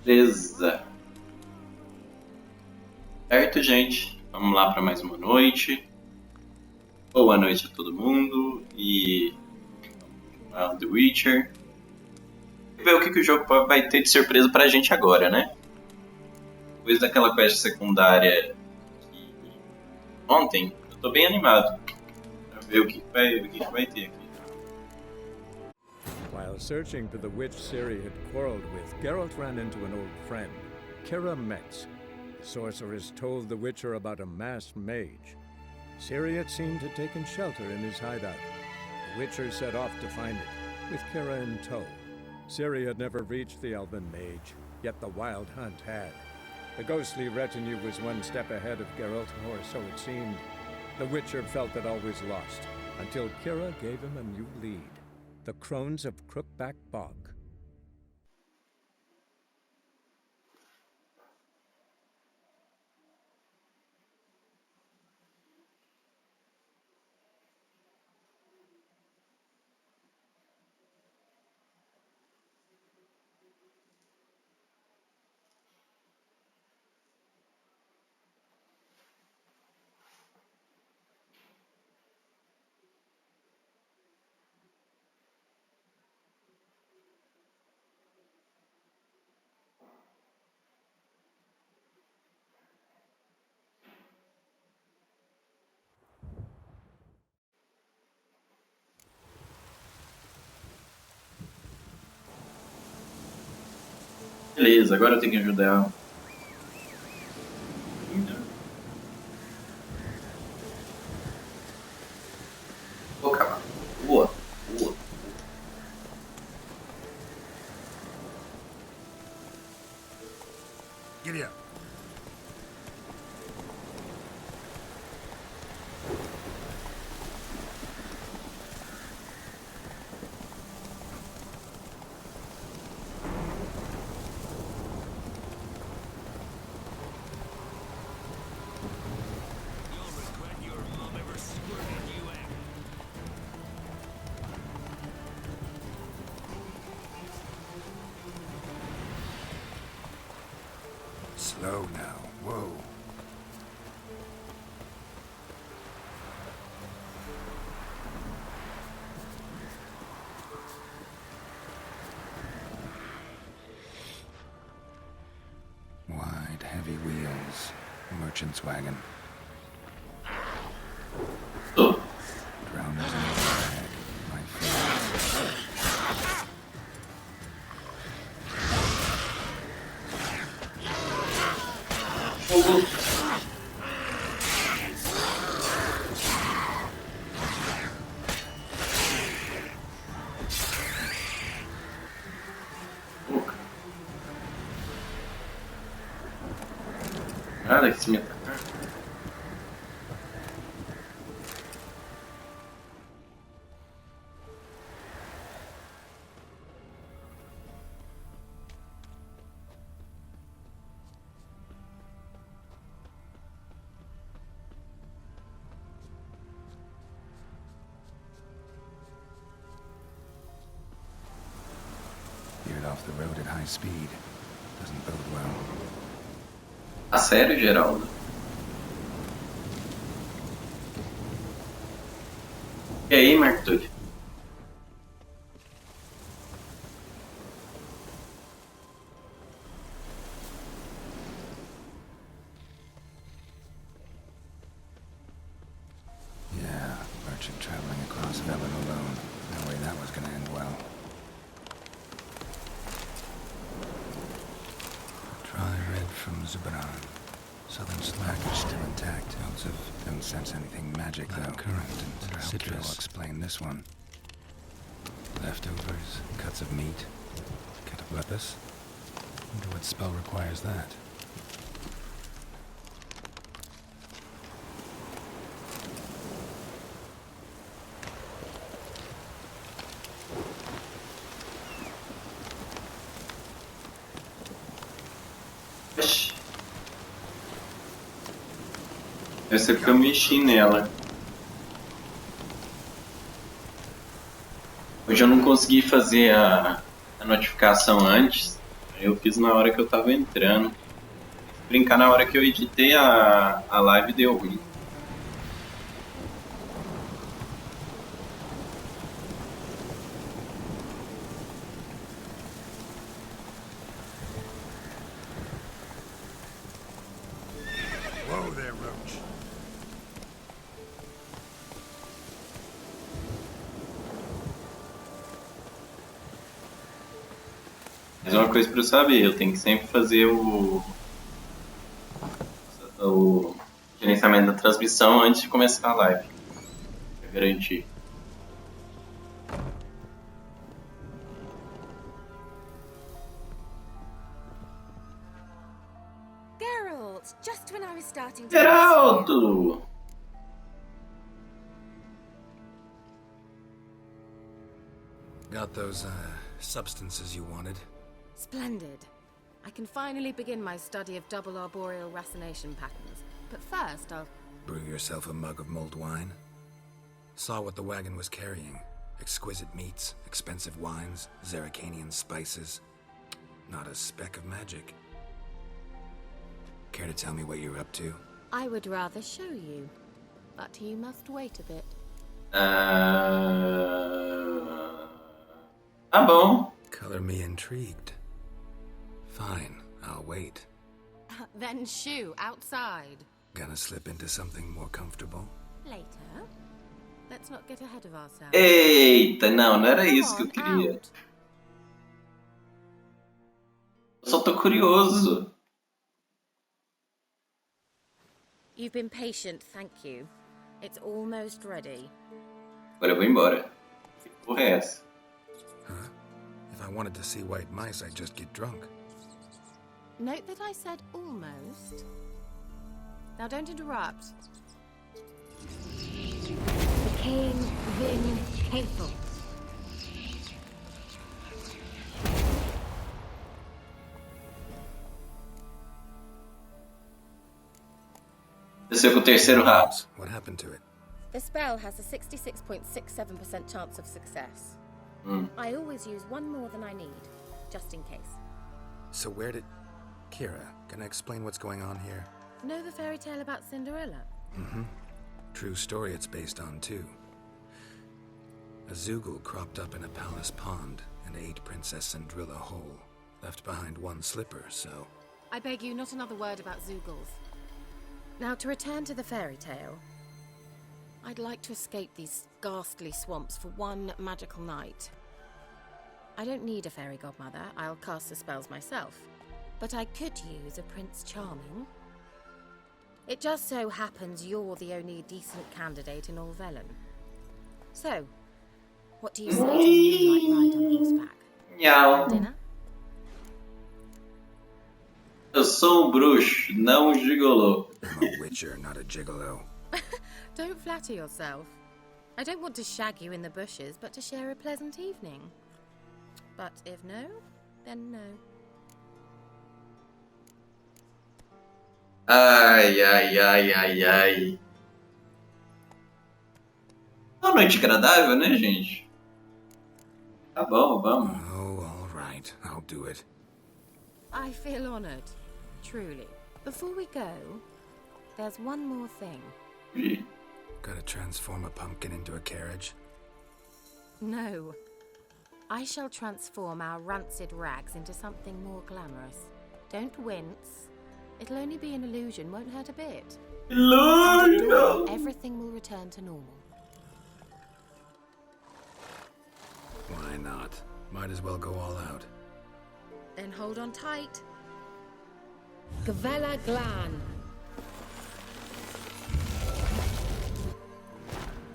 Beleza. Certo, gente? Vamos lá para mais uma noite. Boa noite a todo mundo. E The Witcher. Ver o que o jogo vai ter de surpresa pra gente agora, né? Depois daquela quest secundária ontem, eu tô bem animado pra ver o que vai ter aqui. While searching for the witch Ciri had quarreled with, Geralt ran into an old friend, Kira Metz. The sorceress told the Witcher about a masked mage. Ciri had seemed to have taken shelter in his hideout. The Witcher set off to find it, with Kira in tow. Ciri had never reached the elven mage, yet the wild hunt had. The ghostly retinue was one step ahead of Geralt, or so it seemed. The Witcher felt that all was lost, until Kira gave him a new lead. The Crones of Crookback Bog. Beleza, agora eu tenho que ajudar ela. Ô, cavalo. Boa, boa. Giddy up. Slow now. Whoa. Wide, heavy wheels. Merchant's wagon. Tô. Drowners in the bag. My favorite. Fogo. Nada que se me atacar. Veered off the road at high speed. Doesn't bode well. A sério, Geraldo? E aí, Marco Túlio? Yeah, merchant traveling across Velen alone. No way that was gonna end well. Dry red from Zubran. Southern slack is still intact. Don't sense anything magic though. Current and citrus will explain this one. Leftovers, cuts of meat. Cataplepis. Wonder what spell requires that. Oxi. Deve ser porque eu mexi nela. Hoje eu não consegui fazer a notificação antes. Eu fiz na hora que eu tava entrando. Brincar na hora que eu editei a live deu ruim. Whoa there, Roach. Mas uma coisa pra eu saber, eu tenho que sempre fazer o gerenciamento da transmissão antes de começar a live. Pra garantir. Geralt, just when I was starting to Geraldo! Got those, substances you wanted? Splendid. I can finally begin my study of double arboreal racination patterns. But first, I'll... Brew yourself a mug of mulled wine? Saw what the wagon was carrying. Exquisite meats, expensive wines, Zerrikanian spices. Not a speck of magic. Care to tell me what you're up to? I would rather show you. But you must wait a bit. Tá bom. Color me intrigued. Fine, I'll wait. Then shoo, outside. Gonna slip into something more comfortable? Later. Let's not get ahead of ourselves. Eita, não era Come isso que eu on, queria. out. Eu só tô curioso. You've been patient, thank you. It's almost ready. Agora eu vou embora. Que porra é essa? Huh? If I wanted to see white mice, I'd just get drunk. Note that I said almost. Now don't interrupt. Became then hateful. Desceu com o terceiro rato. What happened to it? The spell has a 66.67% chance of success. I always use one more than I need, just in case. So where did... Kira, can I explain what's going on here? Know the fairy tale about Cinderella? Mm-hmm. True story it's based on, too. A Zoogle cropped up in a palace pond and ate Princess Cinderella whole. Left behind one slipper, so... I beg you, not another word about Zoogles. Now, to return to the fairy tale, I'd like to escape these ghastly swamps for one magical night. I don't need a fairy godmother, I'll cast the spells myself. But I could use a Prince Charming. It just so happens you're the only decent candidate in all Velen. So, what do you say to a moonlight ride on horseback? Nhau. Dinner? Eu sou um bruxo, não um gigolô. I'm a witcher, not a gigolo. Don't flatter yourself. I don't want to shag you in the bushes, but to share a pleasant evening. But if no, then no. Ai, ai, ai, ai, ai. Uma noite agradável, né, gente? Tá bom, vamos. Oh, all right. I'll do it. I feel honored, truly. Before we go, there's one more thing. Ih, Gotta transform a pumpkin into a carriage? No. I shall transform our rancid rags into something more glamorous. Don't wince. It'll only be an illusion, won't hurt a bit. And at dawn, everything will return to normal. Why not? Might as well go all out. Then hold on tight. Gavella Glan.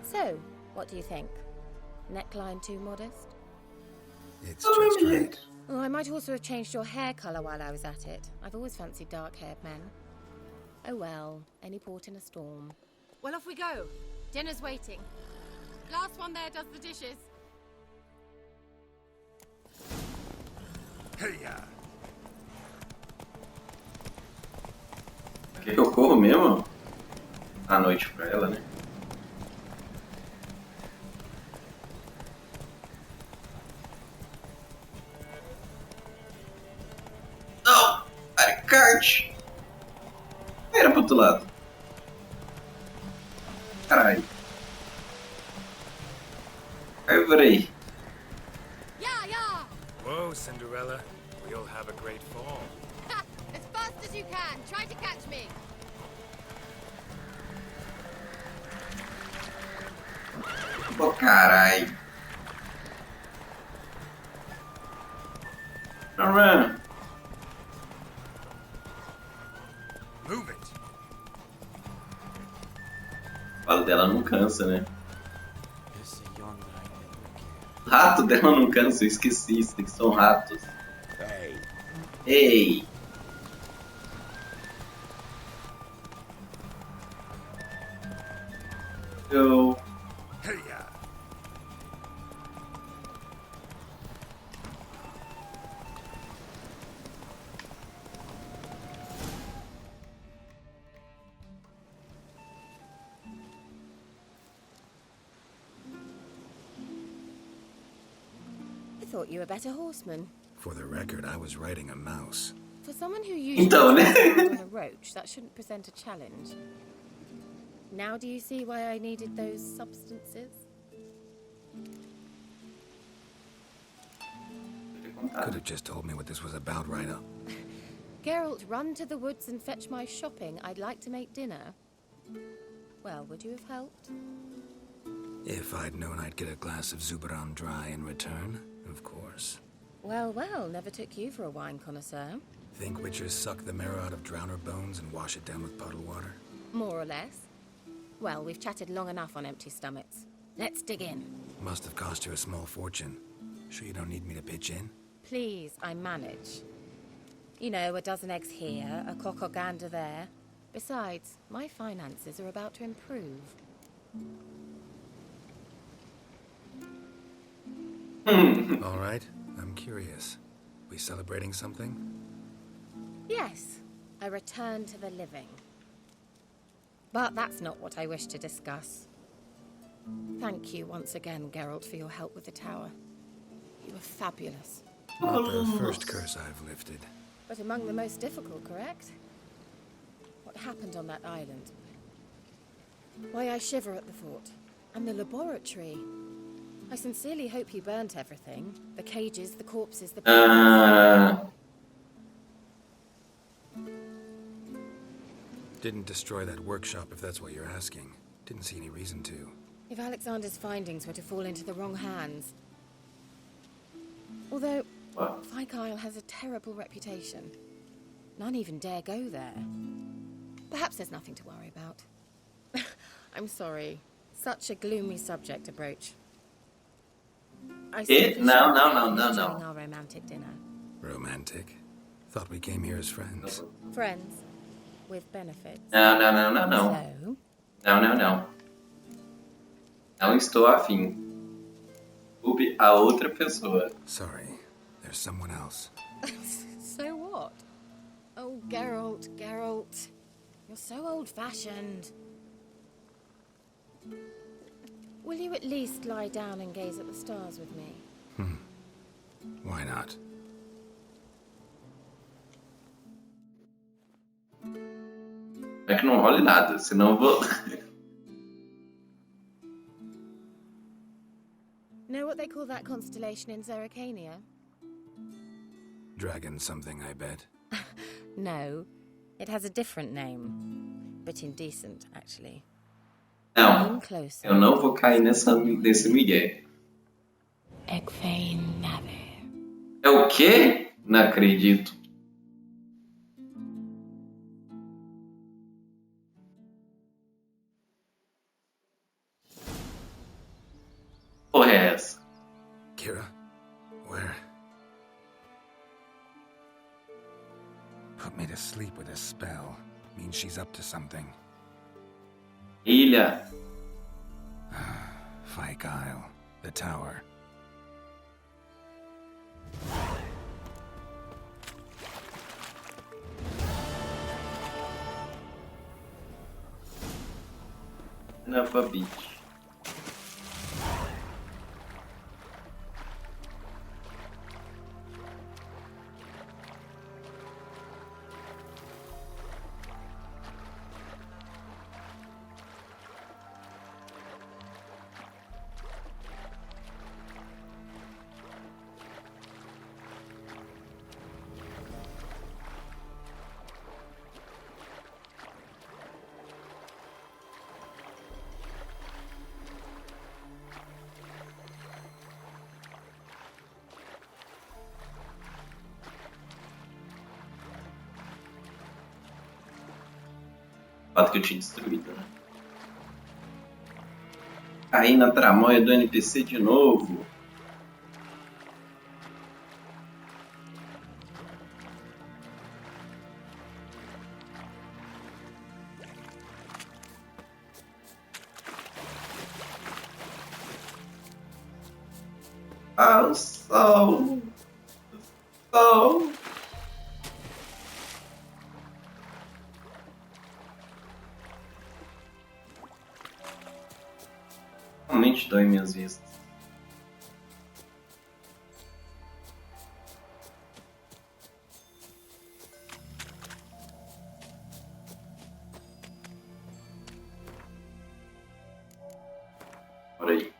So, what do you think? Neckline too modest? It's just right. Oh, I might also have changed your hair colour while I was at it. I've always fancied dark-haired men. Oh well, any port in a storm. Well, off we go. Dinner's waiting. Last one there does the dishes. Hey-ya! quer que eu corro mesmo? À noite pra ela, né? kart. Era pro outro lado. Caralho. Aventurei. Yeah, yeah! Whoa, Cinderella. We'll have a great fall. Ha! As fast as you can. Try to catch me. Pô, caralho. Run. Move it. O falo dela não cansa, né? O rato dela não cansa, eu esqueci. Isso tem que são ratos. Ei! Eu... Hey-ya. I thought you were a better horseman. For the record, I was riding a mouse. For someone who usually Então, né? rides on a roach, that shouldn't present a challenge. Now do you see why I needed those substances? Could have just told me what this was about right up. Geralt, run to the woods and fetch my shopping. I'd like to make dinner. Well, would you have helped? If I'd known I'd get a glass of Zubaran dry in return, of course. Well, well, never took you for a wine connoisseur. Think witchers suck the marrow out of drowner bones and wash it down with puddle water? More or less. Well, we've chatted long enough on empty stomachs. Let's dig in. Must have cost you a small fortune. Sure you don't need me to pitch in? Please, I manage. You know, a dozen eggs here, a cock or gander there. Besides, my finances are about to improve. All right, I'm curious. We celebrating something? Yes, a return to the living. But that's not what I wish to discuss. Thank you once again, Geralt, for your help with the tower. You were fabulous. Not the first curse I've lifted. But among the most difficult, correct? What happened on that island? Why, I shiver at the thought. And the laboratory. I sincerely hope you burnt everything. The cages, the corpses, the papers. Didn't destroy that workshop, if that's what you're asking. Didn't see any reason to. If Alexander's findings were to fall into the wrong hands. Although, Ficar has a terrible reputation. None even dare go there. Perhaps there's nothing to worry about. I'm sorry. Such a gloomy subject to broach. I No. enjoying our romantic dinner. Romantic? Thought we came here as friends. Friends. With benefits. Não. So? Não. Não estou afim. Culpe a outra pessoa. Sorry, there's someone else. So what? Oh, Geralt. You're so old-fashioned. Will you at least lie down and gaze at the stars with me? Why not? É que não role nada, senão eu vou... Know what they call that constellation in Zerrikania? Dragon something, I bet. No. It has a different name. But indecent, actually. Não, In closer. eu não vou cair nesse migué. Ekfeinave. É o quê? Não acredito. Porra é essa? Kira? Where? Put me to sleep with a spell. Means she's up to something. Ilha. Fyke Isle. The tower. Nova Beach. fato que eu tinha destruído, né? Caí na tramóia do NPC de novo. Ah, o sol! O sol! Realmente dói minhas vistas. Por aí.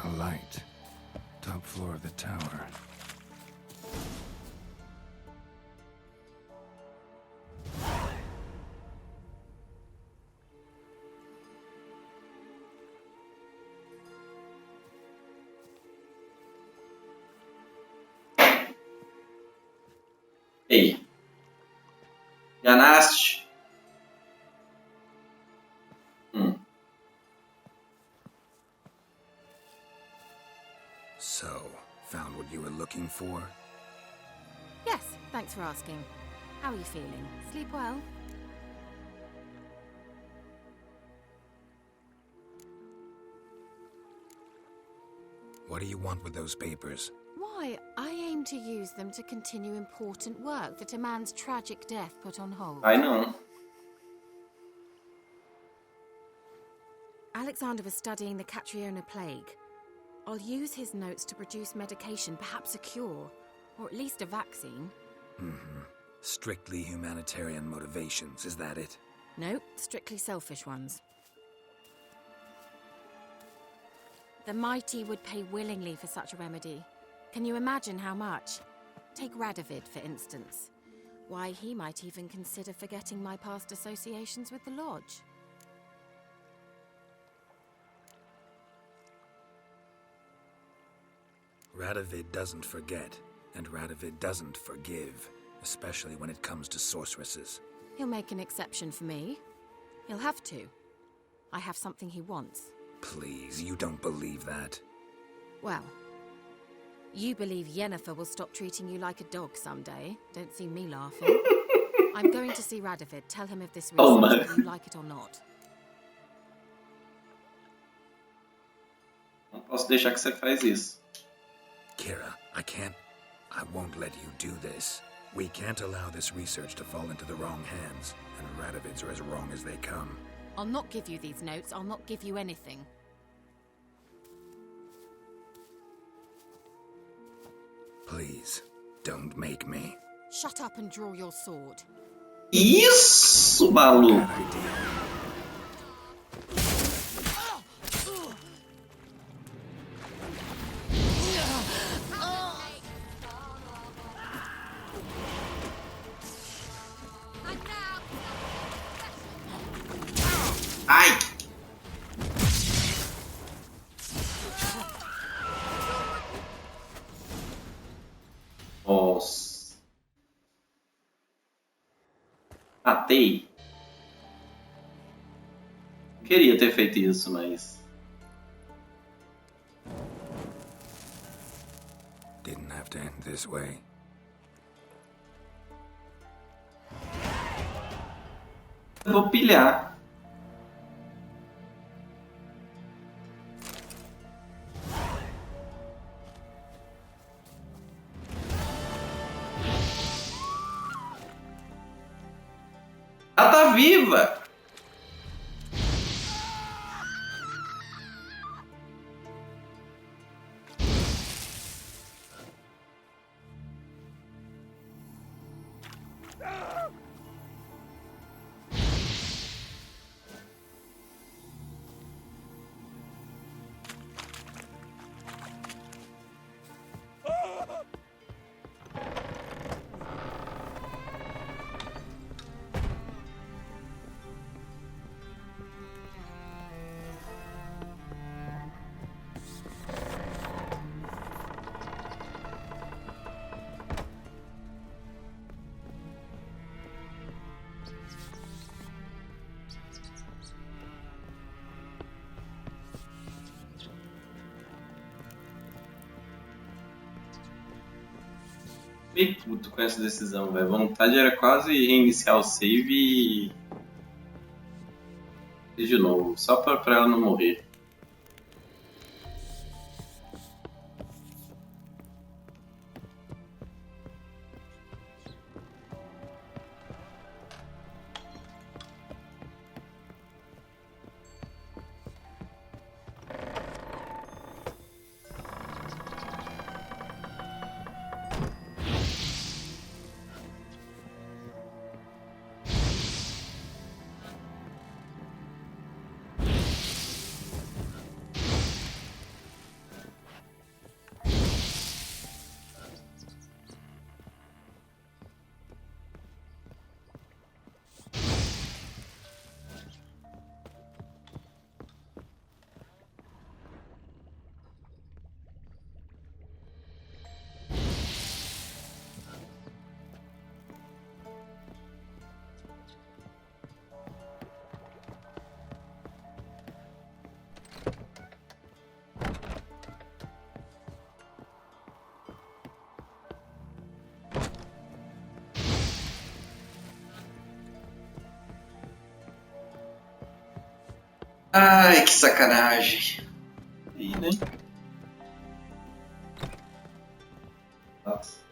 A light. Top floor of the tower. Ei. Enganaste? So, found what you were looking for? Yes, thanks for asking. How are you feeling? Sleep well? What do you want with those papers? Why, I aim to use them to continue important work that a man's tragic death put on hold. Ai, não. Alexander was studying the Catriona plague. I'll use his notes to produce medication, perhaps a cure, or at least a vaccine. Strictly humanitarian motivations, is that it? No, strictly selfish ones. The mighty would pay willingly for such a remedy. Can you imagine how much? Take Radovid, for instance. Why, he might even consider forgetting my past associations with the Lodge. Radovid doesn't forget, and Radovid doesn't forgive, especially when it comes to sorceresses. He'll make an exception for me. He'll have to. I have something he wants. Please, you don't believe that. Well, you believe Yennefer will stop treating you like a dog someday. Don't see me laughing. I'm going to see Radovid. Tell him of this research, Oh, man. whether you like it or not. Não posso deixar que você faz isso. Kira, I won't let you do this. We can't allow this research to fall into the wrong hands, and Radovids are as wrong as they come. I'll not give you these notes. I'll not give you anything. Please, don't make me. Shut up and draw your sword. Isso, maluco! Bad idea. Ai! Nossa. Matei. Queria ter feito isso, mas... Didn't have to end this way. Eu vou pilhar. Ela tá viva! Fiquei puto com essa decisão, velho. A vontade era quase reiniciar o save e de novo, só pra ela não morrer. Ai, que sacanagem. E, né? Nossa.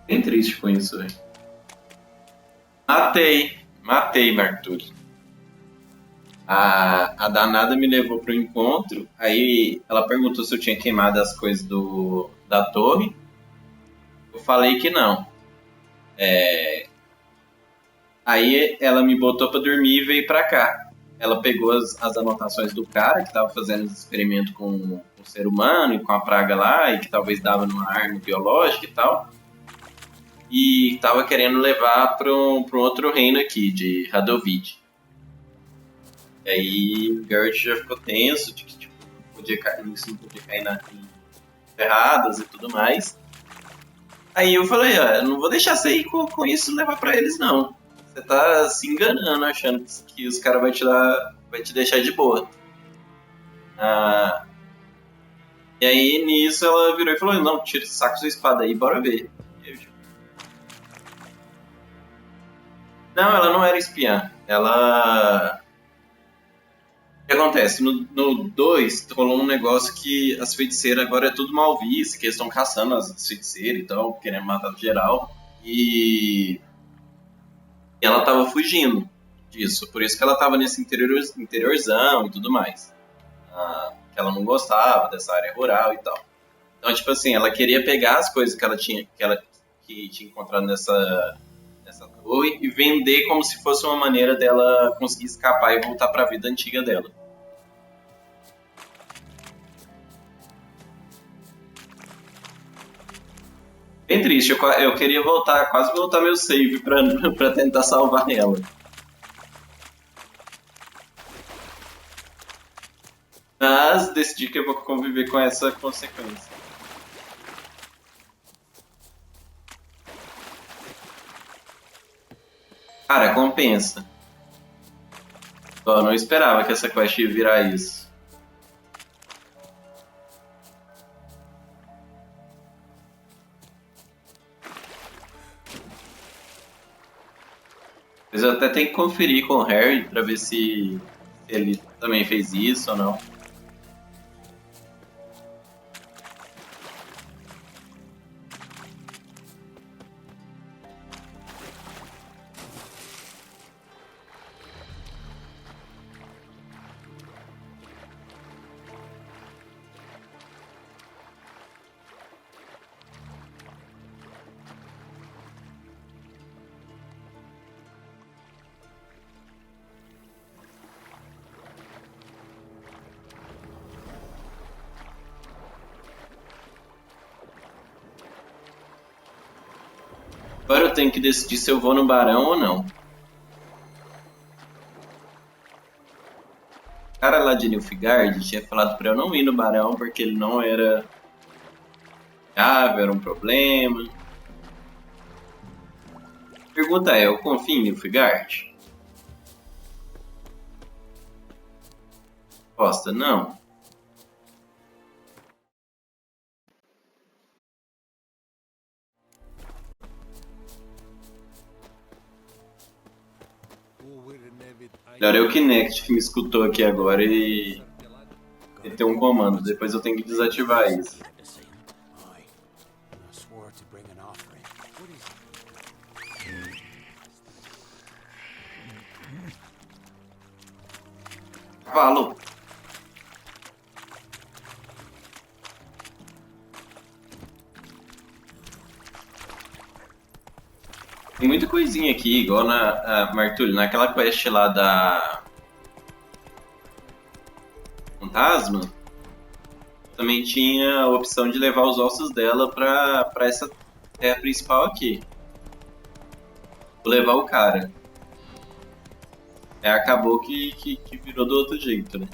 Bem triste com isso, velho. Matei, Arthur. A danada me levou pro encontro, aí ela perguntou se eu tinha queimado as coisas da torre. Eu falei que não. Aí ela me botou pra dormir e veio pra cá. Ela pegou as anotações do cara que tava fazendo os experimentos com o ser humano e com a praga lá, e que talvez dava numa arma biológica e tal. E tava querendo levar para um outro reino aqui, de Radovid. E aí o Garrett já ficou tenso de que tipo, isso não podia cair em ferradas e tudo mais. Aí eu falei, ó, eu não vou deixar você ir com isso levar pra eles, não. Você tá se enganando, achando que os caras vai te deixar de boa. E aí nisso ela virou e falou, não, saca sua espada aí, bora ver. Não, ela não era espiã. Ela... O que acontece? No 2, rolou um negócio que as feiticeiras agora é tudo mal visto, que eles estão caçando as feiticeiras e tal, querendo matar geral. E E ela tava fugindo disso. Por isso que ela tava nesse interiorzão e tudo mais. Que ela não gostava dessa área rural e tal. Então, tipo assim, ela queria pegar as coisas que tinha encontrado nessa torre e vender como se fosse uma maneira dela conseguir escapar e voltar para a vida antiga dela. Bem triste, eu queria quase voltar meu save pra tentar salvar ela. Mas decidi que eu vou conviver com essa consequência. Cara, compensa. Eu não esperava que essa quest ia virar isso. Mas eu até tenho que conferir com o Harry pra ver se ele também fez isso ou não. Agora eu tenho que decidir se eu vou no Barão ou não. O cara lá de Nilfgaard tinha falado pra eu não ir no Barão porque ele não era viável, era um problema. A pergunta é, eu confio em Nilfgaard? Resposta, não. Melhor é o Kinect que me escutou aqui agora e tem um comando. Depois eu tenho que desativar isso. Cavalo. Tem muita coisinha aqui, igual Martulho, naquela quest lá da Fantasma, também tinha a opção de levar os ossos dela pra essa terra principal aqui. Vou levar o cara. Acabou que virou do outro jeito, né?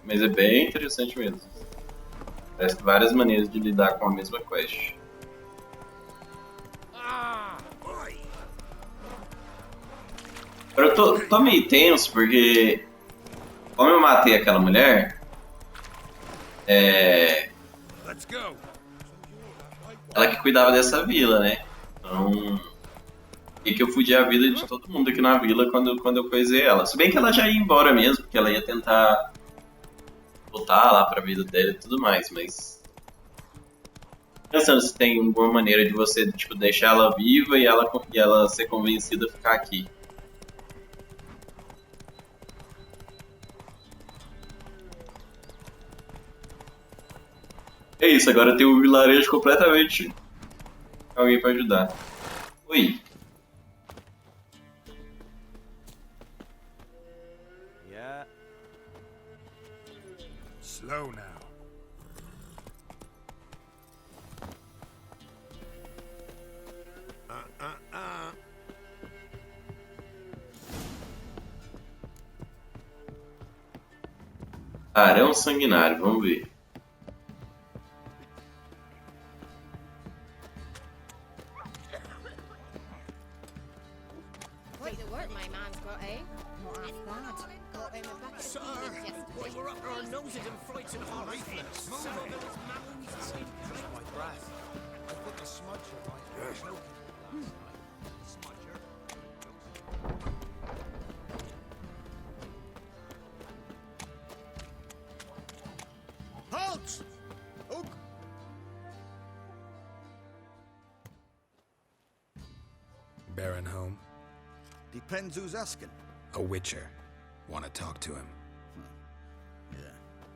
Mas é bem interessante mesmo. Parece várias maneiras de lidar com a mesma quest. Agora eu tô meio tenso porque, como eu matei aquela mulher, ela que cuidava dessa vila, né? Então, e que eu fudi a vida de todo mundo aqui na vila quando eu coisei ela. Se bem que ela já ia embora mesmo, porque ela ia tentar voltar lá pra vida dela e tudo mais, mas... Pensando se tem alguma maneira de você, tipo, deixar ela viva e ela ser convencida a ficar aqui. É isso, agora tem um vilarejo completamente... Alguém pra ajudar. Oi. Yeah. Slow now. Arão sanguinário, vamos ver. Quite the work my man's got, eh? Not half bad. Got him a bucket Sir, of peanuts yesterday. why we're up our noses and frightened our lifeless. Some of those mounds in my breath. I put the smudger right there. Smudger. Halt! Depends who's asking. A witcher. Want to talk to him? Yeah.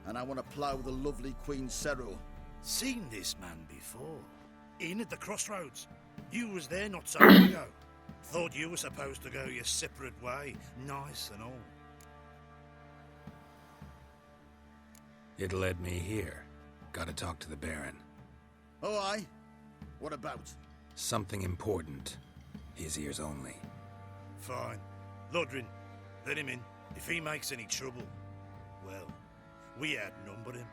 And I want to plough the lovely Queen Cero. Seen this man before. In at the crossroads. You was there not so long ago. Thought you were supposed to go your separate way. Nice and all. It led me here. Gotta talk to the Baron. Oh, aye? What about? Something important. His ears only. Fine. Lodrin, let him in. If he makes any trouble, well, we outnumber him.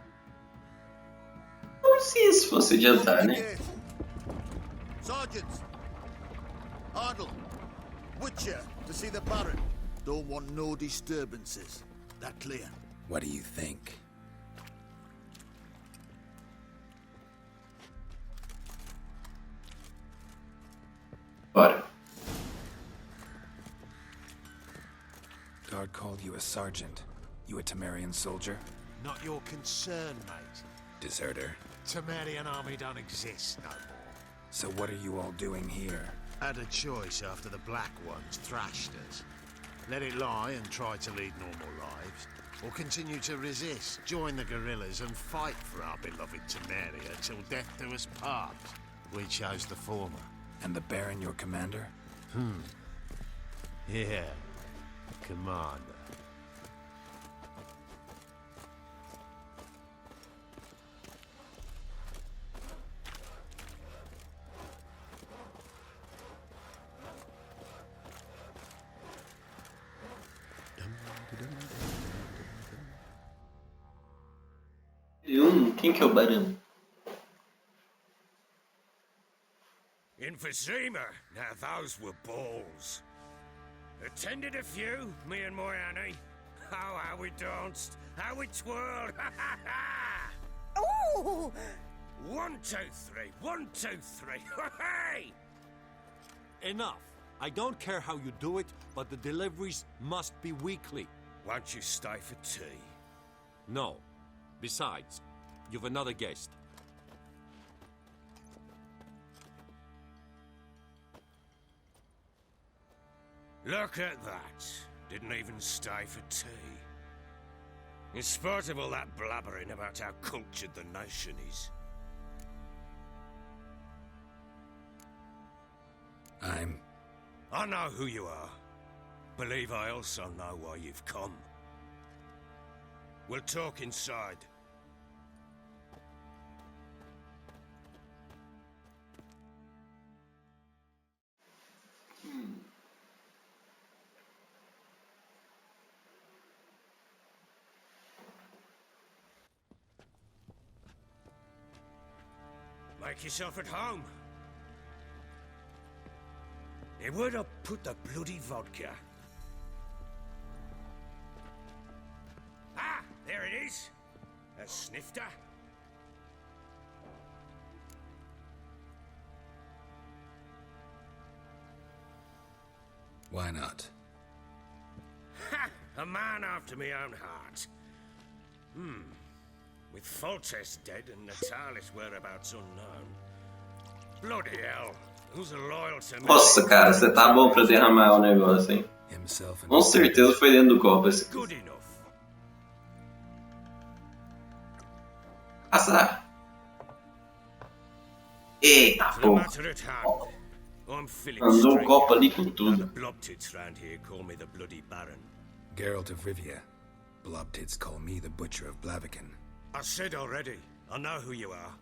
Como se isso fosse adiantar, Open the né? gate. Sergeants! Ardle! Witcher, to see the Baron. Don't want no disturbances. That clear? What do you think? Bora. Guard called you a sergeant. You a Temerian soldier? Not your concern, mate. Deserter. Temerian army don't exist no more. So what are you all doing here? Had a choice after the Black Ones thrashed us. Let it lie and try to lead normal lives, or continue to resist, join the guerrillas and fight for our beloved Temeria till death do us part. We chose the former. And the Baron your commander? Yeah, commander. Quem que é o Barão? Emphysema. Now those were balls. Attended a few, me and my Annie. Oh, how we danced, how we twirled. Ooh! 1, 2, 3. 1, 2, 3. Hey! Enough. I don't care how you do it, but the deliveries must be weekly. Won't you stay for tea? No. Besides, you've another guest. Look at that. Didn't even stay for tea. In spite of all that blabbering about how cultured the nation is. I know who you are. Believe I also know why you've come. We'll talk inside. Make yourself at home. Hey, where'd I put the bloody vodka? Ah, there it is. A snifter. Why not? Ha! A man after my own heart. With Foltest dead and Natalis whereabouts unknown. Bloody hell. Who's loyal to me? Nossa, cara, você tá bom pra derramar o negócio, hein? Himself and Com certeza foi dentro do copo esse. Good enough. Passar. Eita, For the pô. matter at hand, I'm Philip Mandou um String. copo ali com The tudo. blobtits round here call me the Bloody Baron. Geralt of Rivia. Blobtits call me the Butcher of Blaviken. I said already, I know who you are.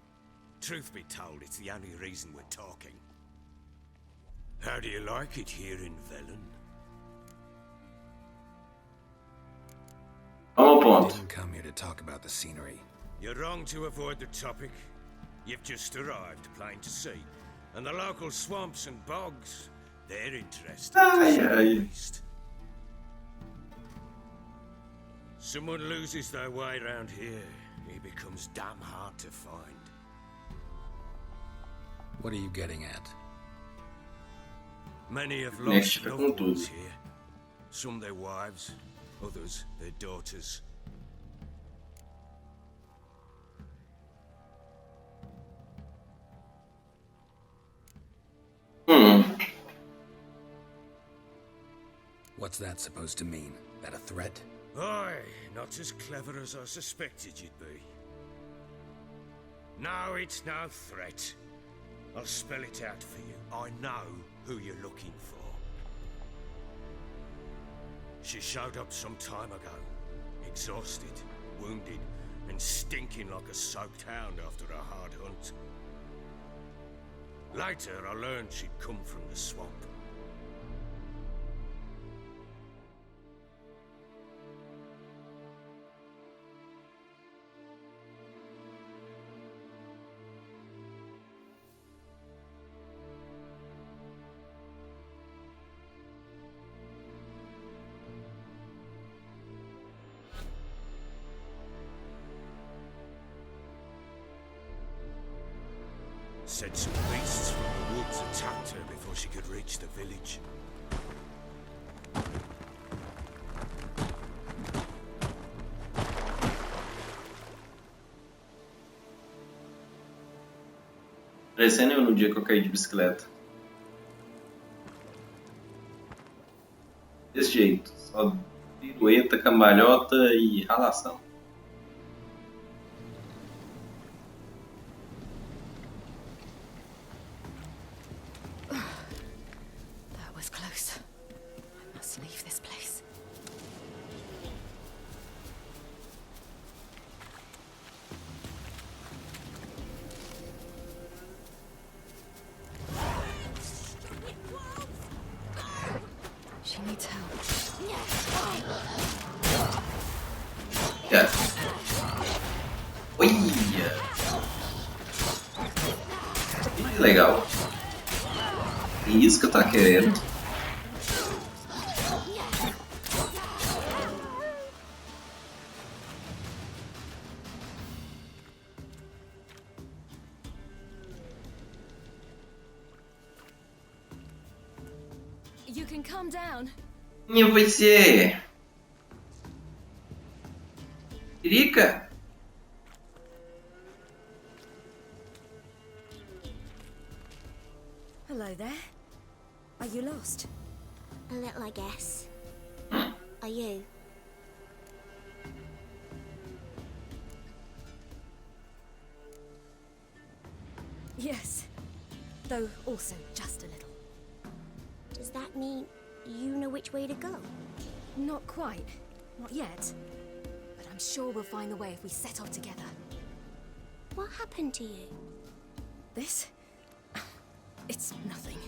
Truth be told, it's the only reason we're talking. How do you like it here in Velen? Vamos ao ponto. Didn't come here to talk about the scenery. You're wrong to avoid the topic. You've just arrived, plain to see. And the local swamps and bogs, they're interesting to Ai, say the ai. least. Someone loses their way round here, he becomes damn hard to find. What are you getting at? Many have Next, lost loved ones here. Some their wives, others their daughters. What's that supposed to mean? That a threat? Aye, not as clever as I suspected you'd be. No, it's no threat. I'll spell it out for you. I know who you're looking for. She showed up some time ago, exhausted, wounded, and stinking like a soaked hound after a hard hunt. Later, I learned she'd come from the swamp. Said some beasts from the woods attacked her before she could reach the village. Parecendo eu no dia que eu caí de bicicleta. Desse jeito, só pirueta, cambalhota e ralação. That was close. I must leave this place. She needs help. Yeah. Olha! Que legal. É isso que eu tava querendo. You can calm down. E você? Rica? Hello there. Are you lost? A little, I guess. Are you? Yes. Though also just a little. Does that mean you know which way to go? Not quite. Not yet. But I'm sure we'll find the way if we set off together. What happened to you? This? It's nothing.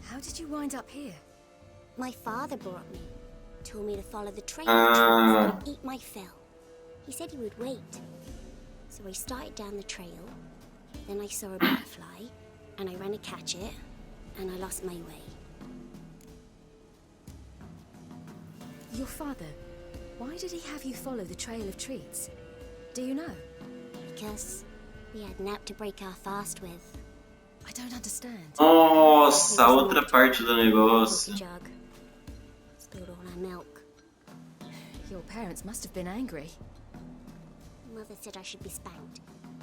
How did you wind up here? My father brought me. Told me to follow the trail of trees and eat my fill. He said he would wait. So I started down the trail. Then I saw a butterfly, and I ran to catch it, and I lost my way. Your father, why did he have you follow the trail of treats? Do you know? Because we had an app to break our fast with. I don't understand. Nossa, outra parte do negócio. Jug. Spilled all our milk. Your parents must have been angry. Mother said I should be spanked,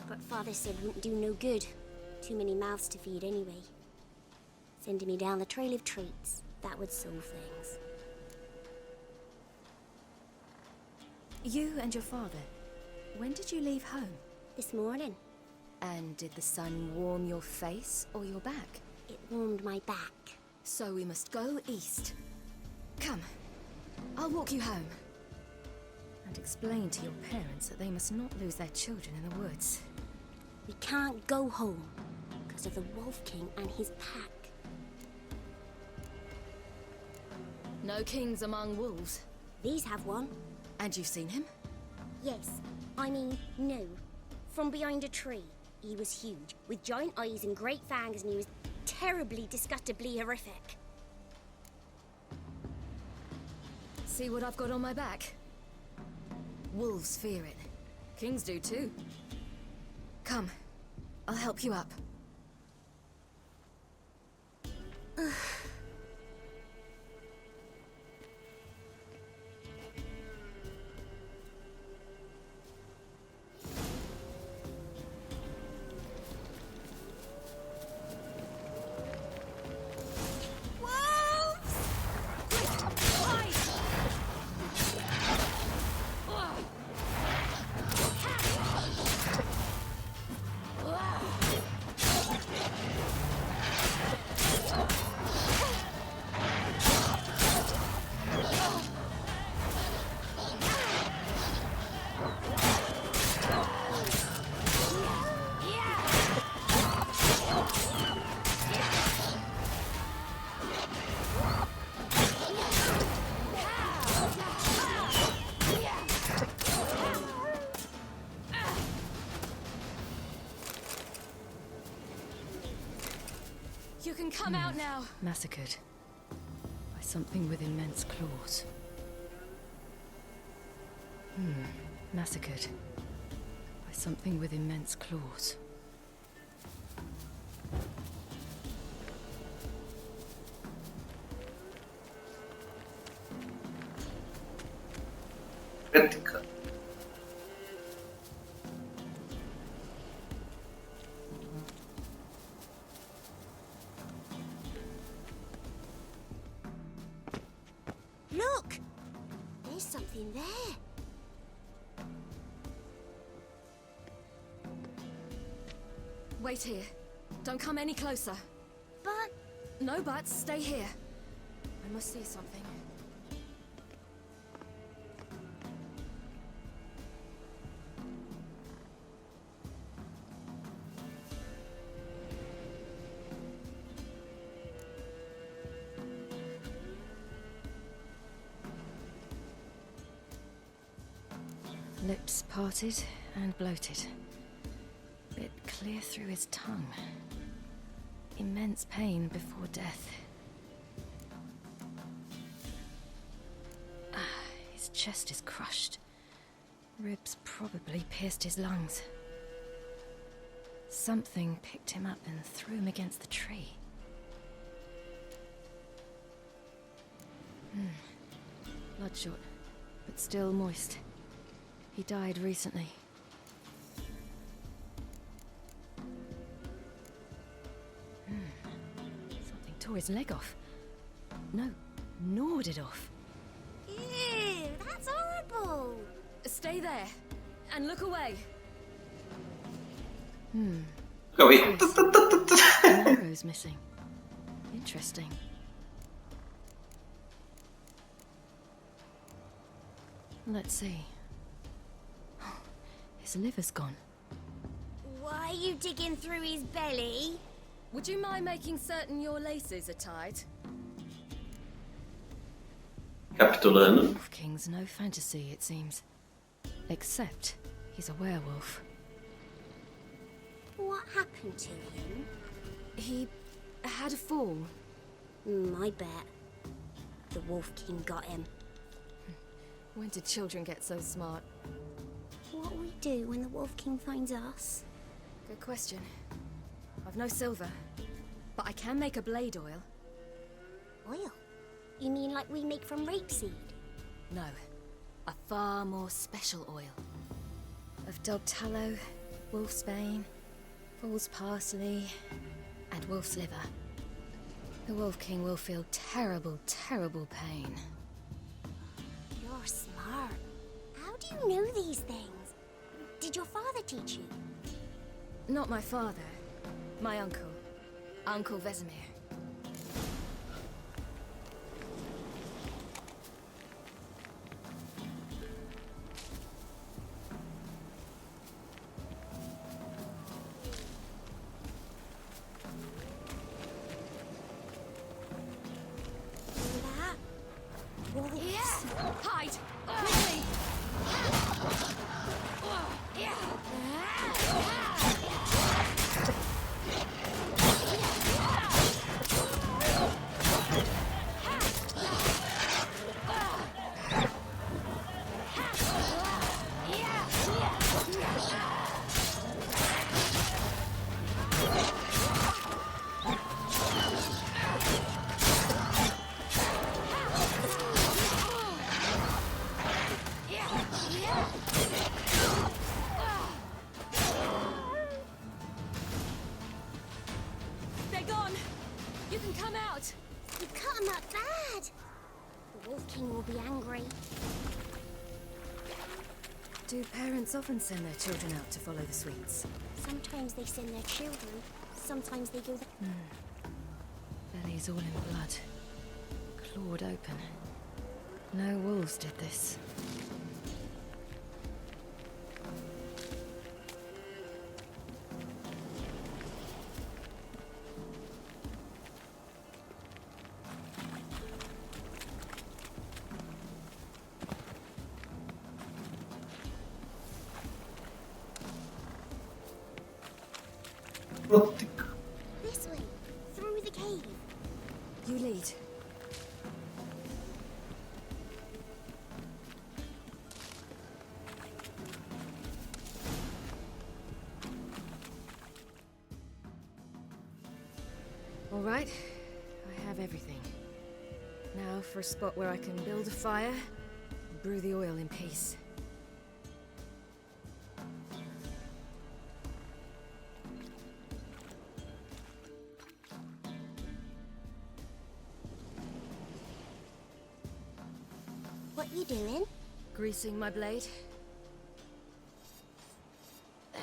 but Father said wouldn't do no good. Too many mouths to feed anyway. Sending me down the trail of treats, that would solve things. You and your father, when did you leave home? This morning, And did the sun warm your face or your back? it warmed my back. So we must go east. Come, I'll walk you home. And explain to your parents that they must not lose their children in the woods. We can't go home because of the Wolf King and his pack. No kings among wolves. These have one. And you've seen him? Yes, I mean, no. From behind a tree. He was huge, with giant eyes and great fangs, and he was terribly, disgustingly horrific. See what I've got on my back? Wolves fear it. Kings do too. Come, I'll help you up. come out now. Massacred by something with immense claws. Massacred by something with immense claws. Ética. Look! There's something there. Wait here. Don't come any closer. But... No buts. Stay here. I must see something. Lips parted and bloated. Bit clear through his tongue. Immense pain before death. His chest is crushed. Ribs probably pierced his lungs. Something picked him up and threw him against the tree. Bloodshot, but still moist. He died recently. Something tore his leg off. No, gnawed it off. Ew, that's horrible. Stay there, and look away. Oh, wait. Marrow's missing. Interesting. Let's see. His liver's gone. Why are you digging through his belly? Would you mind making certain your laces are tied? Capitulando. Wolf King's no fantasy, it seems. Except he's a werewolf. What happened to him? He had a fall. I bet. The Wolf King got him. When did children get so smart? What'll we do when the Wolf King finds us? Good question. I've no silver, but I can make a blade oil. Oil? You mean like we make from rapeseed? No, a far more special oil. Of dog tallow, wolfsbane, fool's parsley, and wolf's liver. The Wolf King will feel terrible, terrible pain. You're smart. How do you know these things? Did your father teach you? Not my father. My uncle. Uncle Vesemir. Hide! Quickly! They're gone! You can come out! You cut him up bad! The Wolf King will be angry. Do parents often send their children out to follow the sweets? Sometimes they send their children. Sometimes they go Bellies all in blood. Clawed open. No wolves did this. this way, through the cave. You lead. All right, I have everything. Now for a spot where I can build a fire and brew the oil in peace. What you doing? Greasing my blade. There.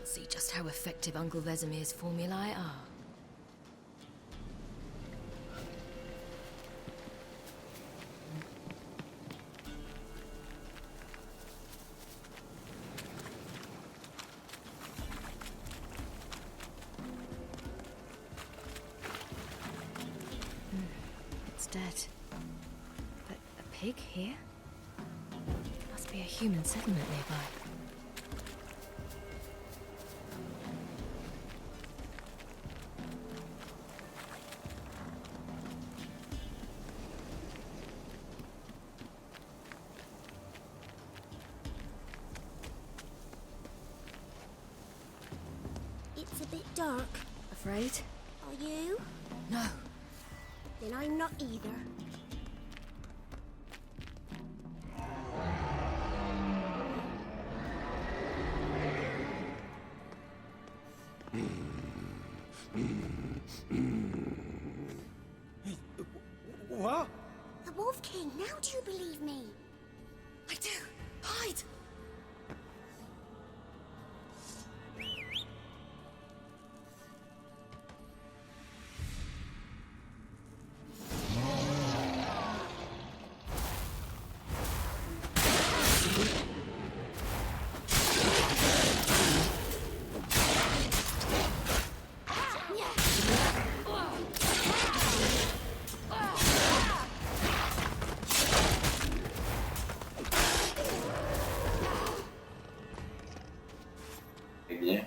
See just how effective Uncle Vesemir's formulae are. It's dead. But a pig here? Must be a human settlement nearby. It's a bit dark. Afraid? Are you? No. Then I'm not either. What? The Wolf King, now do you believe me? I do. Hide! Yeah.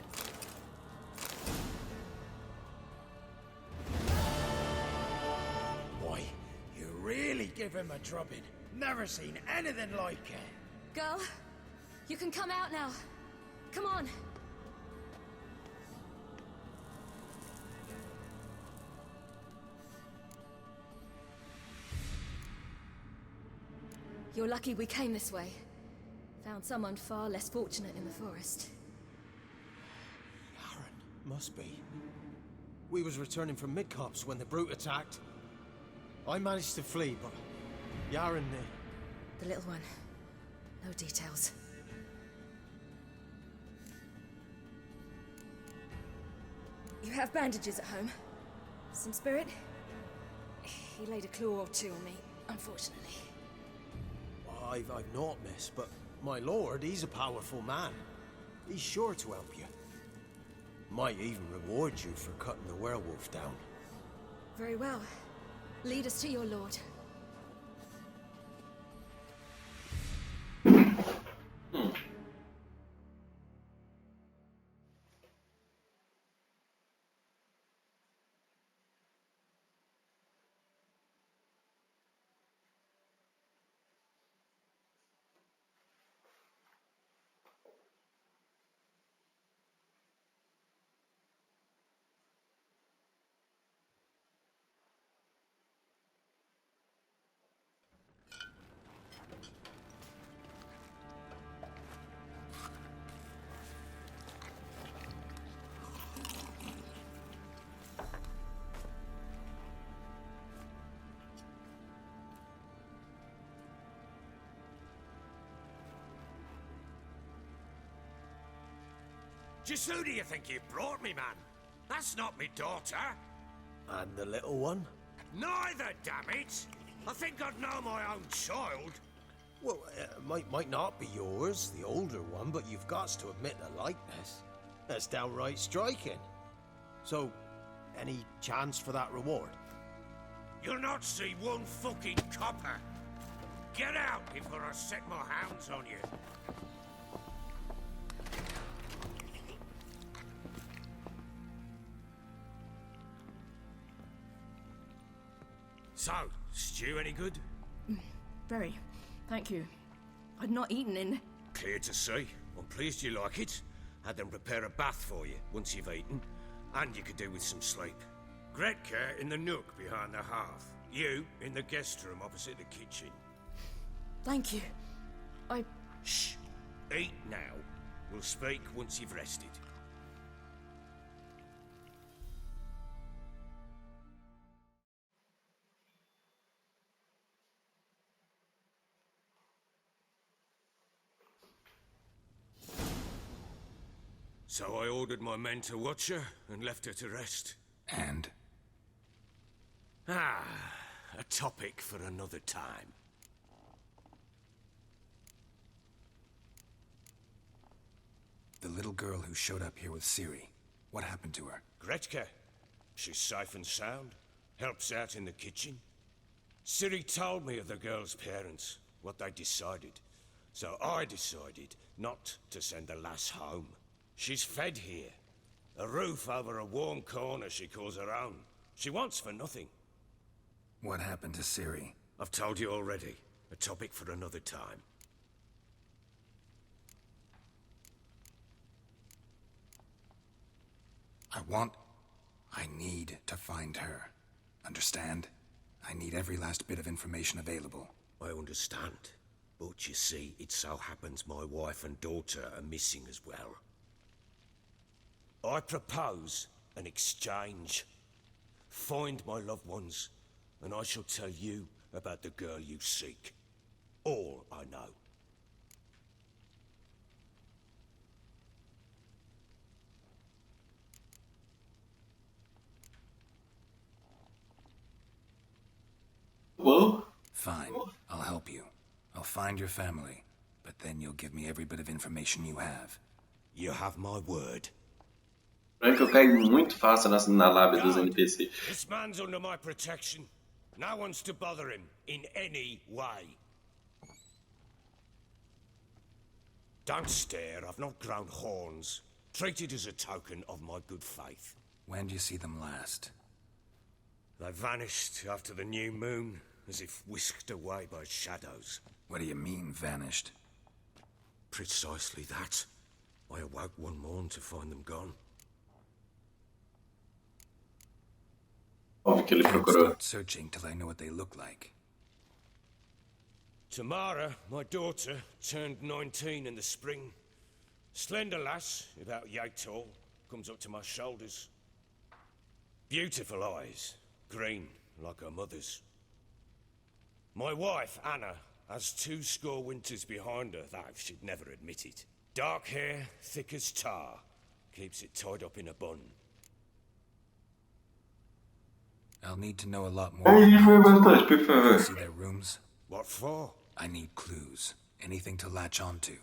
Boy, you really give him a drubbing. Never seen anything like it. Girl, you can come out now. Come on. You're lucky we came this way. Found someone far less fortunate in the forest. Must be. We was returning from Midcops when the brute attacked. I managed to flee, but Yaren... The little one. No details. You have bandages at home? Some spirit? He laid a claw or two on me, unfortunately. I've naught, miss, but my lord, he's a powerful man. He's sure to help you. Might even reward you for cutting the werewolf down. Very well. Lead us to your lord. Just who do you think you brought me, man? That's not me daughter. And the little one? Neither, damn it! I think I'd know my own child. Well, might not be yours, the older one, but you've got to admit the likeness. That's downright striking. So, any chance for that reward? You'll not see one fucking copper. Get out before I set my hounds on you. So, stew any good? Very. Thank you. I'd not eaten in... Clear to see. I'm pleased you like it. Had them prepare a bath for you once you've eaten. And you could do with some sleep. Gretka in the nook behind the hearth. You in the guest room opposite the kitchen. Thank you. Shh. Eat now. We'll speak once you've rested. So I ordered my men to watch her and left her to rest. And? A topic for another time. The little girl who showed up here with Ciri, what happened to her? Gretka. She's safe and sound. Helps out in the kitchen. Ciri told me of the girl's parents, what they decided. So I decided not to send the lass home. She's fed here. A roof over a warm corner she calls her own. She wants for nothing. What happened to Ciri? I've told you already. A topic for another time. I need to find her. Understand? I need every last bit of information available. I understand. But you see, it so happens my wife and daughter are missing as well. I propose an exchange. Find my loved ones, and I shall tell you about the girl you seek. All I know. Whoa. Fine, I'll help you. I'll find your family, but then you'll give me every bit of information you have. You have my word. É que eu caio muito fácil na lábia dos NPCs. This man's under my protection. No one's to bother him in any way. Don't stare, I've not grown horns. Treat it as a token of my good faith. When do you see them last? They vanished after the new moon, as if whisked away by shadows. What do you mean, vanished? Precisely that. I awoke one morn to find them gone. Óbvio que ele I'll procurou. start searching till I know what they look like. Tamara, my daughter, turned 19 in the spring. Slender lass, about yay tall, comes up to my shoulders. Beautiful eyes, green like her mother's. My wife, Anna, has 2 winters behind her, though she'd never admit it. Dark hair, thick as tar, keeps it tied up in a bun. I'll need to know a lot more. Bastante, See their rooms? What for? I need clues. Anything to latch onto.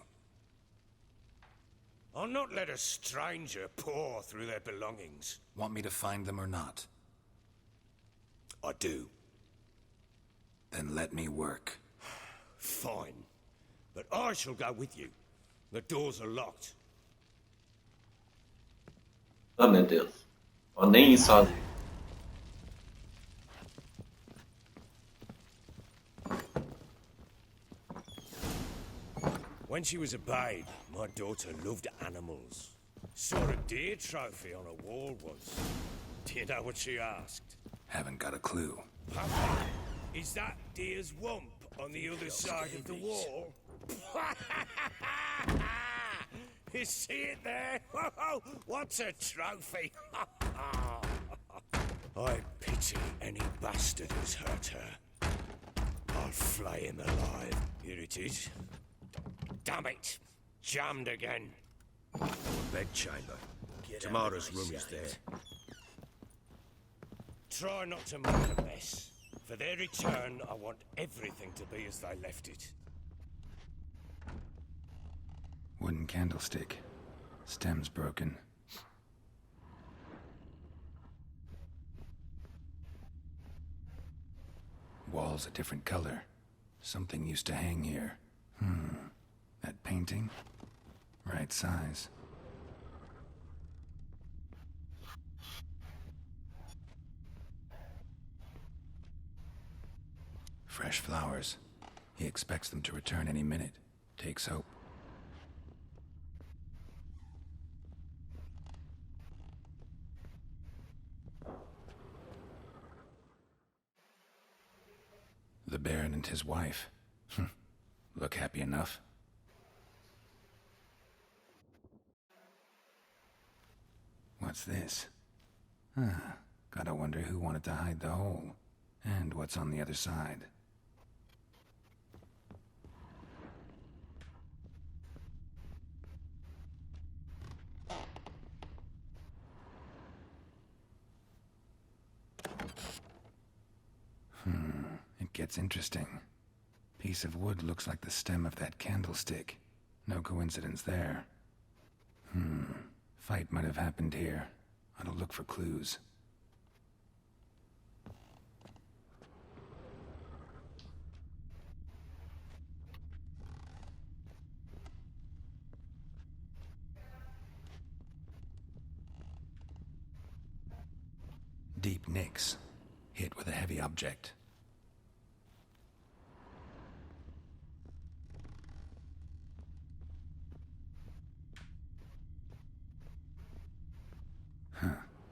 I'll not let a stranger pore through their belongings. Want me to find them or not? I do. Then let me work. Fine. But I shall go with you. The doors are locked. Oh, meu Deus. Ó, nem isso, ó. When she was a babe, my daughter loved animals. Saw a deer trophy on a wall once. Do you know what she asked? Haven't got a clue. Papa, is that deer's wump on the other side of the wall? You see it there? Whoa, what's a trophy? I pity any bastard who's hurt her. I'll flay him alive. Here it is. Damn it! Jammed again. Our bedchamber. Tamara's room is there. Try not to make a mess. For their return, I want everything to be as they left it. Wooden candlestick. Stem's broken. Wall's a different color. Something used to hang here. That painting? Right size. fresh flowers. He expects them to return any minute. Takes hope. The Baron and his wife. Look happy enough. What's this? Gotta wonder who wanted to hide the hole. And what's on the other side. It gets interesting. Piece of wood looks like the stem of that candlestick. No coincidence there. Fight might have happened here. Ought to look for clues. Deep nicks. Hit with a heavy object.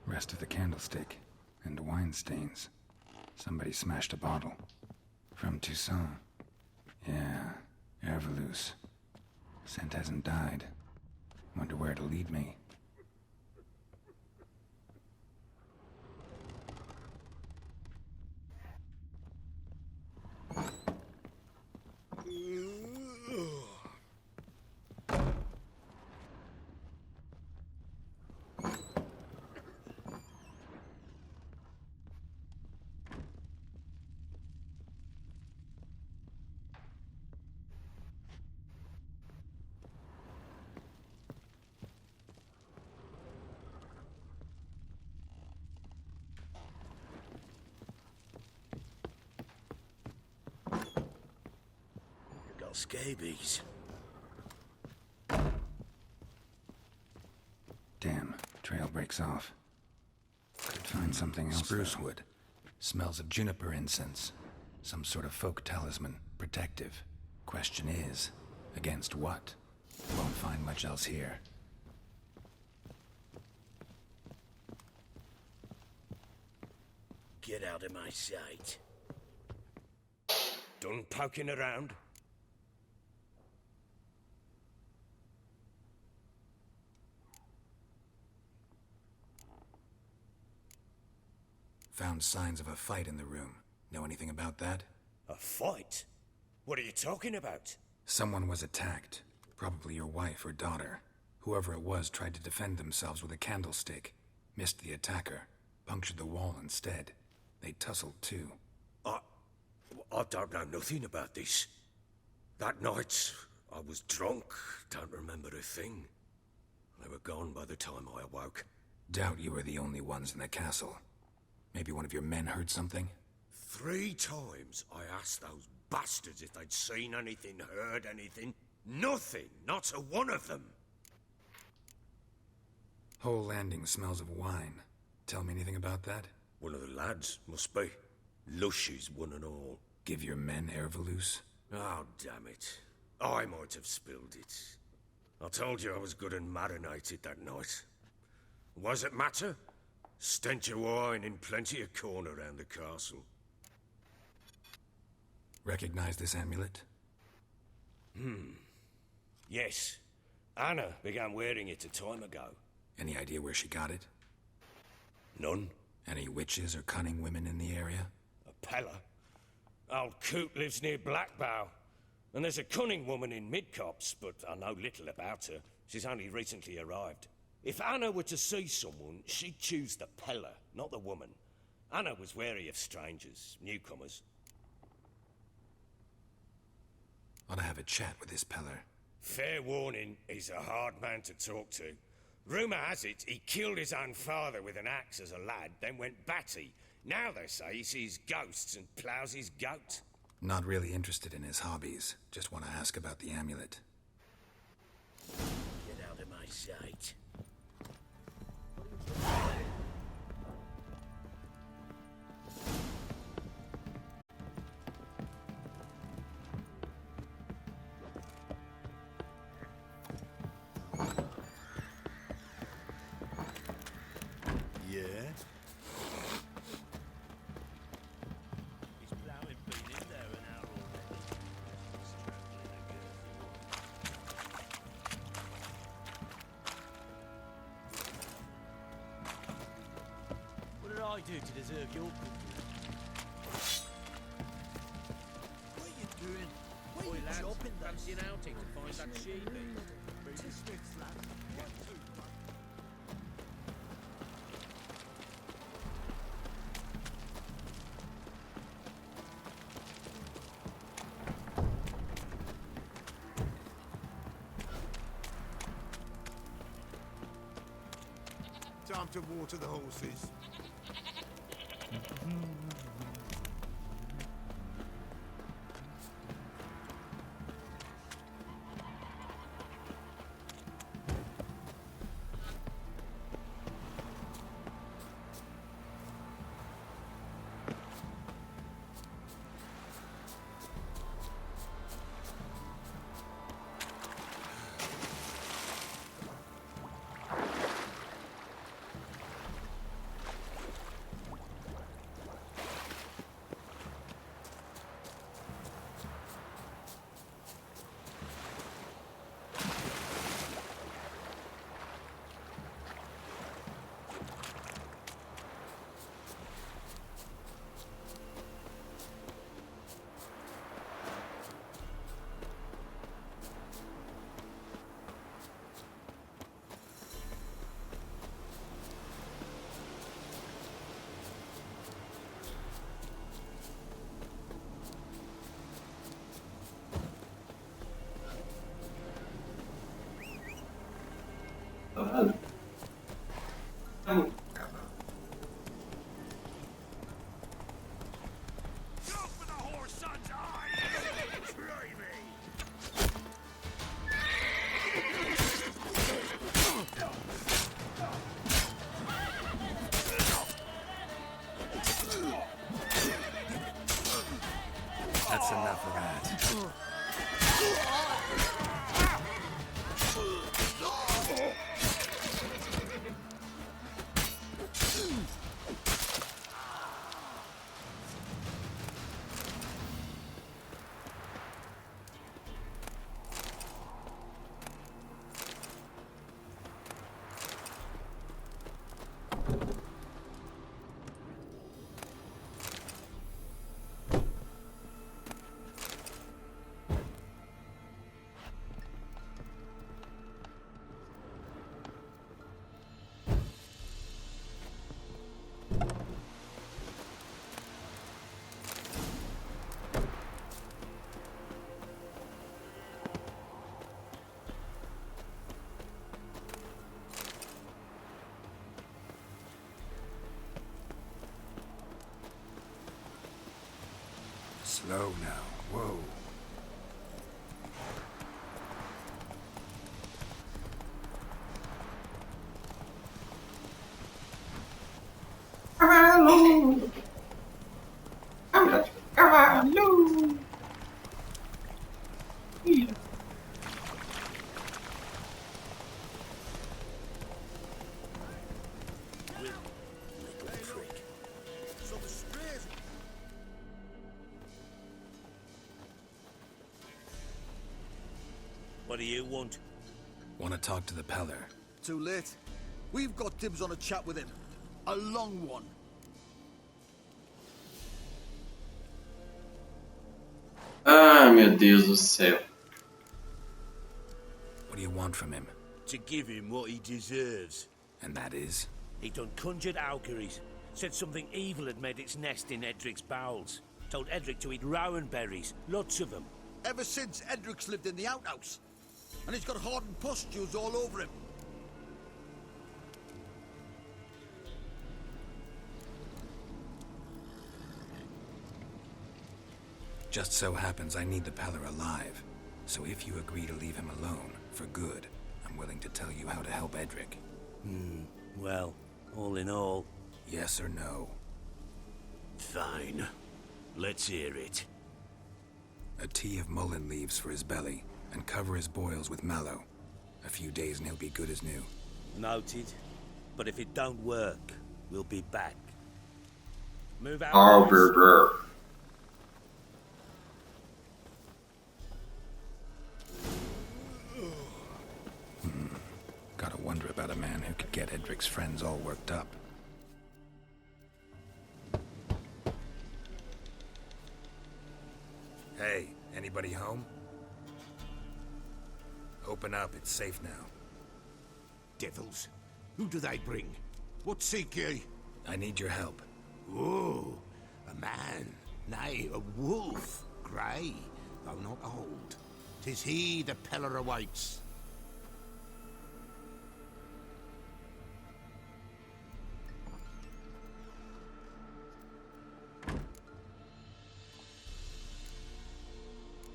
Rest of the candlestick. And wine stains. Somebody smashed a bottle. From Toussaint. Yeah, Herveloos. Scent hasn't died. Wonder where it'll lead me. Scabies. Damn, trail breaks off. Could find something else. Spruce wood. Smells of juniper incense. Some sort of folk talisman. Protective. Question is, against what? Won't find much else here. Get out of my sight. Done poking around? Found signs of a fight in the room. Know anything about that? A fight? What are you talking about? Someone was attacked. Probably your wife or daughter. Whoever it was tried to defend themselves with a candlestick. Missed the attacker. Punctured the wall instead. They tussled too. I don't know nothing about this. That night, I was drunk. Don't remember a thing. They were gone by the time I awoke. Doubt you were the only ones in the castle. Maybe one of your men heard something? 3 times I asked those bastards if they'd seen anything, heard anything. Nothing, not a one of them. Whole landing smells of wine. Tell me anything about that? One of the lads, must be. Lushes, one and all. Give your men Herveloos? Oh, damn it. I might have spilled it. I told you I was good and marinated that night. Was it matter? Stench of wine in plenty of corn around the castle. Recognize this amulet? Yes. Anna began wearing it a time ago. Any idea where she got it? None. Any witches or cunning women in the area? A Pella? Old Coot lives near Blackbow. And there's a cunning woman in Midcopse, but I know little about her. She's only recently arrived. If Anna were to see someone, she'd choose the Pella, not the woman. Anna was wary of strangers, newcomers. Ought to have a chat with this Peller. Fair warning, he's a hard man to talk to. Rumour has it he killed his own father with an axe as a lad, then went batty. Now they say he sees ghosts and ploughs his goat. Not really interested in his hobbies. Just want to ask about the amulet. Get out of my sight. I do to deserve your pity? What are you doing? What are Oi, you lads, chopping this? fancy an outing to find that sheepy? Two Smiths, lad. One, two, one. Time to water the horses. That's enough of that. Slow now. Whoa. Cavalo! Cavalo! What do you want? Want to talk to the Peller. Too late. We've got dibs on a chat with him. A long one. Ah, meu Deus do céu. What do you want from him? To give him what he deserves. And that is? He done conjured auguries. Said something evil had made its nest in Edric's bowels. Told Edric to eat rowan berries. Lots of them. Ever since Edric's lived in the outhouse. And he's got hardened pustules all over him. Just so happens I need the Peller alive. So if you agree to leave him alone, for good, I'm willing to tell you how to help Edric. Well, all in all... Yes or no? Fine. Let's hear it. A tea of mullein leaves for his belly, and cover his boils with mallow. A few days and he'll be good as new. Noted. But if it don't work, we'll be back. Move out. Gotta wonder about a man who could get Edric's friends all worked up. Hey, anybody home? Open up, it's safe now. Devils, who do they bring? What seek ye? I need your help. Oh, a man, nay, a wolf, grey, though not old. 'Tis he the Peller awaits.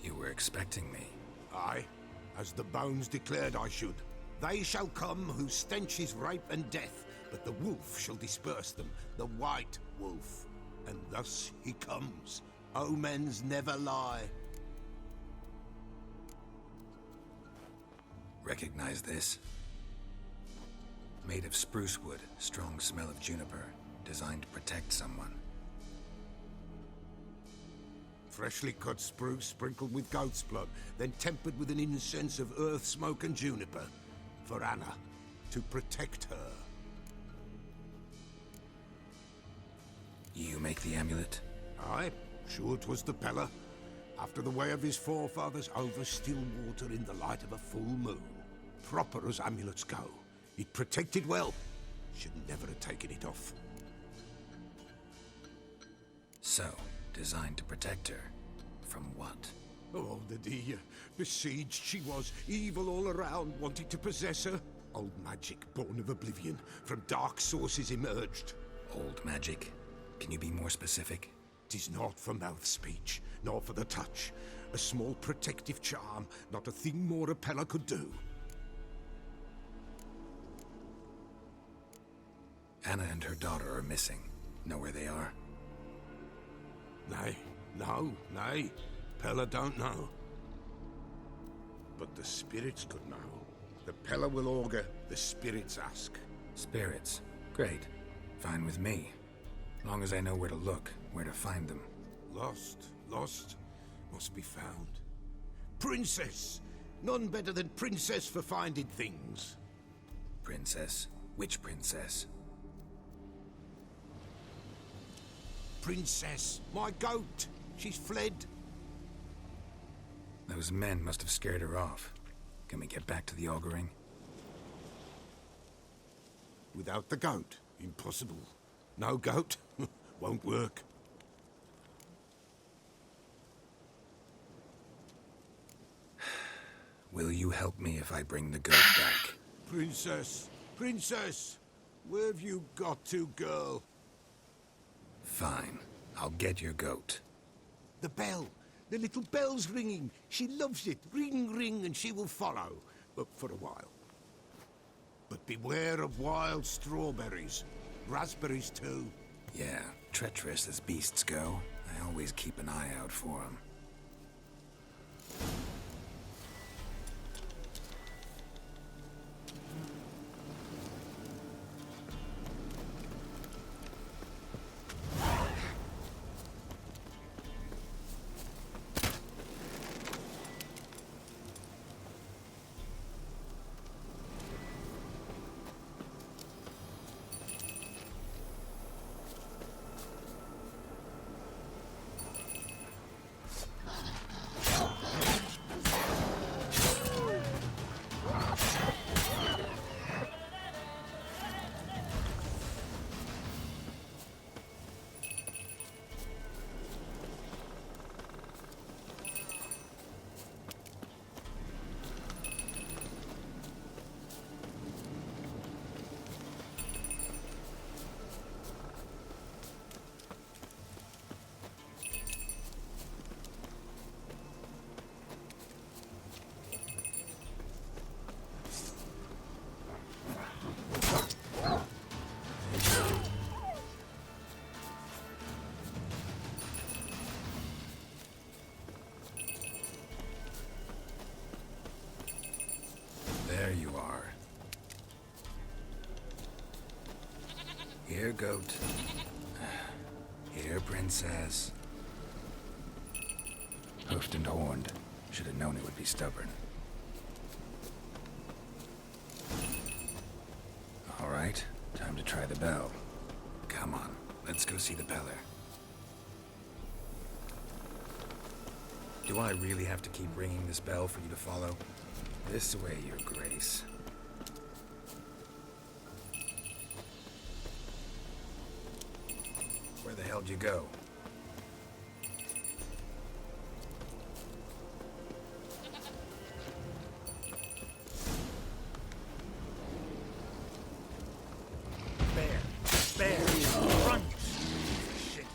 You were expecting me. Aye, as the bones declared I should. They shall come whose stench is rape and death, but the wolf shall disperse them, the white wolf. And thus he comes. Omens never lie. Recognize this? Made of spruce wood, strong smell of juniper, designed to protect someone. Freshly cut spruce sprinkled with goat's blood, then tempered with an incense of earth, smoke and juniper. For Anna, to protect her. You make the amulet? Aye, sure 'twas the Peller. After the way of his forefathers, over still water in the light of a full moon. Proper as amulets go. It protected well. Should never have taken it off. So, designed to protect her. From what? Oh, the dear. Besieged she was, evil all around, wanting to possess her. Old magic, born of oblivion, from dark sources emerged. Old magic? Can you be more specific? 'Tis not for mouth speech, nor for the touch. A small protective charm, not a thing more a Peller could do. Anna and her daughter are missing. Know where they are? Nay, nay. Peller don't know. But the spirits could know. The Peller will augur, the spirits ask. Spirits? Great. Fine with me. Long as I know where to look, where to find them. Lost, must be found. Princess! None better than Princess for finding things. Princess? Which princess? Princess, my goat. She's fled. Those men must have scared her off. Can we get back to the auguring? Without the goat, impossible. No goat, won't work. Will you help me if I bring the goat back? Princess, where have you got to, girl? Fine. I'll get your goat. The bell. The little bell's ringing. She loves it. Ring, ring, and she will follow. But for a while. But beware of wild strawberries. Raspberries, too. Yeah, treacherous as beasts go. I always keep an eye out for them. There you are. Here, goat. Here, princess. Hoofed and horned. Should have known it would be stubborn. All right, time to try the bell. Come on, let's go see the Peller. Do I really have to keep ringing this bell for you to follow? This way, Your Grace. Where the hell'd you go? Run! Shit.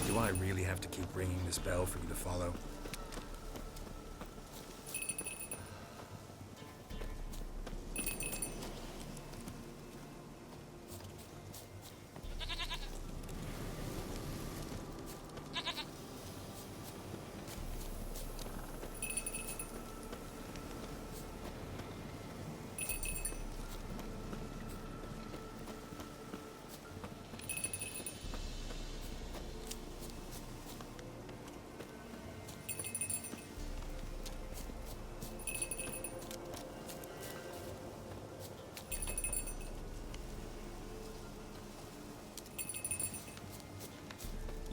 Do I really have to keep ringing this bell for you to follow?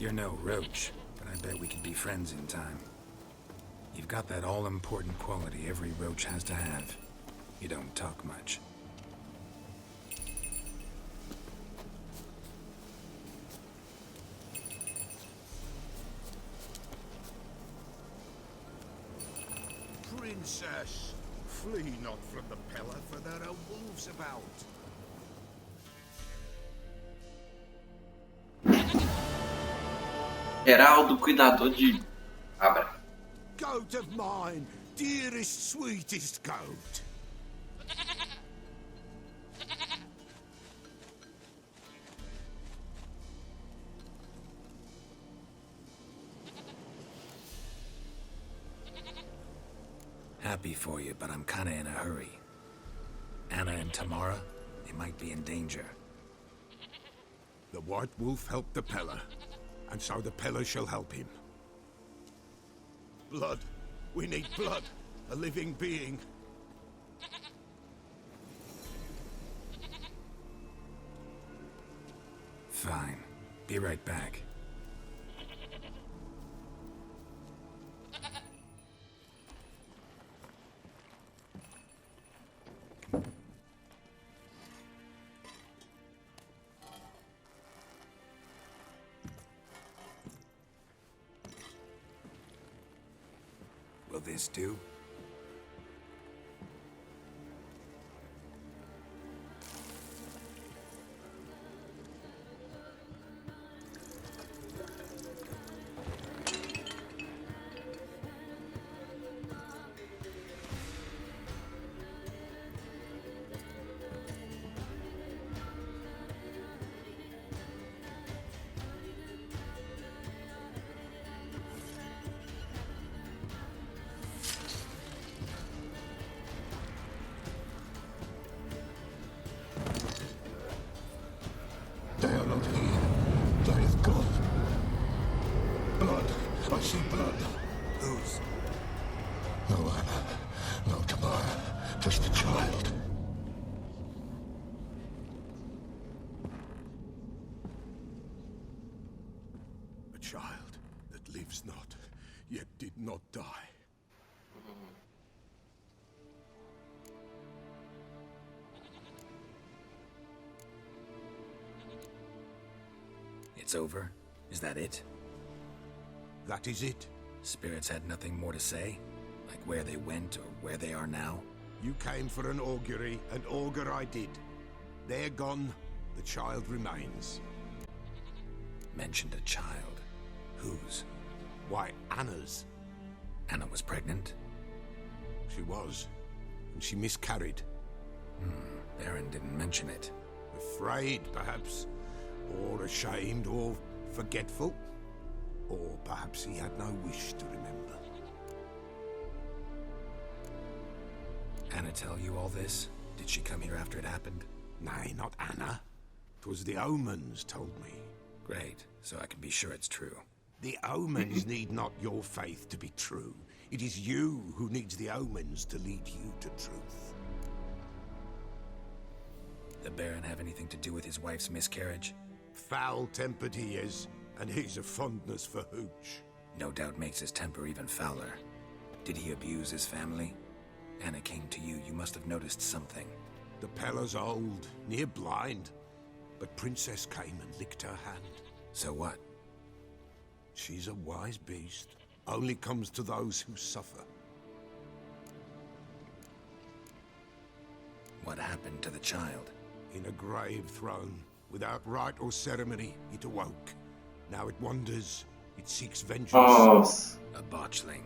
You're no roach, but I bet we can be friends in time. You've got that all-important quality every roach has to have. You don't talk much. Princess, flee not from the pillar, for there are wolves about. Geraldo, cuidador de cabra. Goat of mine, dearest, sweetest goat. Happy for you, but I'm kinda in a hurry. Anna and Tamara, they might be in danger. The White Wolf helped the Peller, and so the Peller shall help him. Blood. We need blood. A living being. Fine. Be right back. Will this do? They are not here. They have gone. Blood. I see blood. Whose? No Anna. No Tamara. Just a child. A child that lives not, yet did not die. It's over? Is that it? That is it. Spirits had nothing more to say? Like where they went or where they are now? You came for an augury, and augur I did. They're gone, the child remains. Mentioned a child. Whose? Why, Anna's. Anna was pregnant? She was, and she miscarried. Baron didn't mention it. Afraid, perhaps, or ashamed, or forgetful. Or perhaps he had no wish to remember. Anna tell you all this? Did she come here after it happened? Nay, not Anna. 'Twas the omens told me. Great, so I can be sure it's true. The omens need not your faith to be true. It is you who needs the omens to lead you to truth. The Baron have anything to do with his wife's miscarriage? Foul-tempered he is, and he's a fondness for hooch. No doubt makes his temper even fouler. Did he abuse his family? Anna came to you, you must have noticed something. The Pella's old, near blind, but Princess came and licked her hand. So what? She's a wise beast. Only comes to those who suffer. What happened to the child? In a grave thrown. Without rite or ceremony, it awoke. Now it wanders. It seeks vengeance. Oh. A botchling.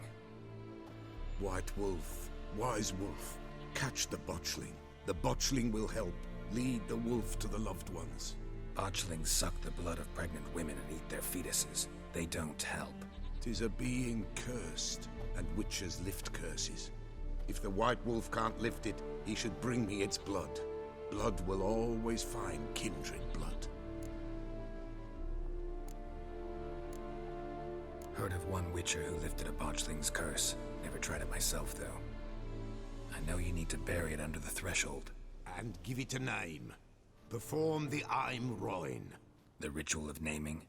White wolf, wise wolf. Catch the botchling. The botchling will help. Lead the wolf to the loved ones. Botchlings suck the blood of pregnant women and eat their fetuses. They don't help. 'Tis a being cursed, and witches lift curses. If the white wolf can't lift it, he should bring me its blood. Blood will always find kindred blood. Heard of one witcher who lifted a botchling's curse. Never tried it myself, though. I know you need to bury it under the threshold. And give it a name. Perform the Aim Roin. The ritual of naming?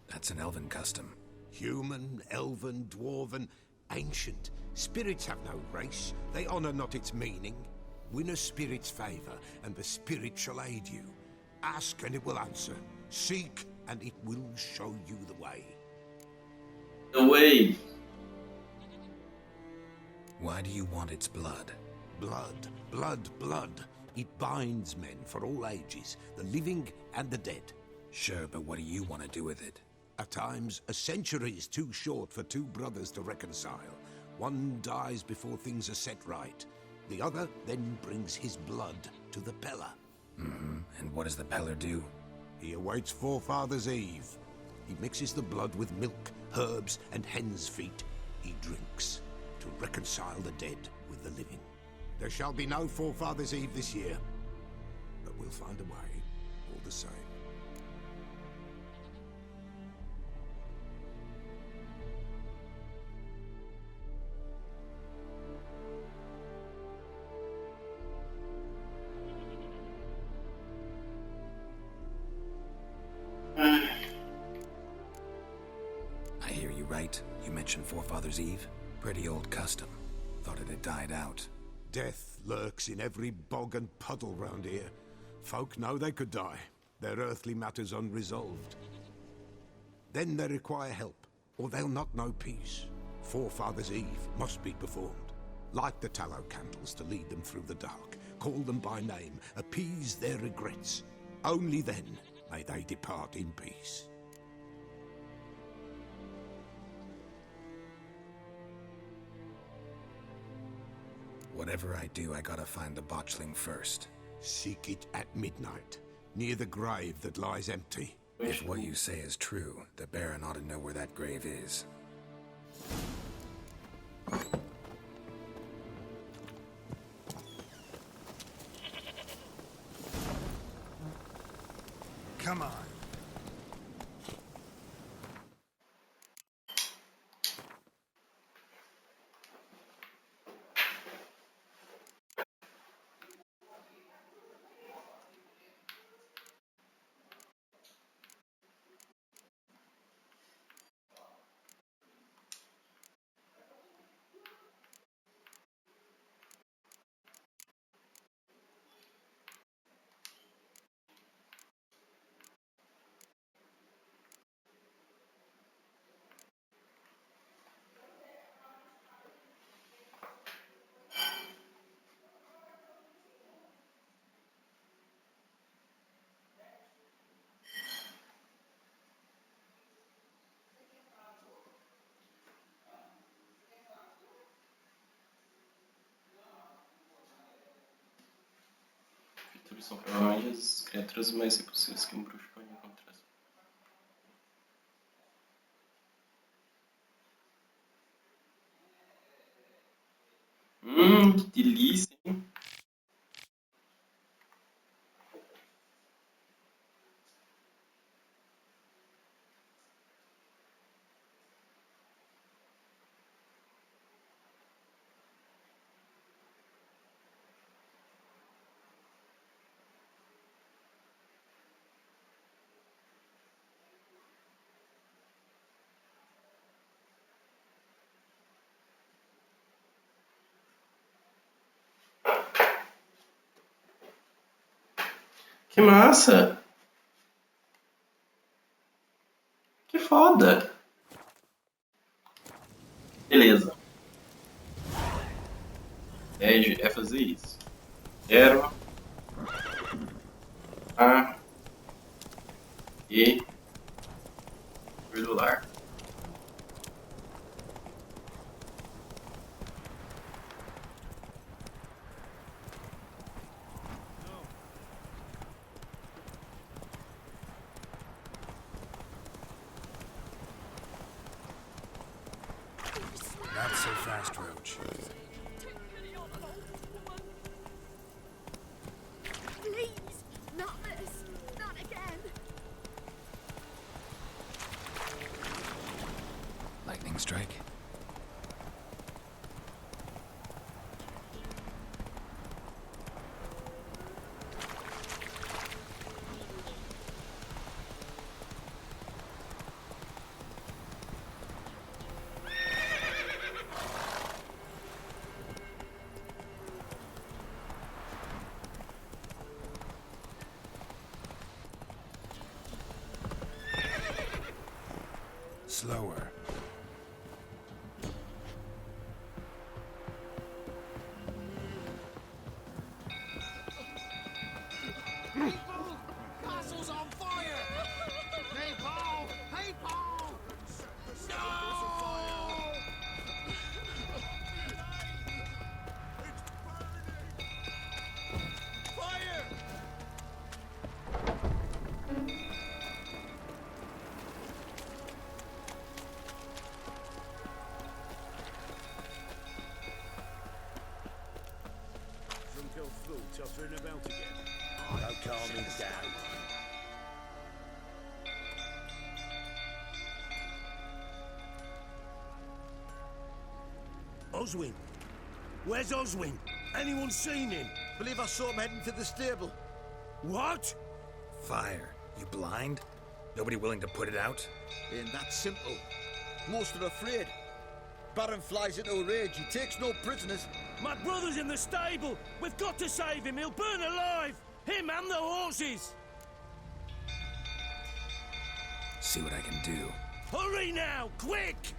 That's an elven custom. Human, elven, dwarven, ancient. Spirits have no race. They honor not its meaning. Win a spirit's favor, and the spirit shall aid you. Ask, and it will answer. Seek, and it will show you the way. The way. Why do you want its blood? Blood, blood, blood. It binds men for all ages, the living and the dead. Sure, but what do you want to do with it? At times, a century is too short for two brothers to reconcile. One dies before things are set right. The other then brings his blood to the Peller. Mm-hmm. And what does the Peller do? He awaits Forefathers' Eve. He mixes the blood with milk, herbs, and hen's feet. He drinks to reconcile the dead with the living. There shall be no Forefathers' Eve this year, but we'll find a way, all the same. I hear you right. You mentioned Forefathers' Eve? Pretty old custom. Thought it had died out. Death lurks in every bog and puddle round here. Folk know they could die, their earthly matters unresolved. Then they require help, or they'll not know peace. Forefathers' Eve must be performed. Light the tallow candles to lead them through the dark. Call them by name, appease their regrets. Only then may they depart in peace. Whatever I do, I gotta find the botchling first. Seek it at midnight, near the grave that lies empty. If what you say is true, the Baron ought to know where that grave is. Come on. São provavelmente as criaturas mais repulsivas que um bruxo pode encontrar. Que delícia, hein? Que massa! Que foda! Beleza. É fazer isso. Quero a e perdular. Not so fast, Roach. Please, not this, not again. Lightning strike. Slower. Castle's on fire! Hey, Paul! Hey, Paul! No! Fire! Drunk old fool tottering about again. Don't calm me down. Oswin! Where's Oswin? Anyone seen him? Believe I saw him heading to the stable. What? Fire. You blind? Nobody willing to put it out? Ain't that simple. Most are afraid. Baron flies into a rage. He takes no prisoners. My brother's in the stable. We've got to save him. He'll burn alive. Him and the horses. See what I can do. Hurry now, quick!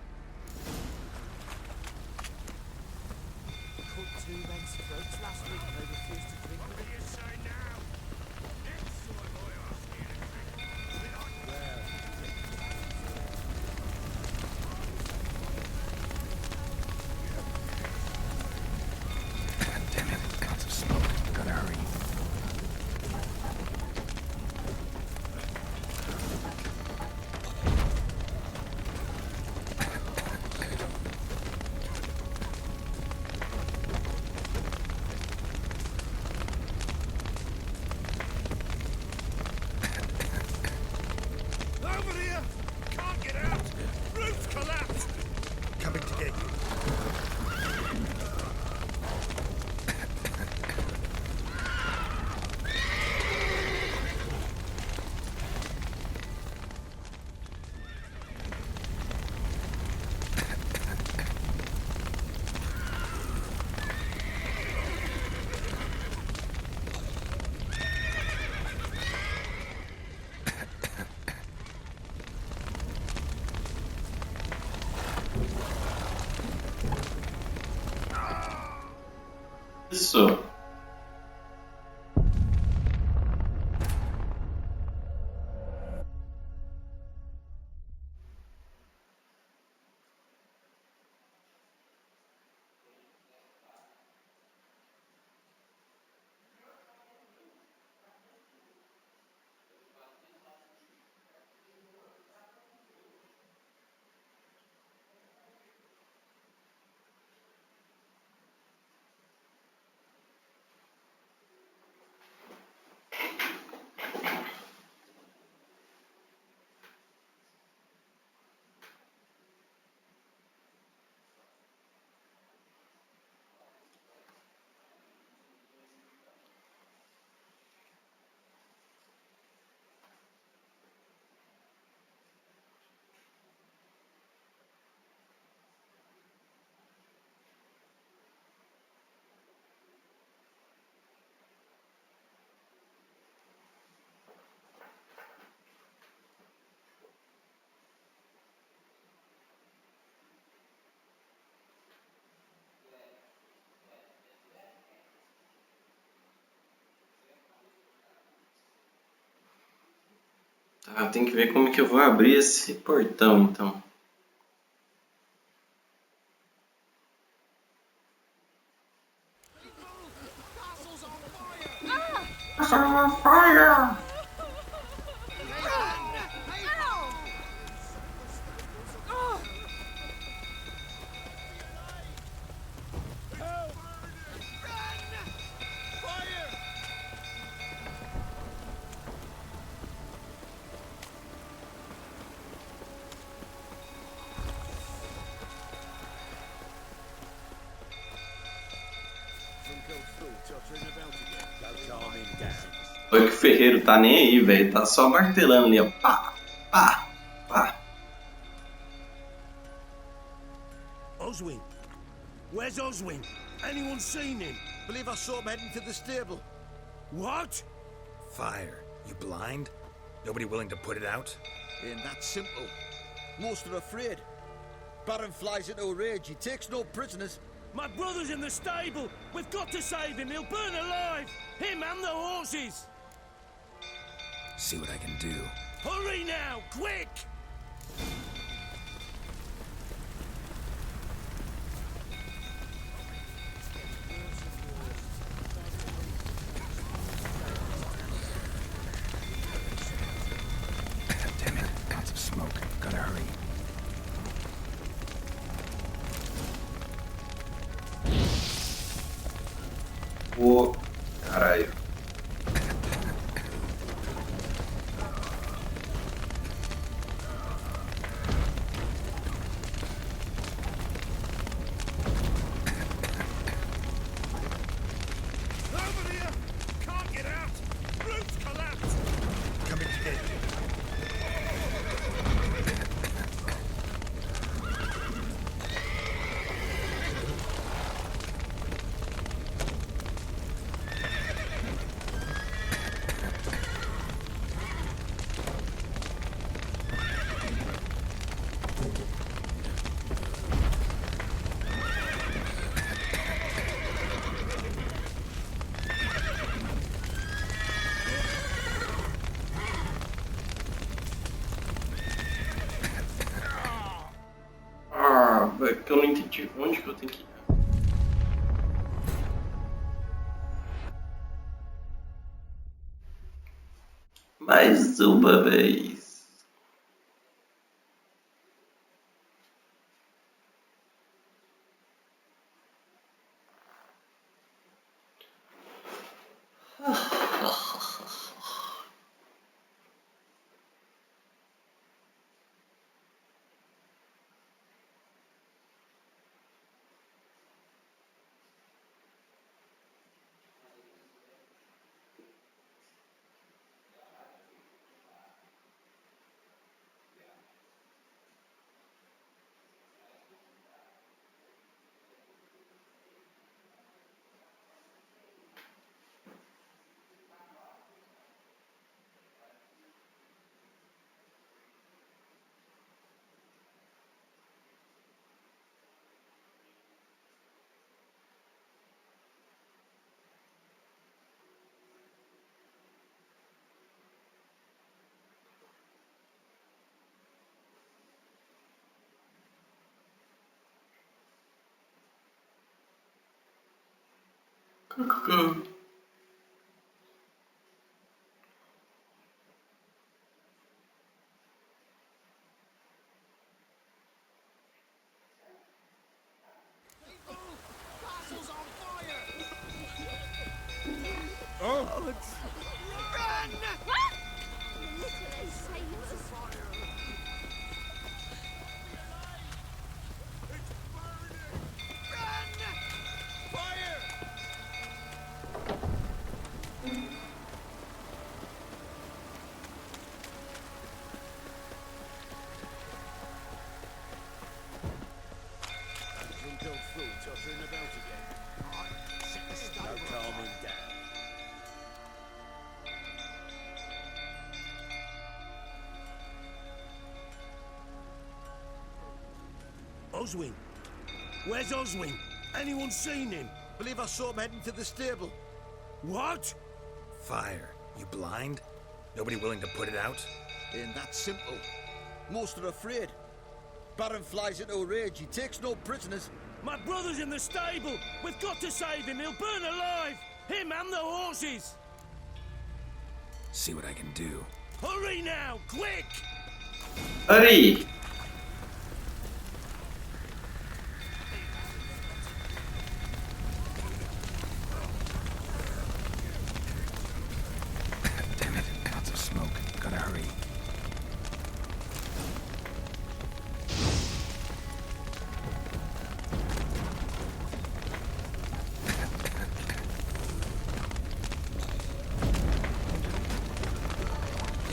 Cut two men's throats last week and they refused to drink. What do you say now? Next time I ask you anything, Damn it, lots of smoke. Gotta hurry. Over here! Can't get out! Roof's collapsed! Coming to get you. Isso. Tá, tem que ver como que eu vou abrir esse portão, então. Fire! Olha que o ferreiro tá nem aí, velho. Tá só martelando ali, ó. Pá, pá, pá. Oswin? Where's Oswin? Anyone seen him? Believe I saw him heading to the stable. What? Fire. You blind? Nobody willing to put it out? Ain't that simple. Most are afraid. Baron flies into a rage. He takes no prisoners. My brother's in the stable. We've got to save him. He'll burn alive. Him and the horses. See what I can do. Hurry now, quick! Damn it, lots of smoke. Gotta hurry. Ô, caralho. Over here! Can't get out! Roof's collapsed! Coming in. Ah, velho, que eu não entendi. Onde que eu tenho que ir? Mais uma vez. Oswin? Where's Oswin? Anyone seen him? Believe I saw him heading to the stable. What? Fire. You blind? Nobody willing to put it out? Ain't that simple. Most are afraid. Baron flies into a rage. He takes no prisoners. My brother's in the stable. We've got to save him. He'll burn alive. Him and the horses. See what I can do. Hurry now, quick! Hurry! Damn it, lots of smoke. Gotta hurry.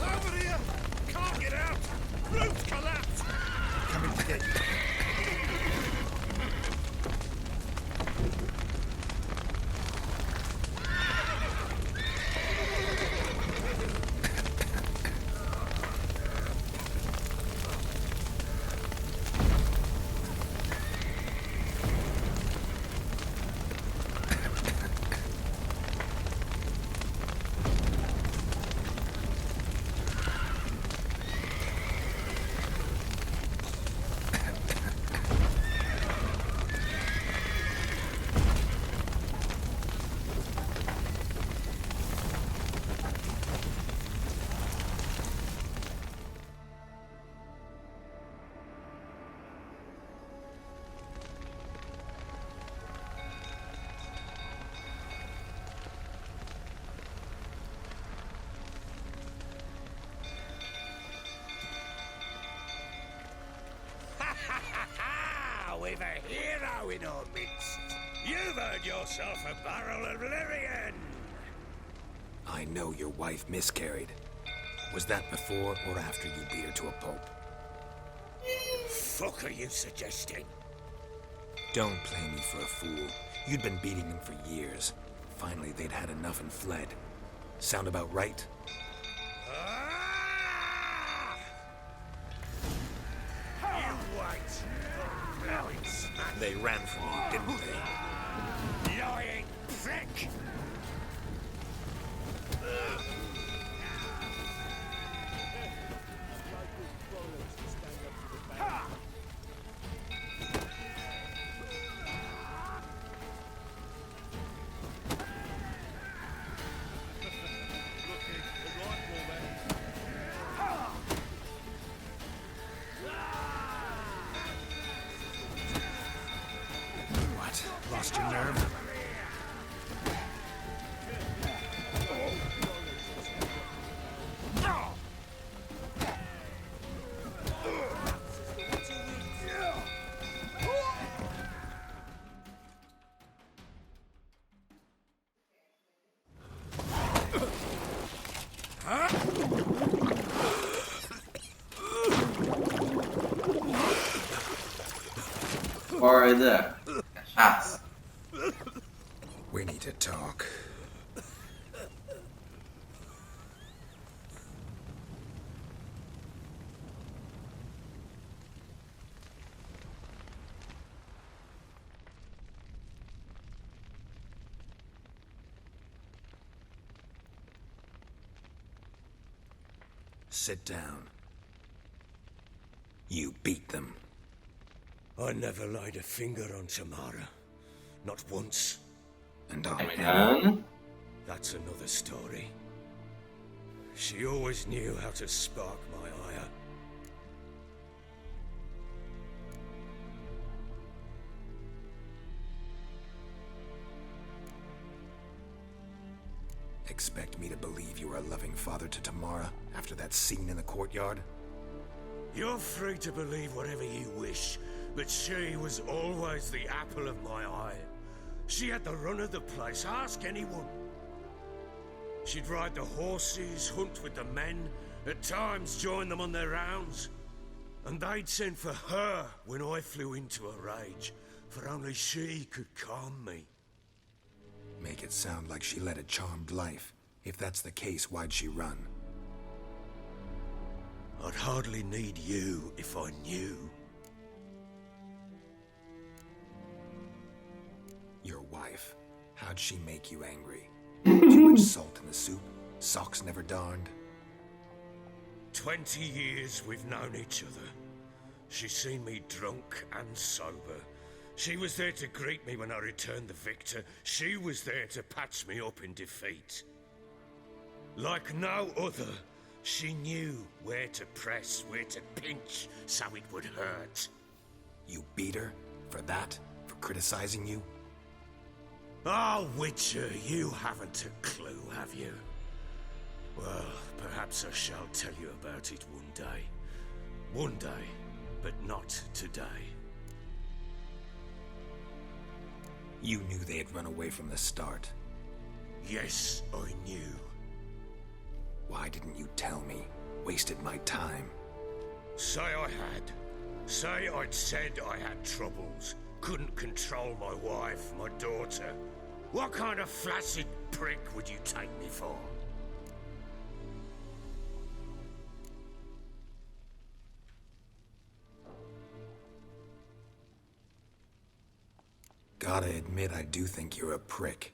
Over here! Can't get out! Roof collapsed! Coming to get you. We've a hero in our midst. You've earned yourself a barrel of Lyrian. I know your wife miscarried. Was that before or after you beat her to a pulp? Fuck are you suggesting? Don't play me for a fool. You'd been beating them for years. Finally, they'd had enough and fled. Sound about right? You wait. They ran from me, didn't they? Lying prick! What? Lost your nerve? Or the cachaça. We need to talk. Sit down. You beat them. I never laid a finger on Tamara. Not once. And on Again? That's another story. She always knew how to spark my ire. Expect me to believe you were a loving father to Tamara after that scene in the courtyard? You're free to believe whatever you wish, but she was always the apple of my eye. She had the run of the place, ask anyone. She'd ride the horses, hunt with the men, at times join them on their rounds. And they'd send for her when I flew into a rage, for only she could calm me. Make it sound like she led a charmed life. If that's the case, why'd she run? I'd hardly need you if I knew. Your wife. How'd she make you angry? Too much salt in the soup? Socks never darned? 20 years we've known each other. She's seen me drunk and sober. She was there to greet me when I returned the victor. She was there to patch me up in defeat. Like no other, she knew where to press, where to pinch, so it would hurt. You beat her? For that? For criticizing you? Oh, Witcher, you haven't a clue, have you? Well, perhaps I shall tell you about it one day. One day, but not today. You knew they had run away from the start. Yes, I knew. Why didn't you tell me? Wasted my time. Say I had. Say I'd said I had troubles. Couldn't control my wife, my daughter. What kind of flaccid prick would you take me for? Gotta admit, I do think you're a prick.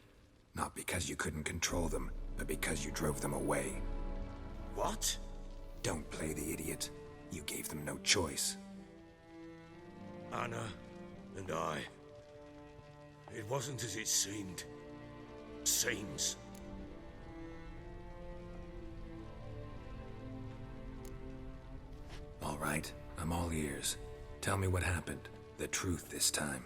Not because you couldn't control them, but because you drove them away. What? Don't play the idiot. You gave them no choice. Anna and I... It wasn't as it seemed. Seems. All right, I'm all ears. Tell me what happened. The truth this time.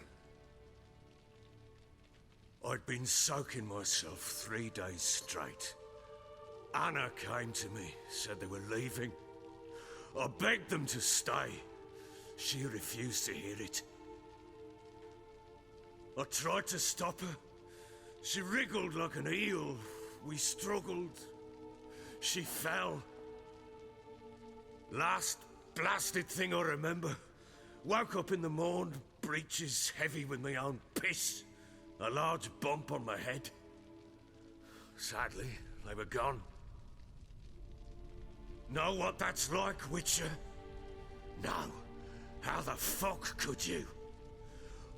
I'd been soaking myself 3 days straight. Anna came to me, said they were leaving. I begged them to stay. She refused to hear it. I tried to stop her. She wriggled like an eel. We struggled. She fell. Last blasted thing I remember. Woke up in the morn, breeches heavy with my own piss. A large bump on my head. Sadly, they were gone. Know what that's like, Witcher? No. How the fuck could you?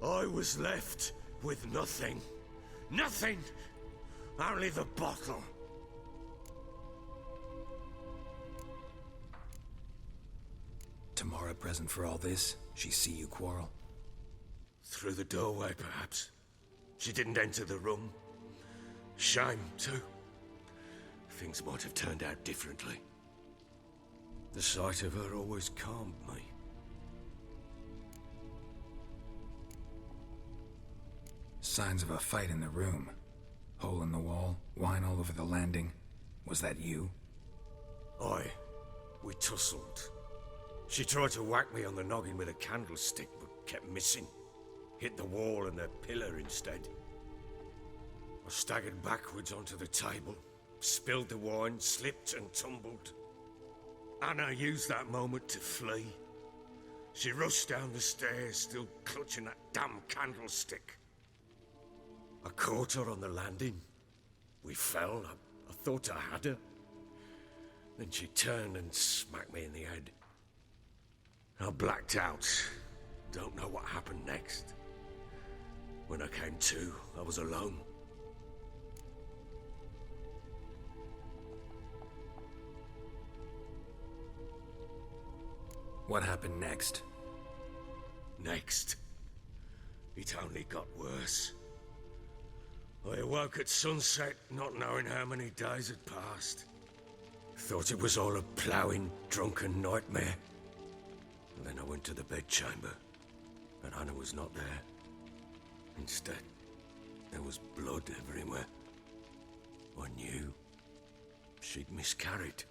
I was left with nothing. Nothing! Only the bottle. Tamara present for all this? She see you quarrel? Through the doorway, perhaps. She didn't enter the room. Shame, too. Things might have turned out differently. The sight of her always calmed me. Signs of a fight in the room. Hole in the wall, wine all over the landing. Was that you? Aye. We tussled. She tried to whack me on the noggin with a candlestick, but kept missing. Hit the wall and the pillar instead. I staggered backwards onto the table, spilled the wine, slipped and tumbled. Anna used that moment to flee. She rushed down the stairs, still clutching that damn candlestick. I caught her on the landing. We fell. I thought I had her. Then she turned and smacked me in the head. I blacked out. Don't know what happened next. When I came to, I was alone. What happened next? Next? It only got worse. I awoke at sunset, not knowing how many days had passed. Thought it was all a ploughing, drunken nightmare. And then I went to the bedchamber, and Anna was not there. Instead, there was blood everywhere. I knew she'd miscarried.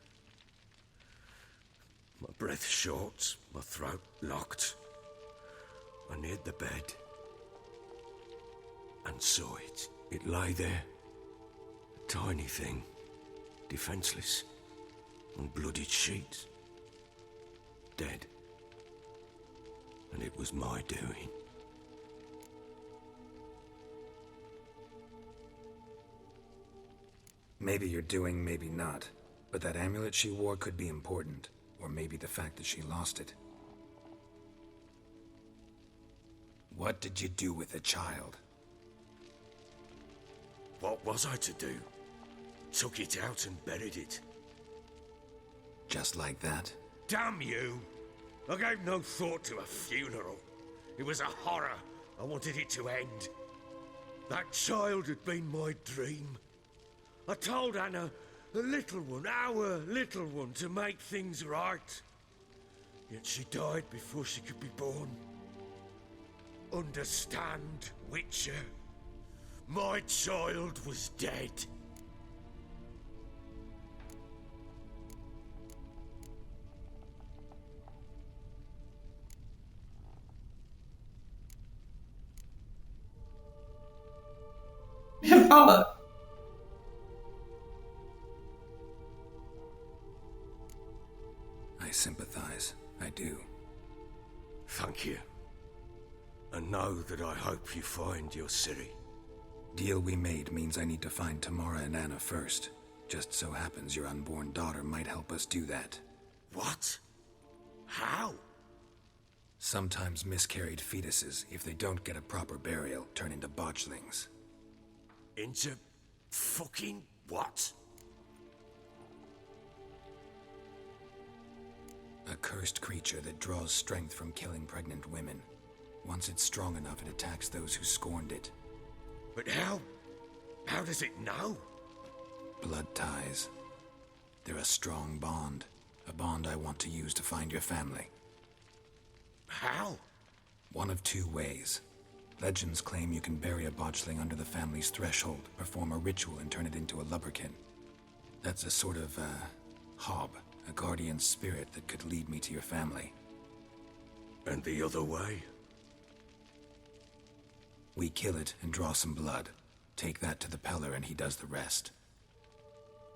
My breath short, my throat locked. I neared the bed and saw it. It lay there, a tiny thing, defenseless, on bloodied sheets, dead. And it was my doing. Maybe you're doing, maybe not. But that amulet she wore could be important. Or maybe the fact that she lost it. What did you do with the child? What was I to do? Took it out and buried it. Just like that? Damn you! I gave no thought to a funeral. It was a horror. I wanted it to end. That child had been my dream. I told Anna, the little one, our little one, to make things right. Yet she died before she could be born. Understand, Witcher? My child was dead. Fala. I sympathize. I do. Thank you. And know that I hope you find your Ciri. Deal we made means I need to find Tamara and Anna first. Just so happens your unborn daughter might help us do that. What? How? Sometimes miscarried fetuses, if they don't get a proper burial, turn into botchlings. Into fucking what? A cursed creature that draws strength from killing pregnant women. Once it's strong enough, it attacks those who scorned it. But how? How does it know? Blood ties. They're a strong bond. A bond I want to use to find your family. How? One of two ways. Legends claim you can bury a botchling under the family's threshold, perform a ritual, and turn it into a lubberkin. That's a sort of, hob, a guardian spirit that could lead me to your family. And the other way? We kill it and draw some blood. Take that to the Peller and he does the rest.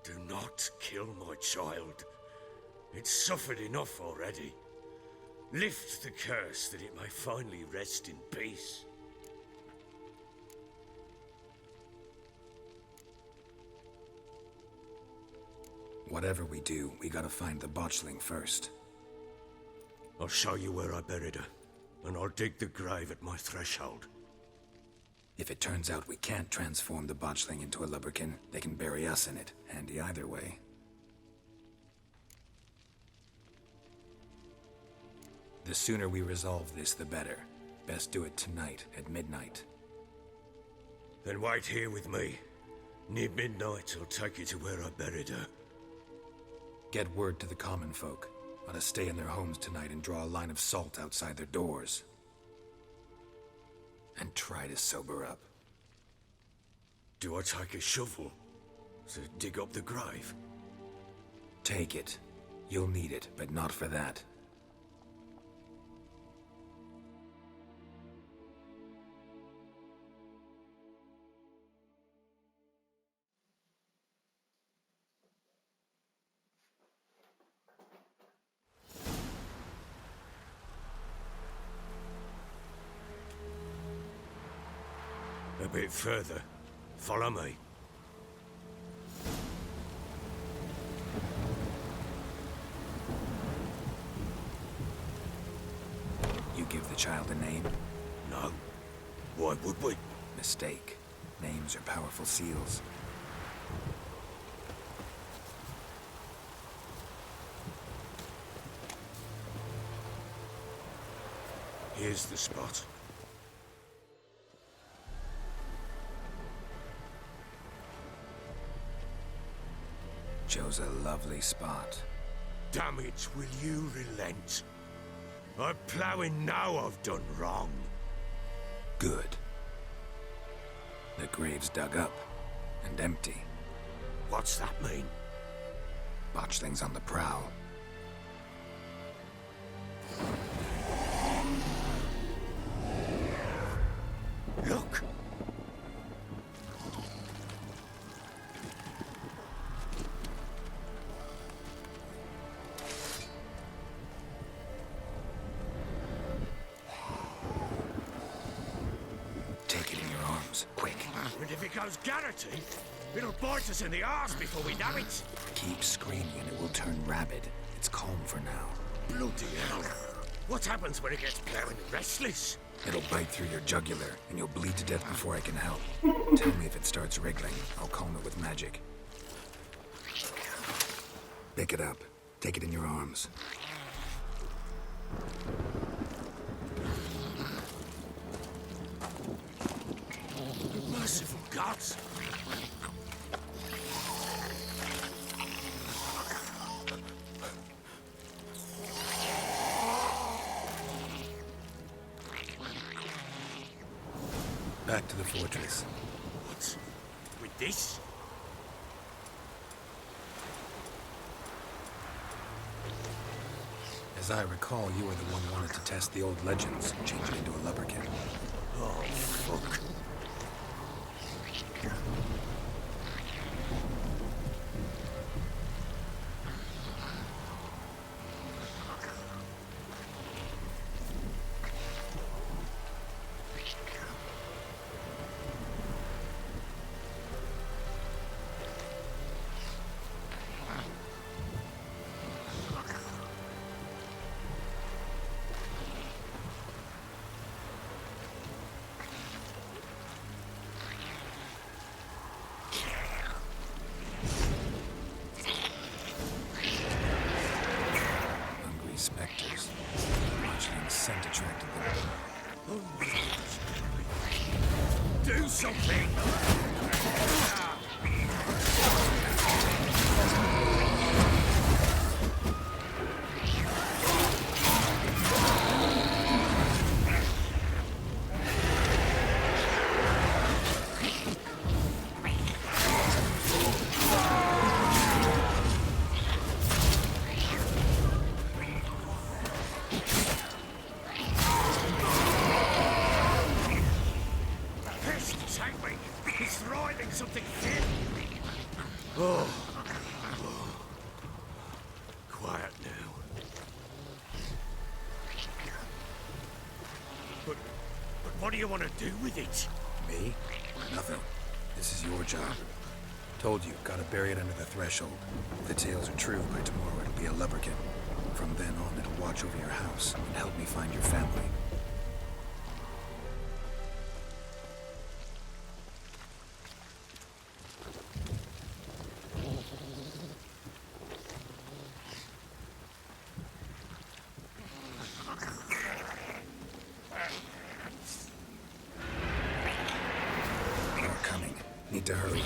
Do not kill my child. It's suffered enough already. Lift the curse that it may finally rest in peace. Whatever we do, we gotta find the botchling first. I'll show you where I buried her, and I'll dig the grave at my threshold. If it turns out we can't transform the botchling into a lubberkin, they can bury us in it. Handy either way. The sooner we resolve this, the better. Best do it tonight, at midnight. Then wait here with me. Near midnight, I'll take you to where I buried her. Get word to the common folk. Ought to stay in their homes tonight and draw a line of salt outside their doors. And try to sober up. Do I take a shovel to dig up the grave? Take it. You'll need it, but not for that. A bit further. Follow me. You give the child a name? No. Why would we? Mistake. Names are powerful seals. Here's the spot. Chose a lovely spot. Damn it, will you relent? I'm ploughing now I've done wrong. Good. The grave's dug up and empty. What's that mean? Botchling's on the prowl. Look! Take it in your arms, quick. And if it goes garroty, it'll bite us in the arse before we know it. Keep screaming and it will turn rabid. It's calm for now. Bloody hell. What happens when it gets plowing and restless? It'll bite through your jugular, and you'll bleed to death before I can help. Tell me if it starts wriggling. I'll calm it with magic. Pick it up. Take it in your arms. Merciful gods! Back to the fortress. What? With this? As I recall, you were the one who wanted to test the old legends, change it into a lubberkin. Oh, fuck. Spectres. Watching scent attracted them. Do something! Something thin. Oh. Quiet now. But what do you want to do with it? Me? Nothing. This is your job. Told you, gotta bury it under the threshold. If the tales are true, by tomorrow it'll be a lubberkin. From then on, it'll watch over your house and help me find your family. Need to hurry.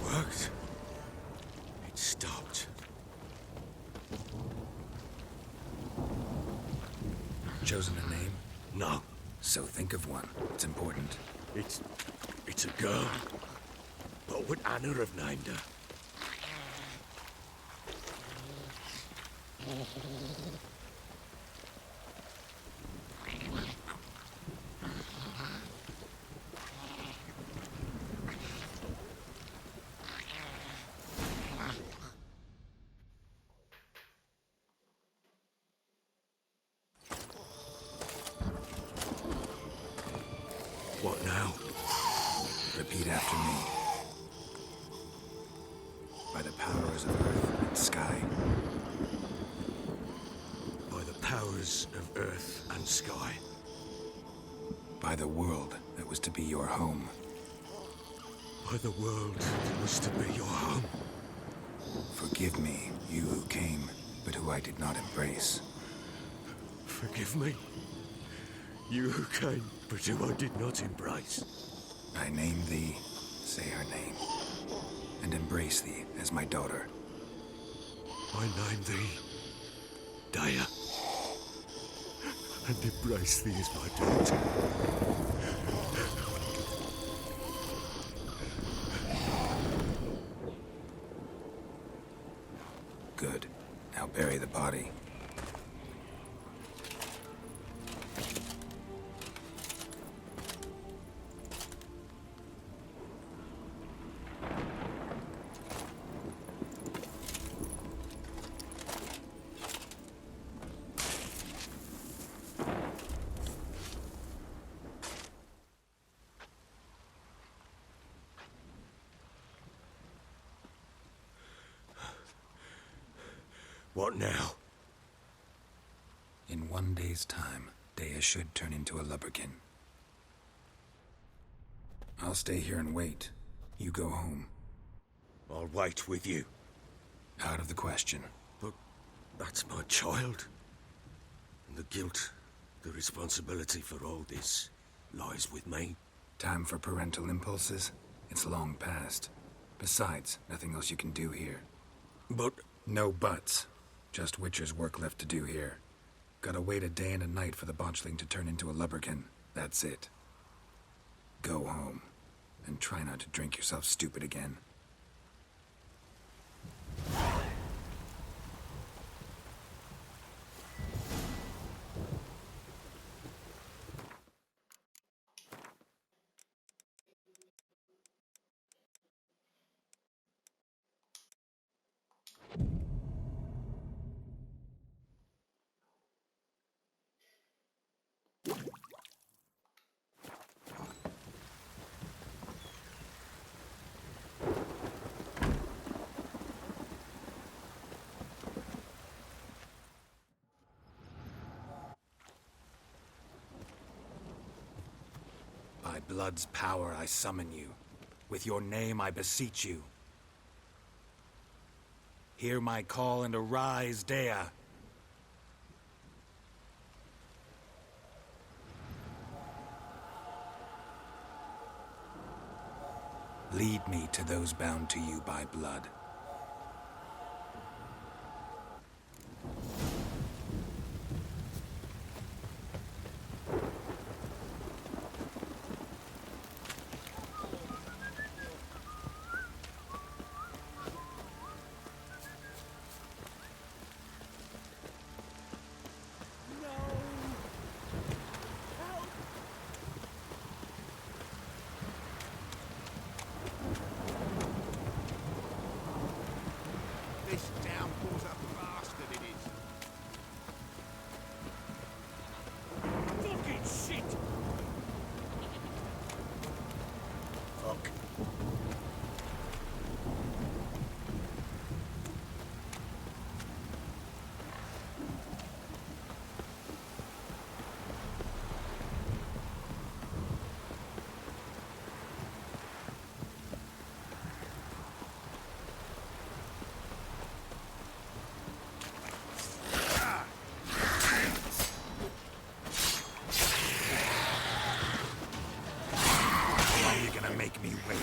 Worked. It stopped. Chosen a name? No. So think of one. It's important. It's a girl. What would Anna have named her? What now? Repeat after me. By the powers of earth and sky. By the powers of earth and sky. By the world that was to be your home. By the world that was to be your home. Forgive me, you who came, but who I did not embrace. Forgive me, you who came, but who I did not embrace. I name thee, say her name, and embrace thee as my daughter. I name thee, Daya, and embrace thee as my daughter. Good. Now bury the body. What now? In 1 day's time, Dea should turn into a lubberkin. I'll stay here and wait. You go home. I'll wait with you. Out of the question. But that's my child. And the guilt, the responsibility for all this lies with me. Time for parental impulses? It's long past. Besides, nothing else you can do here. But... No buts. Just Witcher's work left to do here. Gotta wait a day and a night for the botchling to turn into a lubberkin. That's it. Go home. And try not to drink yourself stupid again. By blood's power I summon you. With your name I beseech you. Hear my call and arise, Dea. Lead me to those bound to you by blood. This downpour's a bastard, it is. Fucking shit! Fuck. Make me wait.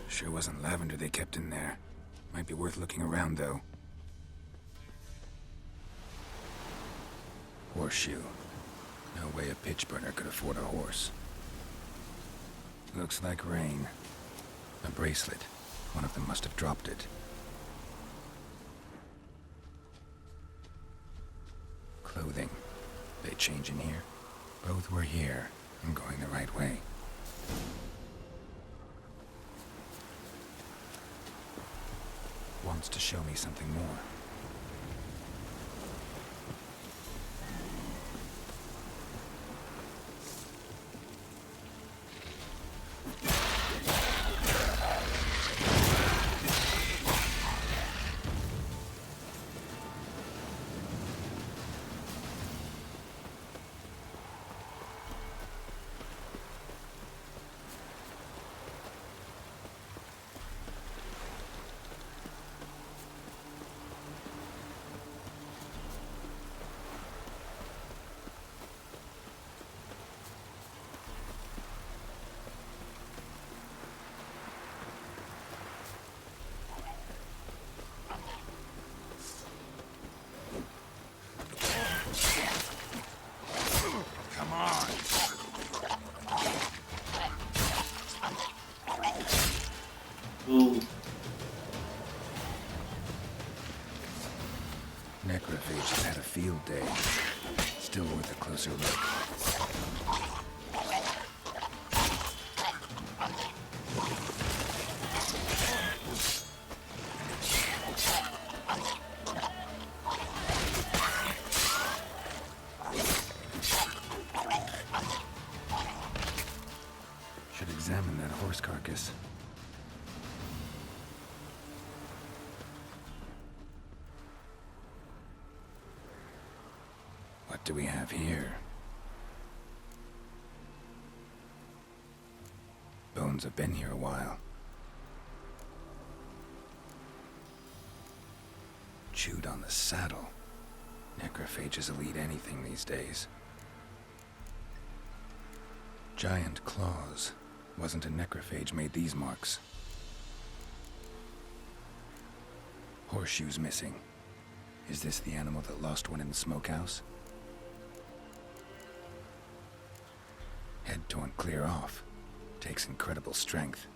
Sure wasn't lavender they kept in there. Might be worth looking around, though. Horseshoe. No way a pitch burner could afford a horse. Looks like rain. A bracelet. One of them must have dropped it. Clothing. They change in here? Both were here. I'm going the right way. Wants to show me something more. Should examine that horse carcass. What do we have here? Bones have been here a while. Chewed on the saddle. Necrophages will eat anything these days. Giant claws. Wasn't a necrophage made these marks. Horseshoes missing. Is this the animal that lost one in the smokehouse? Head torn clear off. Takes incredible strength.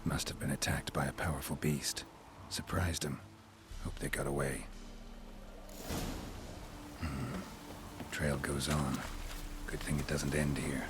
Must have been attacked by a powerful beast. Surprised him. Hope they got away. Trail goes on. Good thing it doesn't end here.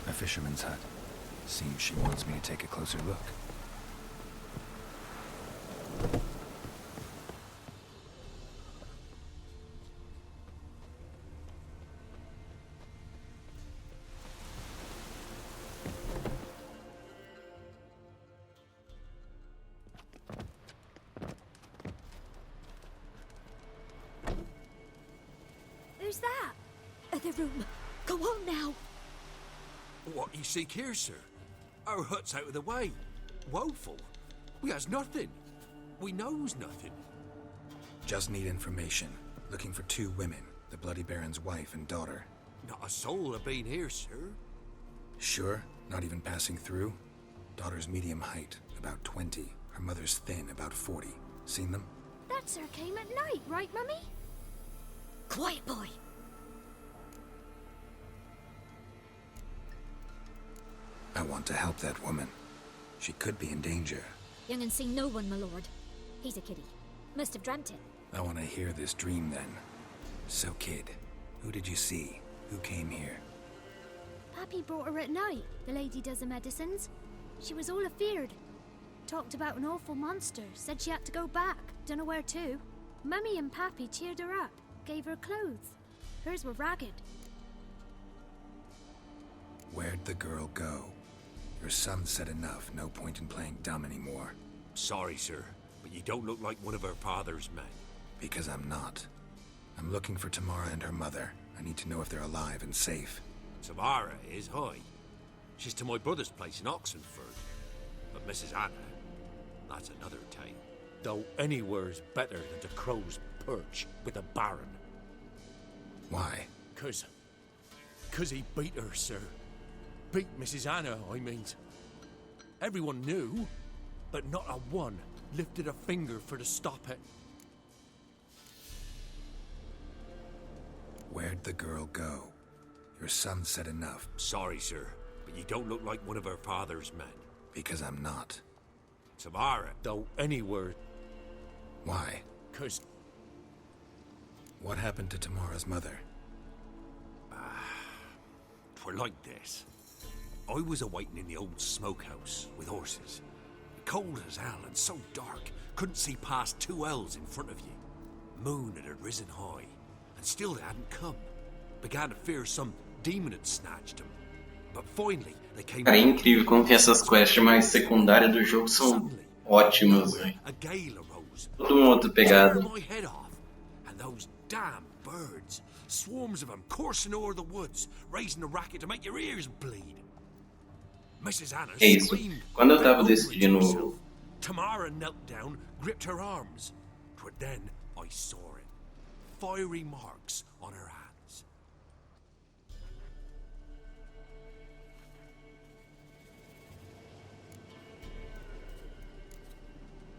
A fisherman's hut. Seems she wants me to take a closer look. Who's that? Other room. Go on now. What you seek here, sir? Our hut's out of the way. Woeful. We has nothing. We knows nothing. Just need information. Looking for 2 women. The Bloody Baron's wife and daughter. Not a soul have been here, sir. Sure? Not even passing through? Daughter's medium height, about 20. Her mother's thin, about 40. Seen them? That sir came at night, right, Mummy? Quiet, boy. I want to help that woman. She could be in danger. Young and seen no one, my lord. He's a kiddie. Must have dreamt it. I want to hear this dream then. So, kid, who did you see? Who came here? Pappy brought her at night, the lady does the medicines. She was all afeared. Talked about an awful monster, said she had to go back, dunno where to. Mummy and Pappy cheered her up, gave her clothes. Hers were ragged. Where'd the girl go? Your son said enough, no point in playing dumb anymore. Sorry, sir, but you don't look like one of her father's men. Because I'm not. I'm looking for Tamara and her mother. I need to know if they're alive and safe. Tamara is, hi. She's to my brother's place in Oxenford. But Mrs. Anna, that's another tale. Though anywhere's better than to crow's perch with a baron. Why? 'Cause he beat her, sir. Beat Mrs. Anna, I mean. Everyone knew, but not a one lifted a finger for to stop it. Where'd the girl go? Your son said enough. Sorry, sir, but you don't look like one of her father's men. Because I'm not. Tamara, though anywhere. Why? 'Cause... What happened to Tamara's mother? Twere like this. I was awaiting in the old smokehouse with horses. Cold as hell and so dark, couldn't see past 2 ells in front of you. Moon had risen high, and still they hadn't come. Began to fear some demon had snatched them. But finally they came. Cara, é incrível como que essas quests mais secundárias do jogo são ótimas, velho. A gale arose. Tudo uma outra pegada. My head off, and those damn birds. Swarms of them coursing over the woods, raising a racket to make your ears bleed. Mrs. Anna É isso. screamed. Quando eu tava hungry to decidindo. herself. Tamara knelt down, gripped her arms. 'Twere then I saw it. Fiery marks on her hands.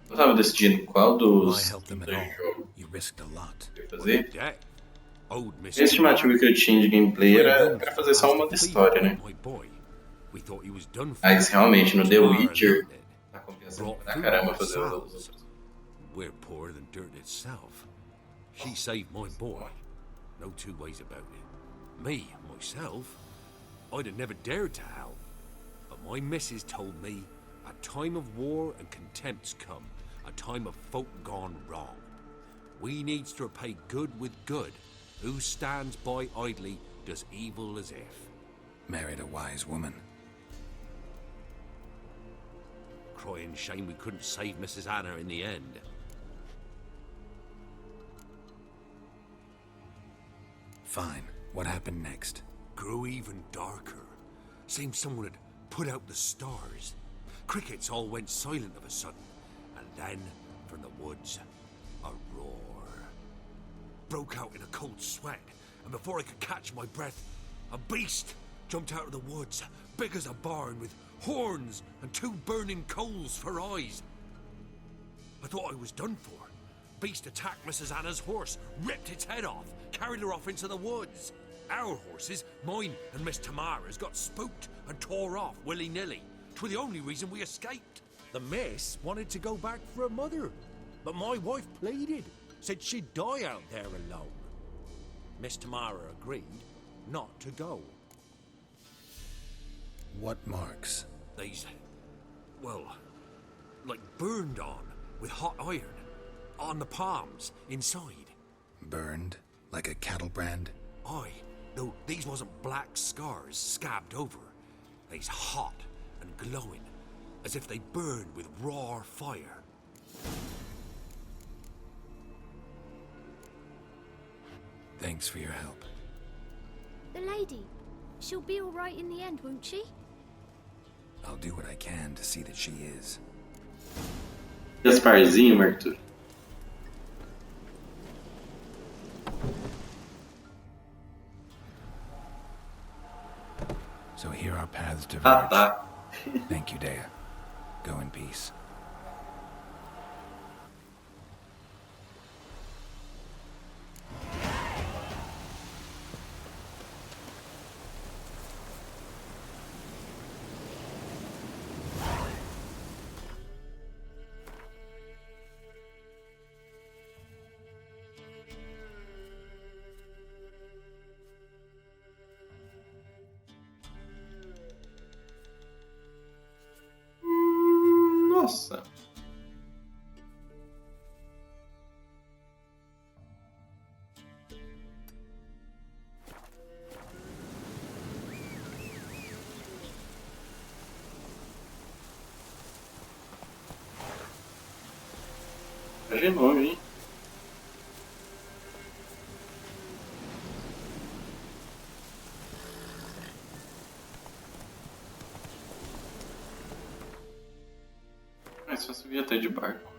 Eu tava decidindo qual dos Why help them at dois all? jogos You risked a lot. eu ia fazer. Yeah. Old A Mr. estimativa que eu tinha de gameplay era fazer só uma da história, né? My boy. We thought he was done for. Mas realmente no The Tamara Witcher learned it. tá compensando Brought pra food caramba fazer os ourselves. outros. We're poorer than dirt itself. She saved my boy. No two ways about it. Me, myself, I'd have never dared to help. But my missus told me a time of war and contempt's come. A time of folk gone wrong. We needs to repay good with good. Who stands by idly does evil as if. Married a wise woman. Crying shame we couldn't save Mrs. Anna in the end. Fine. What happened next? Grew even darker. Seemed someone had put out the stars. Crickets all went silent of a sudden. And then, from the woods, a roar. Broke out in a cold sweat, and before I could catch my breath, a beast jumped out of the woods, big as a barn, with horns and two burning coals for eyes. I thought I was done for. Beast attacked Mrs. Anna's horse, ripped its head off, carried her off into the woods. Our horses, mine and Miss Tamara's, got spooked and tore off willy-nilly. 'Twere the only reason we escaped. The miss wanted to go back for her mother, but my wife pleaded, said she'd die out there alone. Miss Tamara agreed not to go. What marks? These, well, like burned on with hot iron. On the palms, inside. Burned? Like a cattle brand? Aye, though these wasn't black scars scabbed over. They's hot and glowing, as if they burned with raw fire. Thanks for your help. The lady, she'll be all right in the end, won't she? I'll do what I can to see that she is. Gasparzinho, Arthur. So here our paths diverge. Ah, tá. Thank you, Dea. Go in peace. Nossa. Tá de longe, hein? Mas só subir até de barco.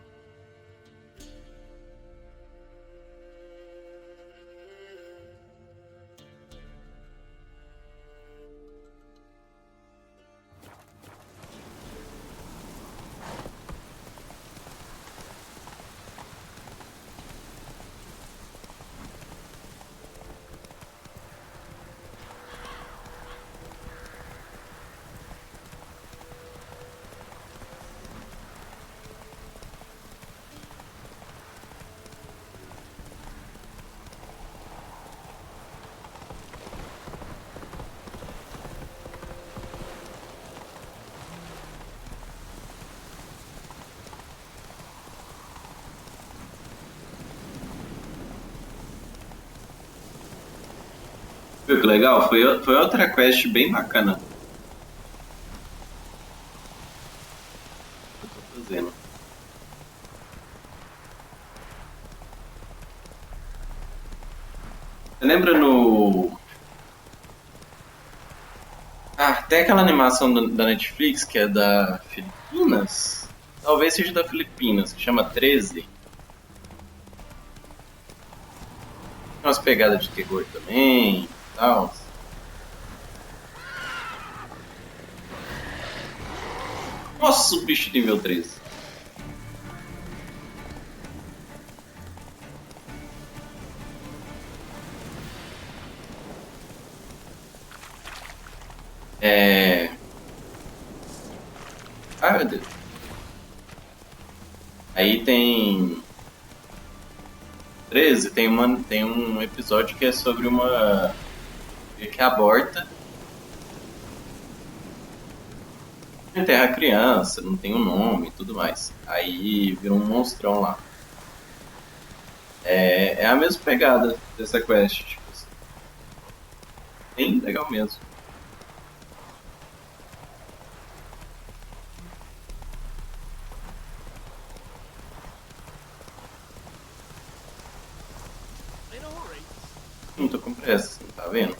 Viu que legal? Foi outra quest bem bacana. Eu tô fazendo. Você lembra no... Ah, tem aquela animação da Netflix que é da Filipinas? Talvez seja da Filipinas, que chama 13. Tem umas pegadas de terror também e tal. Nossa, o bicho de nível 13. Ai, meu Deus. Aí tem... 13, tem um episódio que é sobre uma... que aborta. Enterra a criança, não tem um nome e tudo mais. Aí vira um monstrão lá. É a mesma pegada dessa quest, tipo assim. Bem legal mesmo. Não tô com pressa, assim, tá vendo?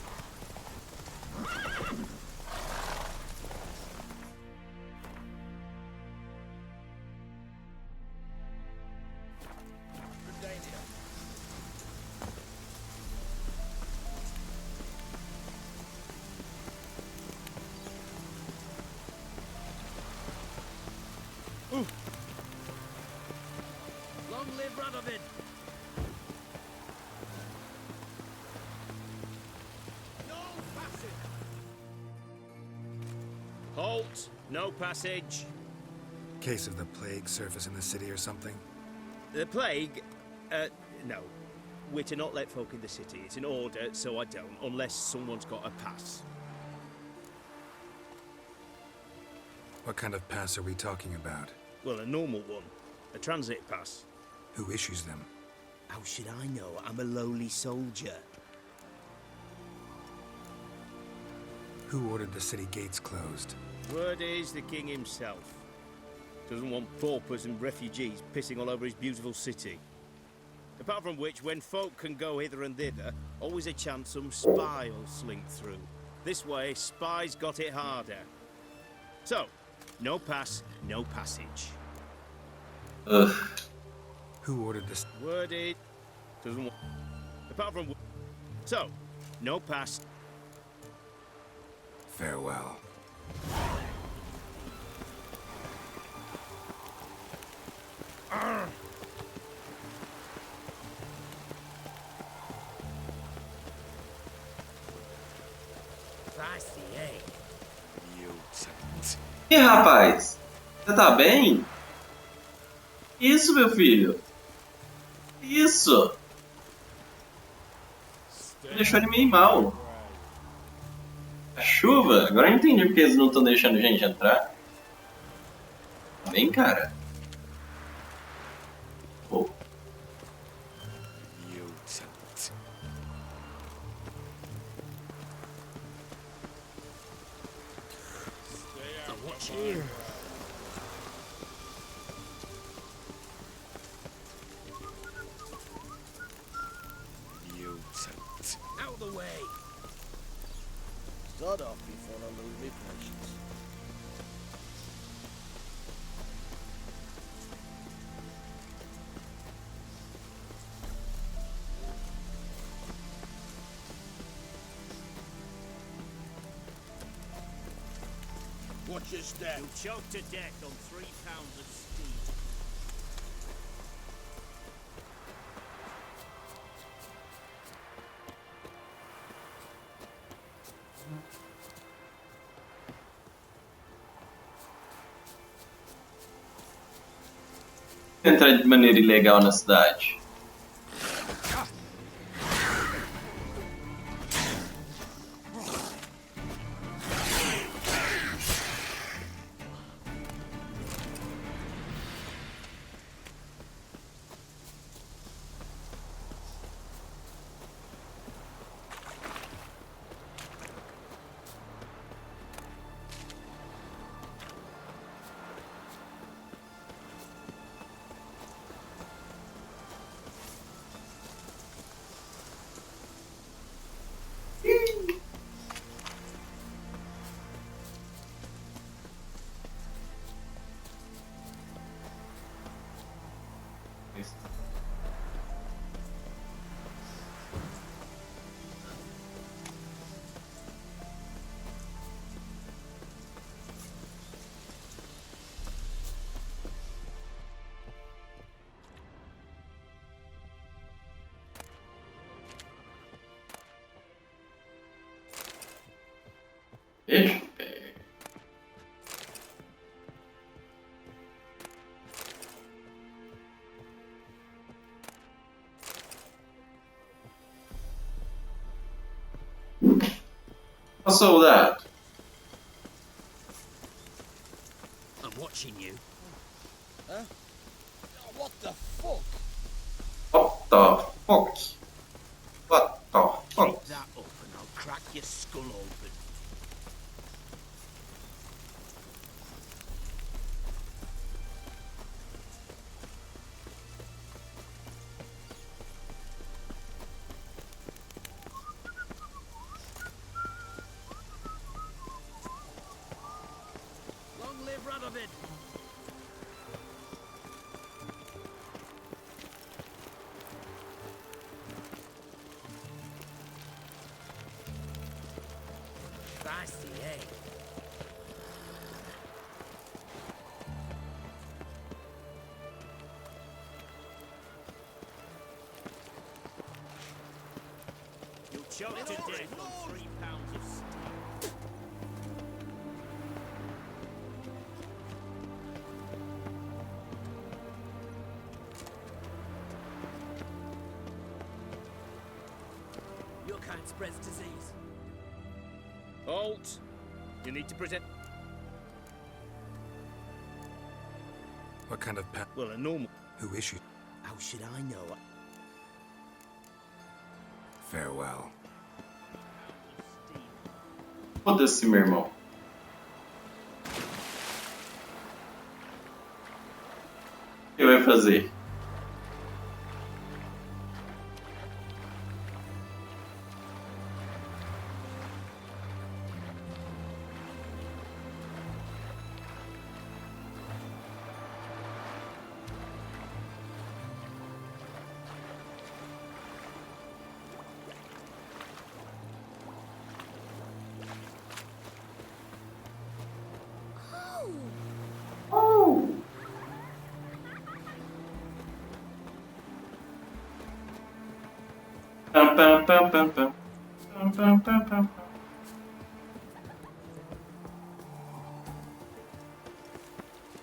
Long live Radovid! Halt! No passage. Case of the plague surface in the city or something? The plague? No. We're to not let folk in the city. It's an order, so I don't, unless someone's got a pass. What kind of pass are we talking about? Well, a normal one. A transit pass. Who issues them? How should I know? I'm a lowly soldier. Who ordered the city gates closed? Word is the king himself. Doesn't want paupers and refugees pissing all over his beautiful city. Apart from which, when folk can go hither and thither, always a chance some spy will slink through. This way, spies got it harder. So, no pass, no passage. Ugh. Who ordered this? Word is... Doesn't want... Apart from... So, no pass. Farewell. E aí, rapaz? Você tá bem? Isso, meu filho? Isso! Deixou ele meio mal. A chuva? Agora eu entendi porque eles não estão deixando a gente entrar. Tá bem, cara? Pô. Here. Out of the way. Start off before I lose my patience. Watch your step. You'll choke to death on 3 pounds of steam. Entrar de maneira ilegal na cidade. Perfeito. Ó, soldado. I'm watching you. Huh? Oh, what the fuck? What the fuck? What the fuck? Pick that up and I'll crack your skull open. Long live Radovid! Spicy, eh? You'll choke to death on 3 pounds of steak. Your kind spreads disease. Halt! You need to present. What kind of Well, a normal. Who issued? How should I know? Farewell. Foda-se, meu irmão. O que vai fazer? Pam, pam, pam, pam, pam. Pam, pam, pam, pam, pam.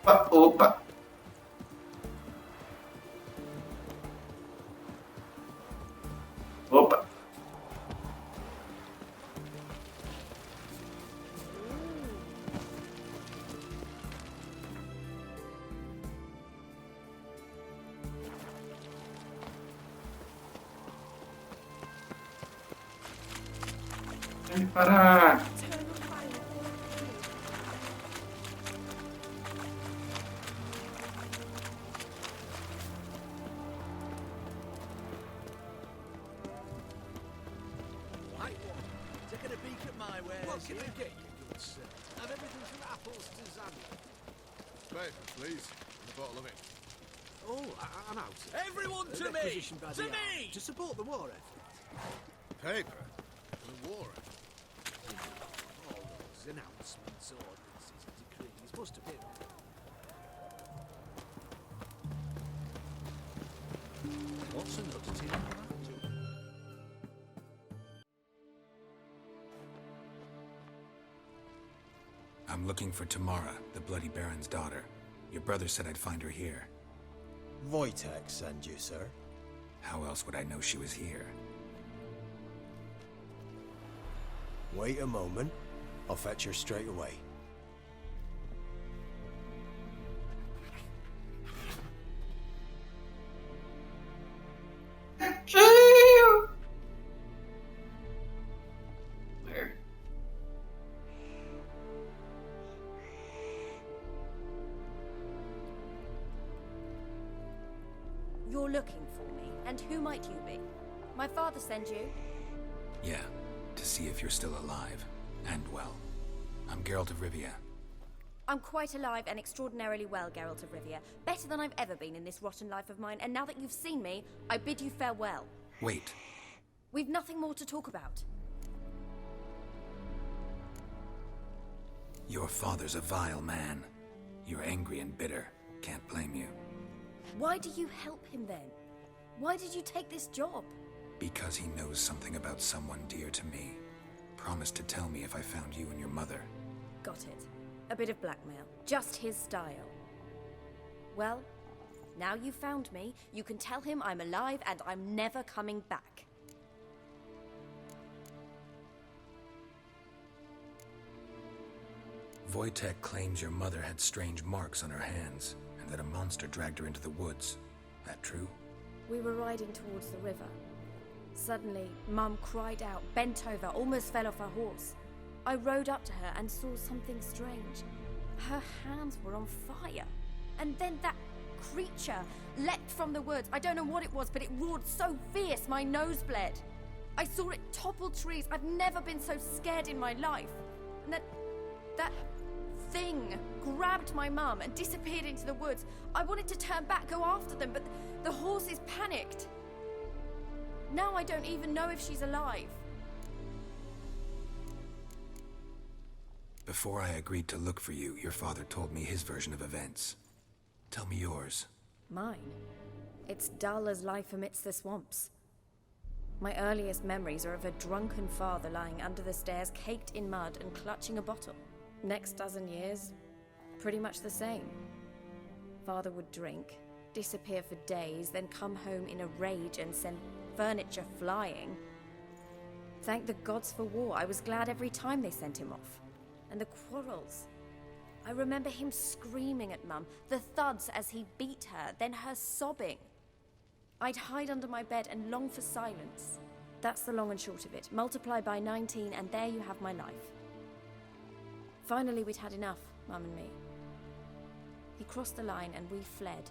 Opa, opa. Opa. Tem que parar. Right one. Taking a peek at my wares. What can I get you, good sir? I've everything from apples to Xanadu. Paper, please. And a bottle of it. Oh, I'm out. Everyone to me! To me! To support the war effort. Paper? The war effort? All those announcements, ordinances, decrees must have been. What's another thing? I'm looking for Tamara, the Bloody Baron's daughter. Your brother said I'd find her here. Wojtek send you, sir. How else would I know she was here? Wait a moment. I'll fetch her straight away. Where? You're looking for me, and who might you be? My father sent you? Yeah, to see if you're still alive. And well. I'm Geralt of Rivia. I'm quite alive and extraordinarily well, Geralt of Rivia. Better than I've ever been in this rotten life of mine, and now that you've seen me, I bid you farewell. Wait. We've nothing more to talk about. Your father's a vile man. You're angry and bitter. Can't blame you. Why do you help him then? Why did you take this job? Because he knows something about someone dear to me. promised to tell me if I found you and your mother. Got it. A bit of blackmail. Just his style. Well, now you've found me, you can tell him I'm alive and I'm never coming back. Wojtek claims your mother had strange marks on her hands, and that a monster dragged her into the woods. That true? We were riding towards the river. Suddenly, Mum cried out, bent over, almost fell off her horse. I rode up to her and saw something strange. Her hands were on fire. And then that creature leapt from the woods. I don't know what it was, but it roared so fierce my nose bled. I saw it topple trees. I've never been so scared in my life. And that thing grabbed my mum and disappeared into the woods. I wanted to turn back, go after them, but the horses panicked. Now I don't even know if she's alive. Before I agreed to look for you, your father told me his version of events. Tell me yours. Mine? It's dull as life amidst the swamps. My earliest memories are of a drunken father lying under the stairs, caked in mud and clutching a bottle. Next dozen years, pretty much the same. Father would drink, disappear for days, then come home in a rage and send furniture flying. Thank the gods for war. I was glad every time they sent him off. And the quarrels. I remember him screaming at Mum, the thuds as he beat her, then her sobbing. I'd hide under my bed and long for silence. That's the long and short of it. Multiply by 19 and there you have my life. Finally, we'd had enough, Mum and me. He crossed the line and we fled.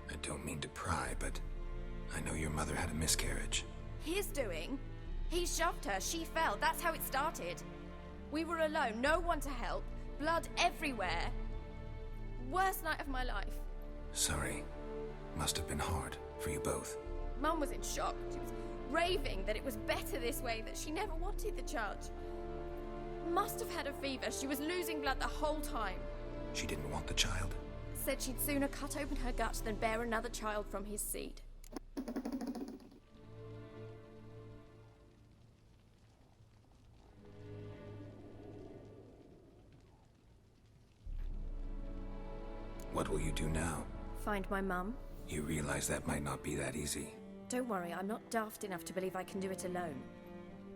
I don't mean to pry, but I know your mother had a miscarriage. His doing? He shoved her, she fell, that's how it started. We were alone, no one to help, blood everywhere. Worst night of my life. Sorry. Must have been hard for you both. Mum was in shock. She was raving that it was better this way, that she never wanted the child. Must have had a fever, she was losing blood the whole time. She didn't want the child? Said she'd sooner cut open her gut than bear another child from his seed. What will you do now? Find my mum. You realize that might not be that easy. Don't worry, I'm not daft enough to believe I can do it alone.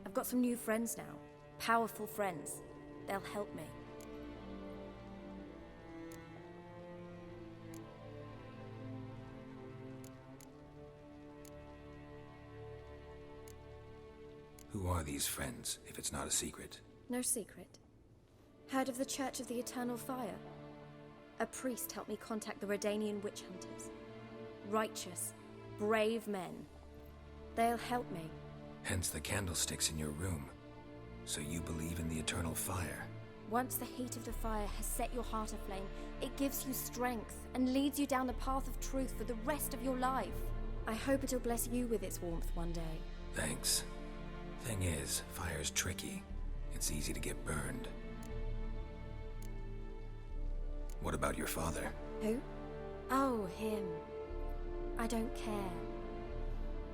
I've got some new friends now. Powerful friends. They'll help me. Who are these friends, if it's not a secret? No secret. Heard of the Church of the Eternal Fire? A priest helped me contact the Redanian witch hunters. Righteous, brave men. They'll help me. Hence the candlesticks in your room. So you believe in the eternal fire? Once the heat of the fire has set your heart aflame, it gives you strength and leads you down the path of truth for the rest of your life. I hope it'll bless you with its warmth one day. Thanks. Thing is, fire's tricky. It's easy to get burned. What about your father? Who? Oh, him. I don't care.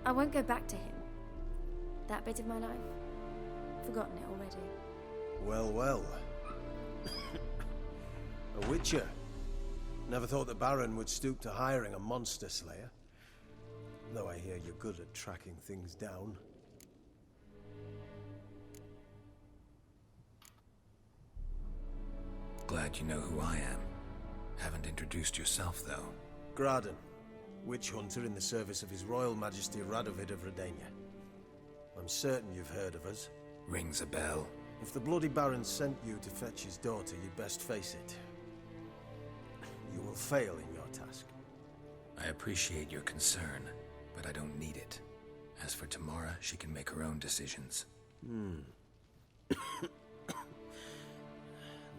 I won't go back to him. That bit of my life? Forgotten it already. Well, well. A witcher. Never thought the Baron would stoop to hiring a monster slayer. Though I hear you're good at tracking things down. Glad you know who I am. Haven't introduced yourself, though. Graden, witch hunter in the service of His Royal Majesty Radovid of Redania. I'm certain you've heard of us. Rings a bell. If the Bloody Baron sent you to fetch his daughter, you'd best face it. You will fail in your task. I appreciate your concern, but I don't need it. As for Tamara, she can make her own decisions.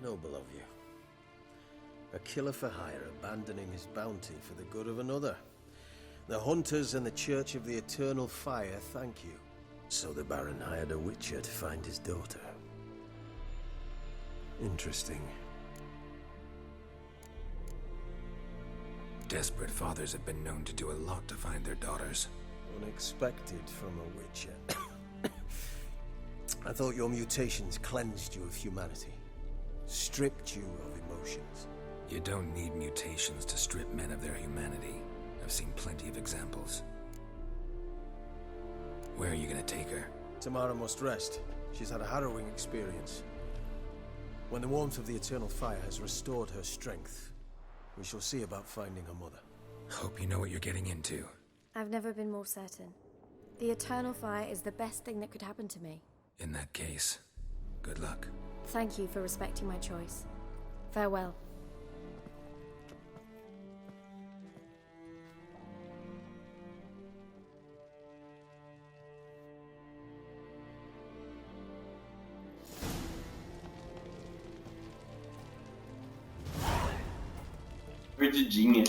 Noble of you. A killer for hire abandoning his bounty for the good of another. The hunters and the Church of the Eternal Fire thank you. So the Baron hired a witcher to find his daughter. Interesting. Desperate fathers have been known to do a lot to find their daughters. Unexpected from a witcher. I thought your mutations cleansed you of humanity, stripped you of emotions. You don't need mutations to strip men of their humanity. I've seen plenty of examples. Where are you gonna take her? Tamara must rest. She's had a harrowing experience. When the warmth of the eternal fire has restored her strength, we shall see about finding her mother. Hope you know what you're getting into. I've never been more certain. The eternal fire is the best thing that could happen to me. In that case, good luck. Thank you for respecting my choice. Farewell. Perdidinha.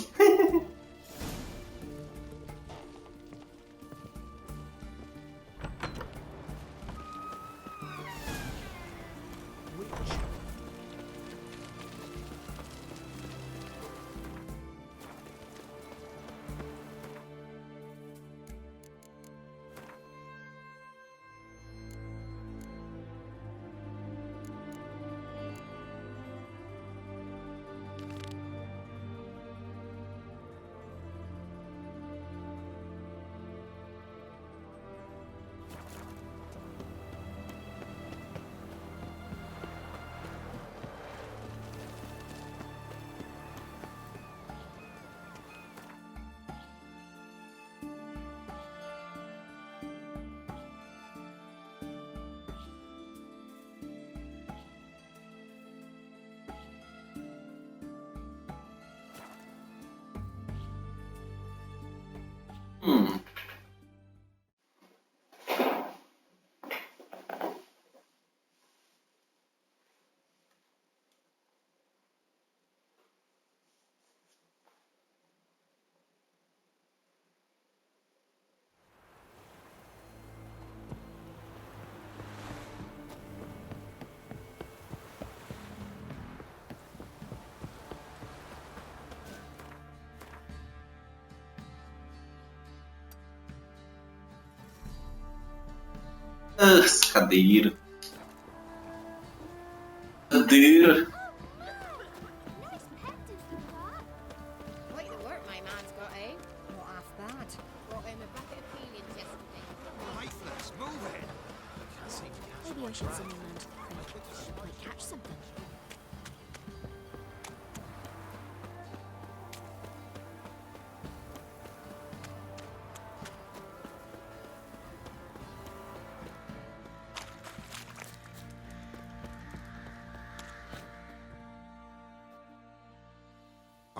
Cadeira. Cadeira. Quite the work my man's got, eh? Not half bad. Brought him a bucket of peelings yesterday. Lifeless, move it! Maybe I should send him round to the creek. Might catch something.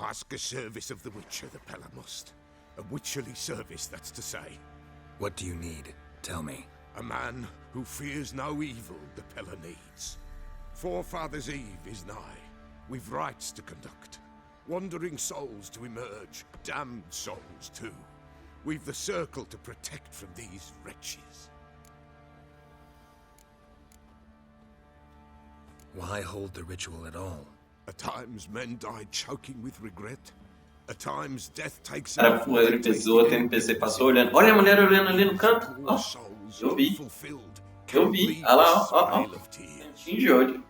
Ask a service of the Witcher, the Pella must. A witcherly service, that's to say. What do you need? Tell me. A man who fears no evil the Pella needs. Forefathers' Eve is nigh. We've rites to conduct. Wandering souls to emerge. Damned souls, too. We've the circle to protect from these wretches. Why hold the ritual at all? At times men die choking with regret. At times death takes Cara, o NPC, outro NPC passou olhando. Olha a mulher olhando ali no canto. Ó, eu vi. Eu vi. Olha lá, ó. De olho.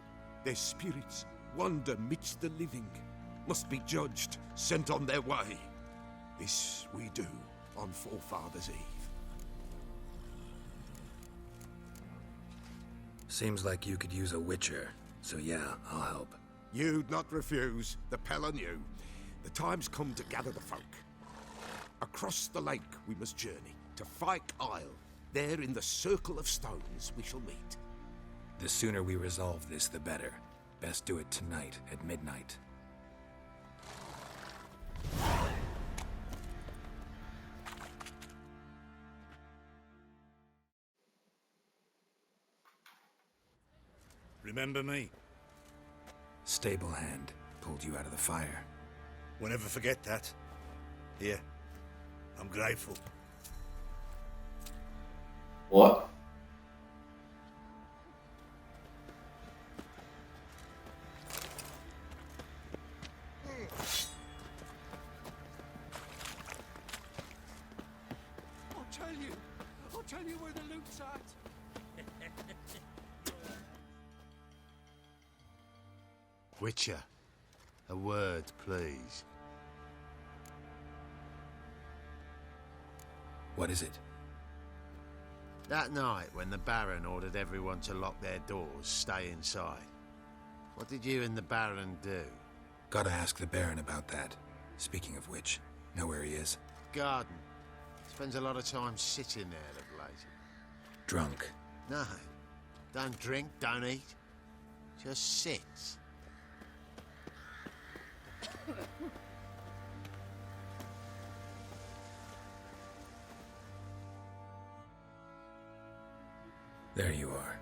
Their spirits wander midst the living, must be judged, sent on their way. This we do on Forefathers' Eve. Seems like you could use a witcher, so yeah, I'll help. You'd not refuse, the Pella knew. The time's come to gather the folk. Across the lake we must journey, to Fyke Isle. There in the circle of stones we shall meet. The sooner we resolve this, the better. Best do it tonight at midnight. Remember me? Stable hand pulled you out of the fire. We'll never forget that. Here, I'm grateful. What? I'll tell you where the loot's at. Witcher, a word, please. What is it? That night when the Baron ordered everyone to lock their doors, stay inside. What did you and the Baron do? Gotta ask the Baron about that. Speaking of which, know where he is? Garden. Spends a lot of time sitting there of late. Drunk. No. Don't drink, don't eat. Just sits. There you are.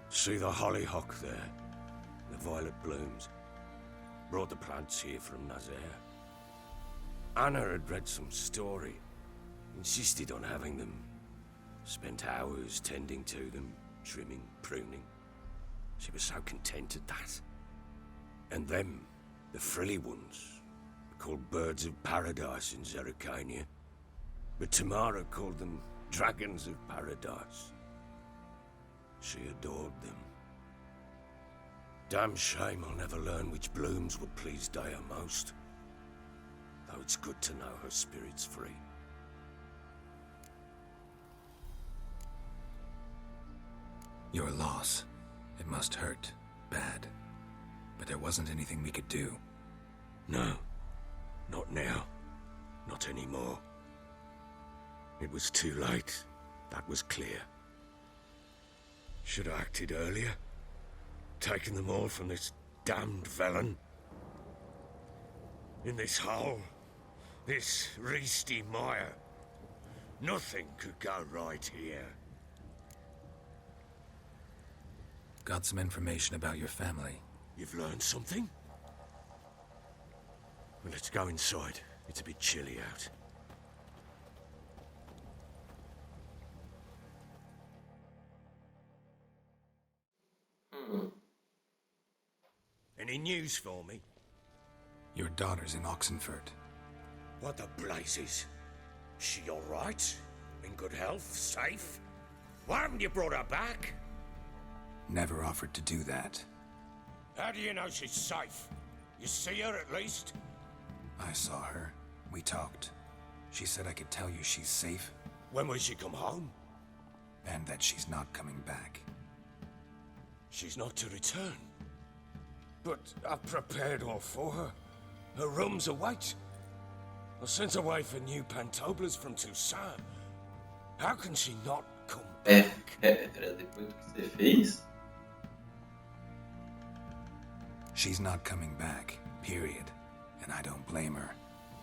See the hollyhock there? The violet blooms. Brought the plants here from Nazaire. Anna had read some story. Insisted on having them. Spent hours tending to them, trimming, pruning. She was so content at that. And them, the frilly ones, called birds of paradise in Zerrikania. But Tamara called them dragons of paradise. She adored them. Damn shame I'll never learn which blooms would please Dea most. Though it's good to know her spirit's free. Your loss. It must hurt. Bad. But there wasn't anything we could do. No. Not now. Not anymore. It was too late. That was clear. Should have acted earlier. Taken them all from this damned felon. In this hole. This reesty mire. Nothing could go right here. Got some information about your family. You've learned something? Well, let's go inside. It's a bit chilly out. Any news for me? Your daughter's in Oxenford. What the blazes? She all right? In good health? Safe? Why haven't you brought her back? Never offered to do that. How do you know she's safe? You see her at least? I saw her. We talked. She said I could tell you she's safe. When will she come home? And that she's not coming back. She's not to return. But I've prepared all for her. Her room's await. I sent away for new pantoblas from Toussaint. How can she not come back? Era depois do que você fez? She's not coming back, period. And I don't blame her.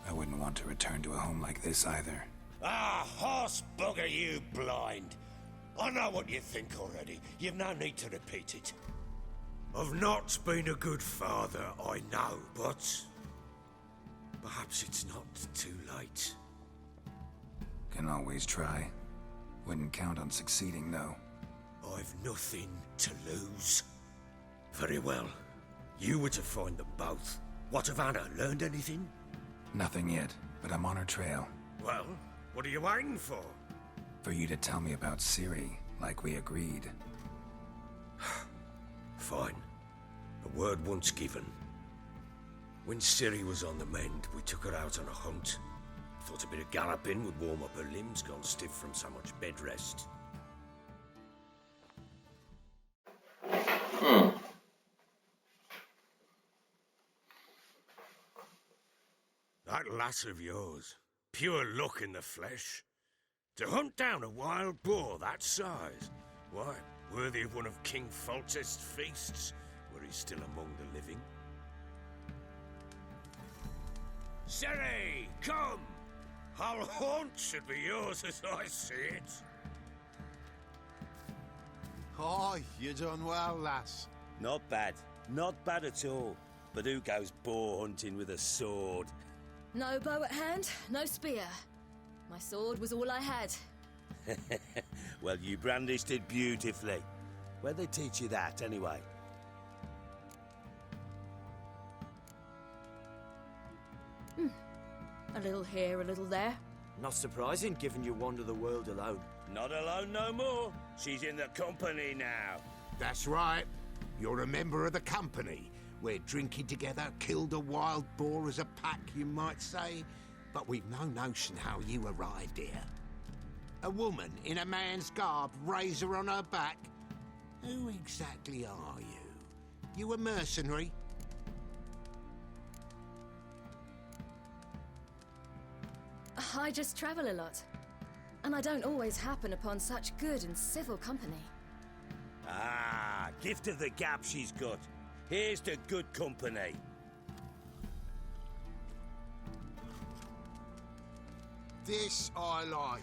I wouldn't want to return to a home like this either. Ah, horse bugger, you blind. I know what you think already. You've no need to repeat it. I've not been a good father, I know, but perhaps it's not too late. Can always try. Wouldn't count on succeeding, though. I've nothing to lose. Very well. You were to find them both. What of Anna? Learned anything? Nothing yet, but I'm on her trail. Well, what are you waiting for? For you to tell me about Ciri, like we agreed. Fine. A word once given. When Ciri was on the mend, we took her out on a hunt. Thought a bit of galloping would warm up her limbs, gone stiff from so much bed rest. That lass of yours, pure luck in the flesh. To hunt down a wild boar that size, why, worthy of one of King Foltest's feasts, were he still among the living. Ciri, come! Our haunt should be yours as I see it. Oh, you done well, lass. Not bad. Not bad at all. But who goes boar hunting with a sword? No bow at hand, no spear. My sword was all I had. Well, you brandished it beautifully. Where'd they teach you that, anyway? A little here, a little there. Not surprising, given you wander the world alone. Not alone no more. She's in the company now. That's right. You're a member of the company. We're drinking together, killed a wild boar as a pack, you might say. But we've no notion how you arrived here. A woman in a man's garb, razor on her back. Who exactly are you? You a mercenary? I just travel a lot. And I don't always happen upon such good and civil company. Ah, gift of the gab she's got. Here's to good company. This I like.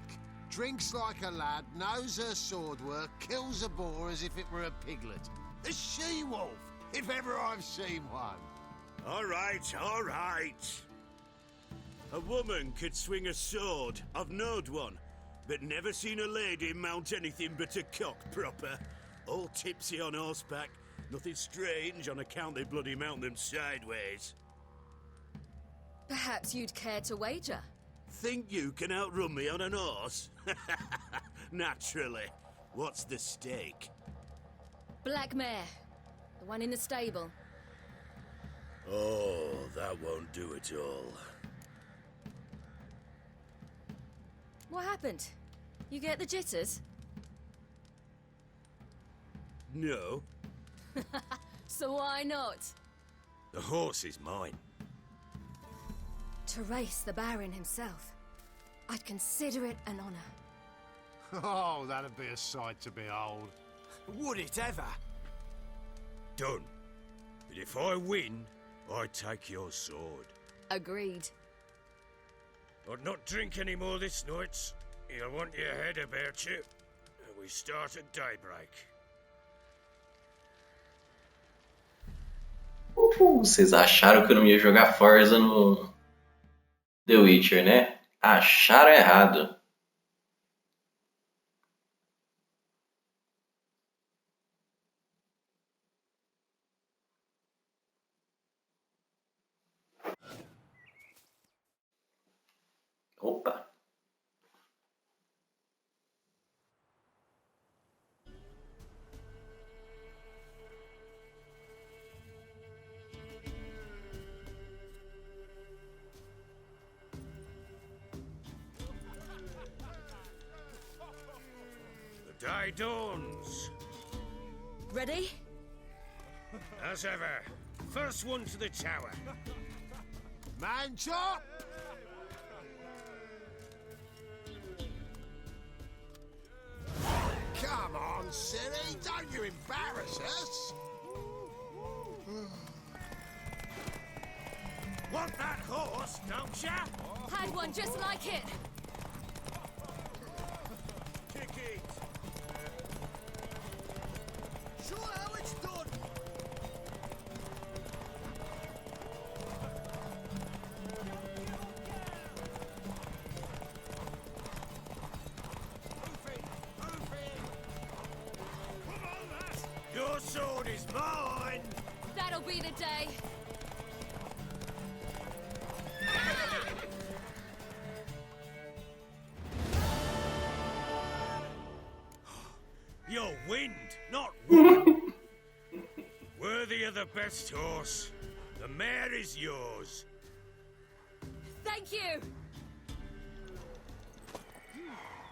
Drinks like a lad, knows her sword work, kills a boar as if it were a piglet. A she-wolf, if ever I've seen one. All right, all right. A woman could swing a sword. I've knowed one, but never seen a lady mount anything but a cock proper. All tipsy on horseback. Nothing strange on account they bloody mount them sideways. Perhaps you'd care to wager? Think you can outrun me on an horse? Naturally. What's the stake? Black mare. The one in the stable. Oh, that won't do it all. What happened? You get the jitters? No. So why not? The horse is mine. To race the Baron himself. I'd consider it an honor. Oh, that'd be a sight to behold. Would it ever? Done. But if I win, I take your sword. Agreed. I'd not drink any more this night. You'll want your head about you. We start at daybreak. Vocês acharam que eu não ia jogar Forza no The Witcher, né? Acharam errado. Opa. The day dawns. Ready? As ever. First one to the tower. Man chop! Come on, silly, don't you embarrass us! Want that horse, don't ya? Had one just like it. Kick it. Show how it's done! Your sword is mine! That'll be the day. You're wind, not woman. Worthy of the best horse. The mare is yours. Thank you.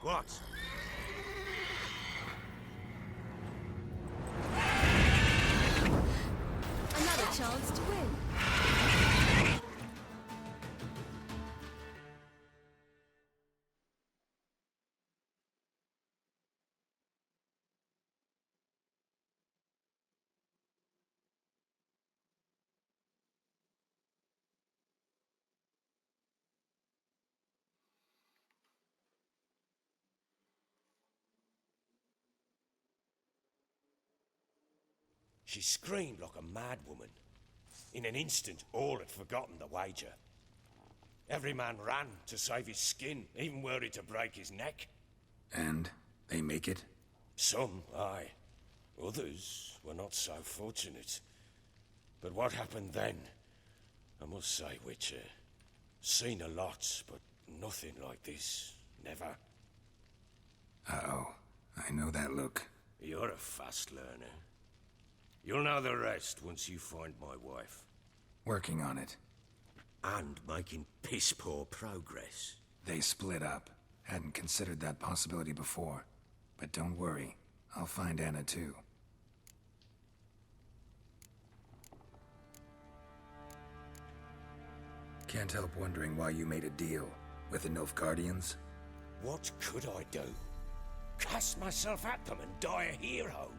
What? Another chance to win. She screamed like a mad woman. In an instant, all had forgotten the wager. Every man ran to save his skin, even worried to break his neck. And they make it? Some, aye. Others were not so fortunate. But what happened then? I must say, Witcher, seen a lot, but Nothing like this. Never. Uh-oh. I know that look. You're a fast learner. You'll know the rest once you find my wife. Working on it. And making piss-poor progress. They split up. Hadn't considered that possibility before. But don't worry. I'll find Anna too. Can't help wondering why you made a deal with the Nilfgaardians. What could I do? Cast myself at them and die a hero?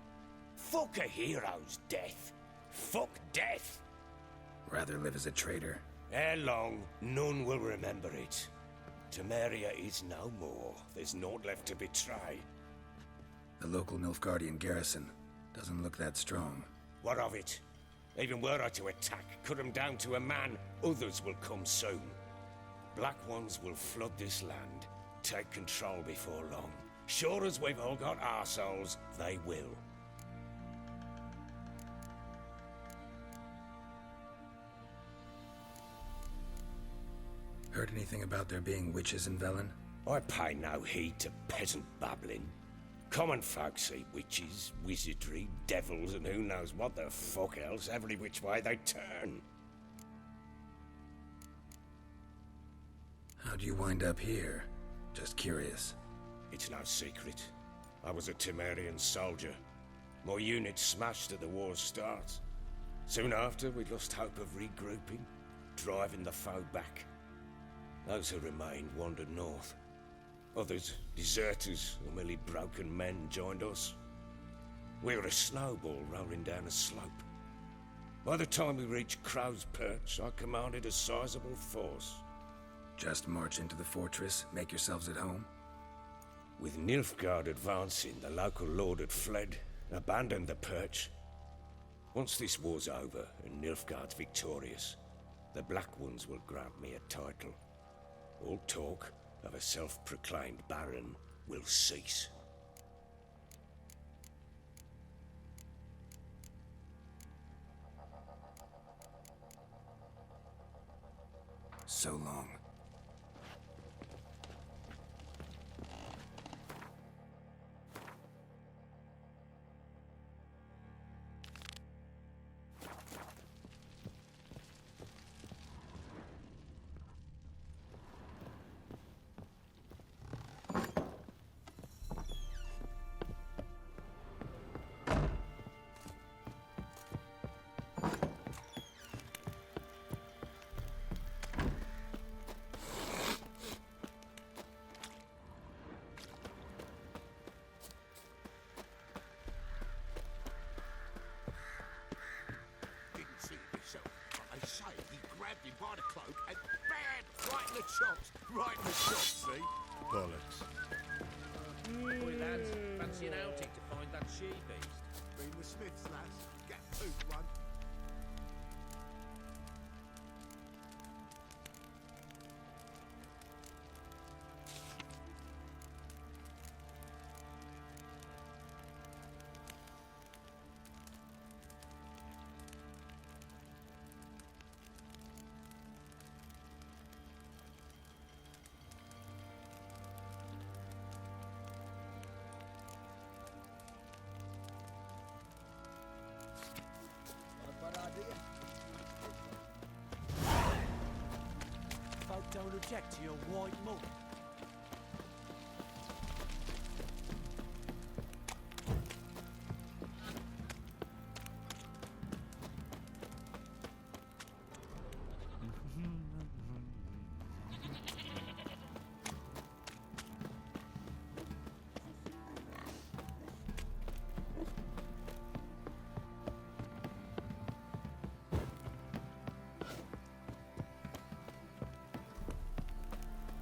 Fuck a hero's death. Fuck death. Rather live as a traitor. Ere long, none will remember it. Temeria is no more. There's naught left to betray. The local Nilfgaardian garrison doesn't look that strong. What of it? Even were I to attack, cut them down to a man, others will come soon. Black ones will flood this land, take control before long. Sure as we've all got arseholes, they will. Heard anything about there being witches in Velen? I pay no heed to peasant babbling. Common folk see witches, wizardry, devils, and who knows what the fuck else every which way they turn. How'd you wind up here? Just curious. It's no secret. I was a Temerian soldier. My unit smashed at the war's start. Soon after, we lost hope of regrouping, driving the foe back. Those who remained wandered north. Others, deserters or merely broken men, joined us. We were a snowball rolling down a slope. By the time we reached Crow's Perch, I commanded a sizable force. Just march into the fortress, make yourselves at home? With Nilfgaard advancing, the local lord had fled, abandoned the perch. Once this war's over and Nilfgaard's victorious, the Black Ones will grant me a title. All talk of a self-proclaimed baron will cease. So long. By the cloak and bam! Right in the chops! Right in the chops, see? Bollocks. Oi, lads, fancy an outing to find that she-beast? Bring the Smiths, lads. Get pooped one. Folk don't object to your white mug.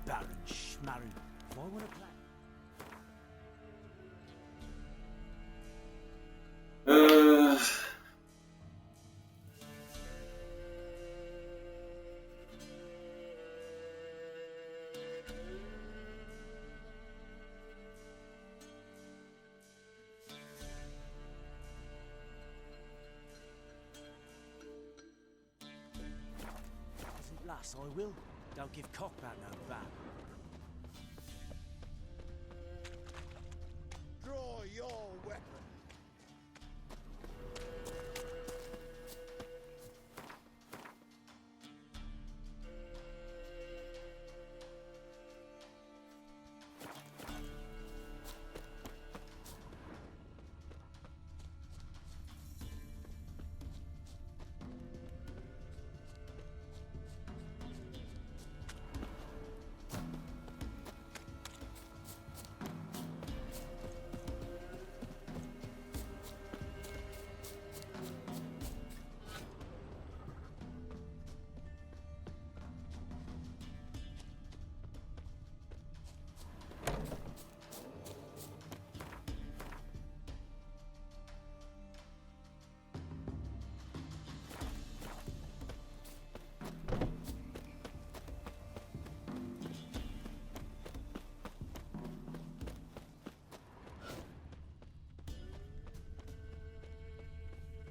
Baron Schmarren. Why want to play? Lass, I will. Don't give cock back no bat. Draw your weapon.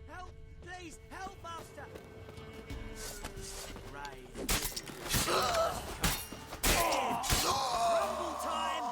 Help! Please, help, master! Right. Rumble time!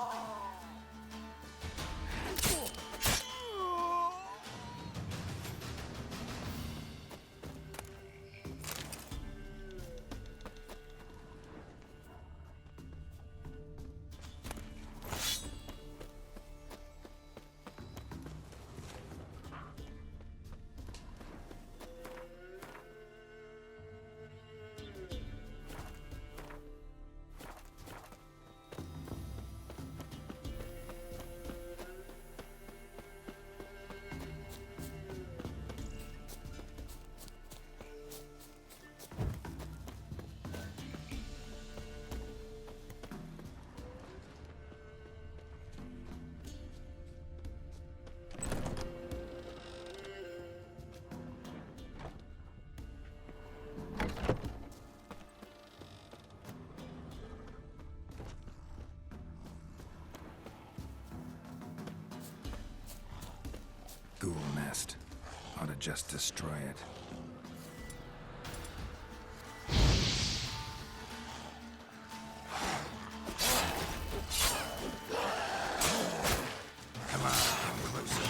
Ghoul nest. Ought to just destroy it. Come on, come closer.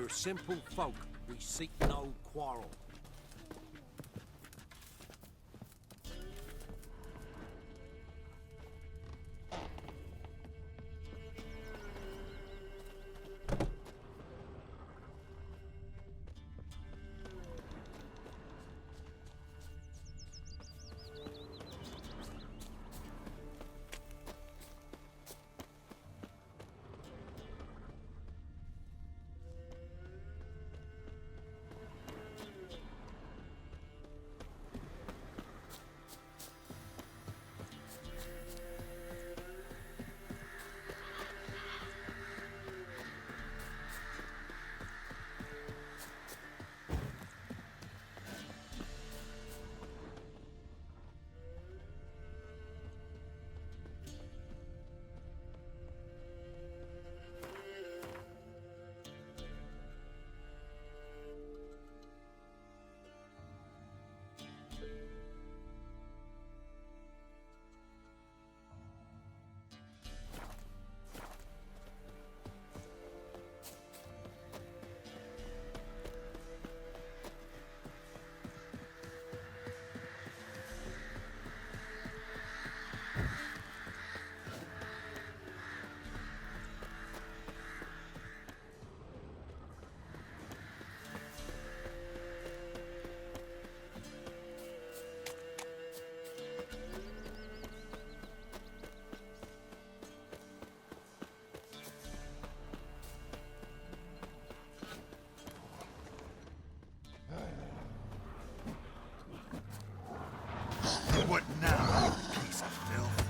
We're simple folk. We seek no quarrel. What now, you piece of filth?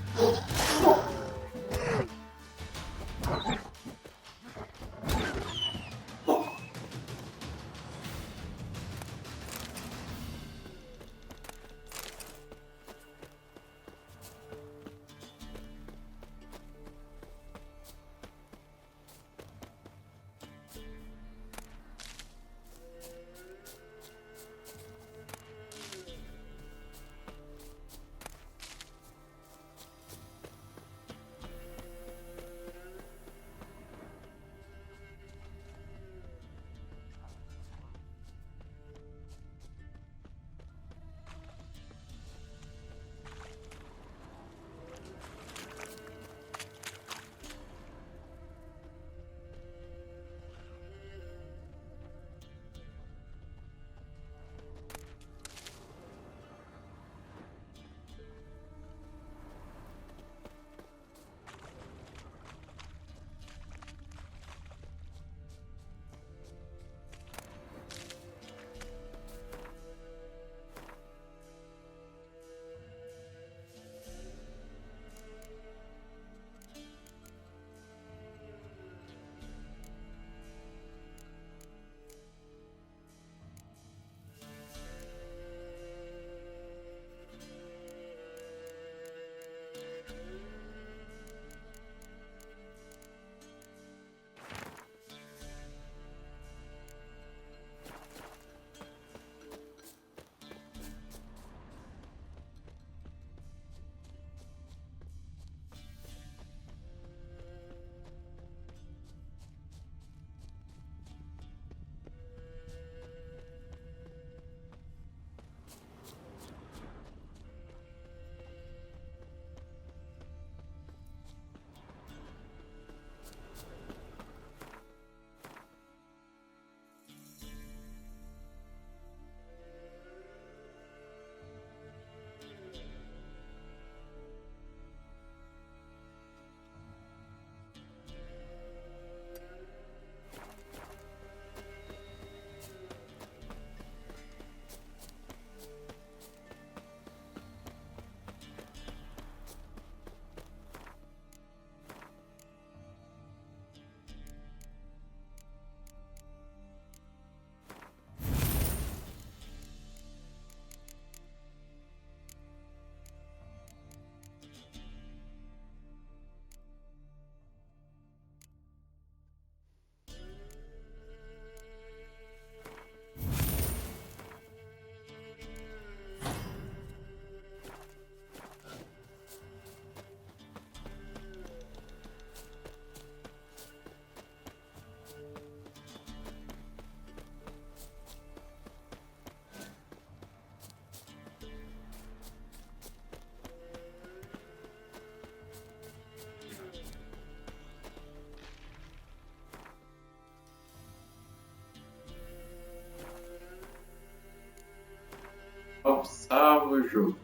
o jogo.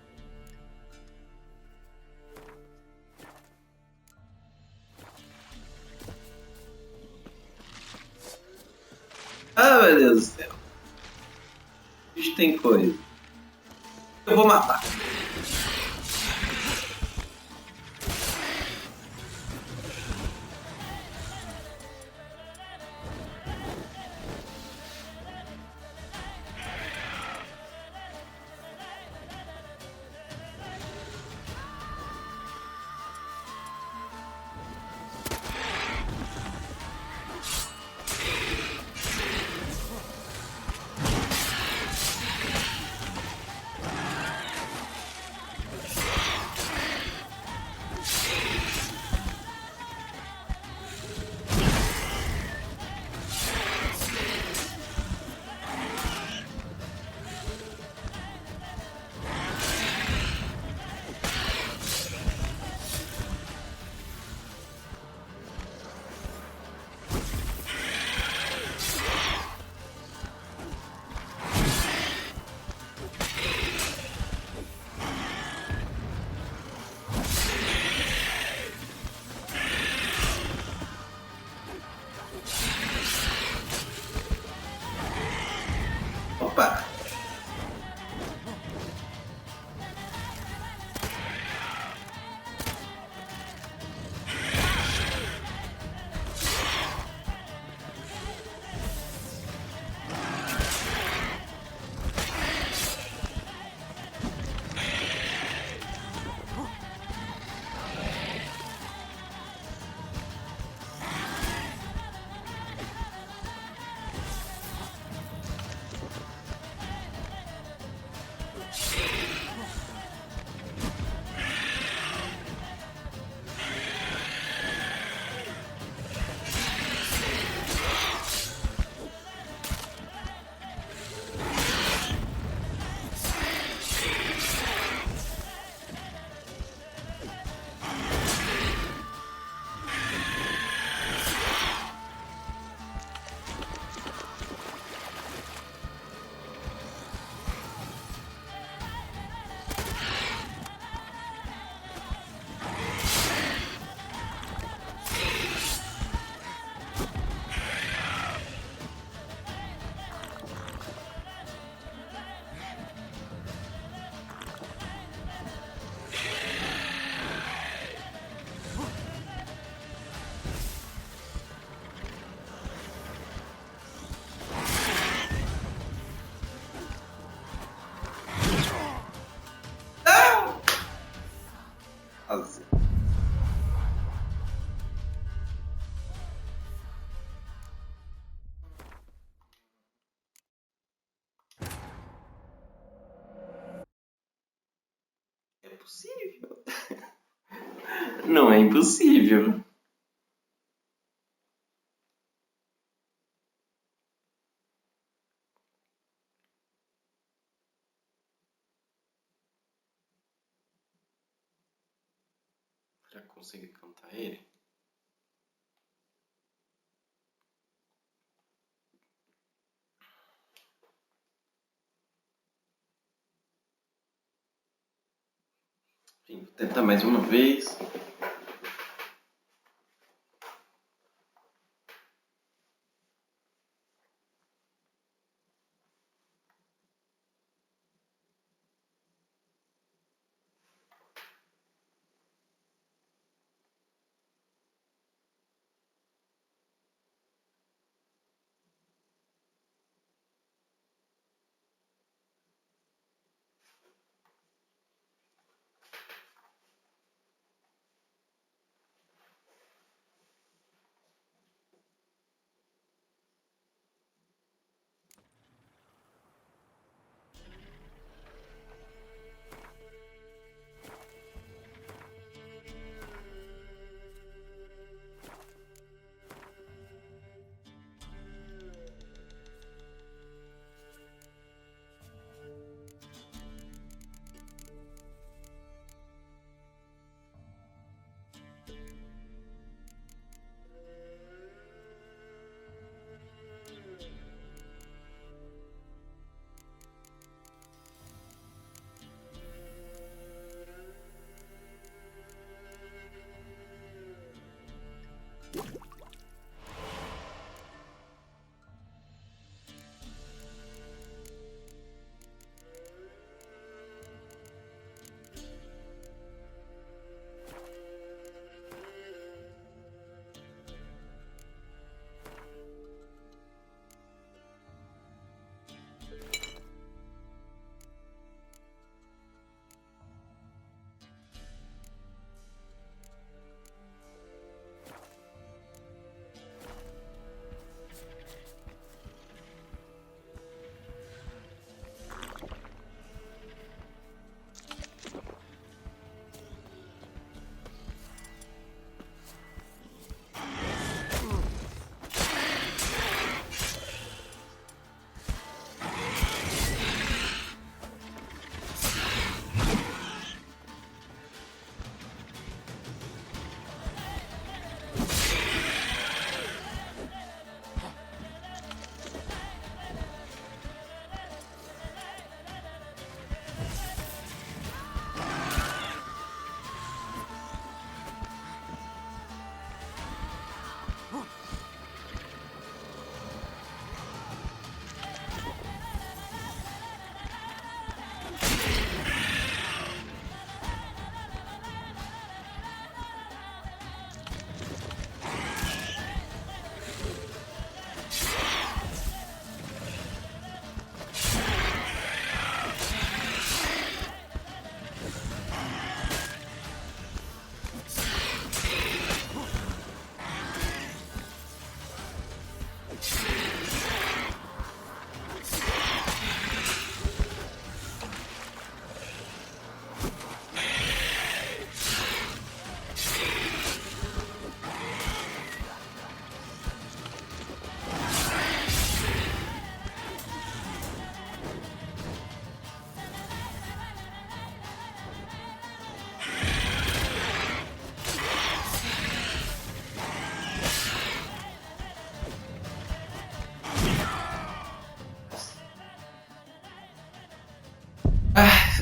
Ah, meu Deus do céu. Bicho tem coisa. Eu vou matar. Opa! Fazer. É possível. Não é impossível. Já consegui cantar ele? Enfim, vou tentar mais uma vez.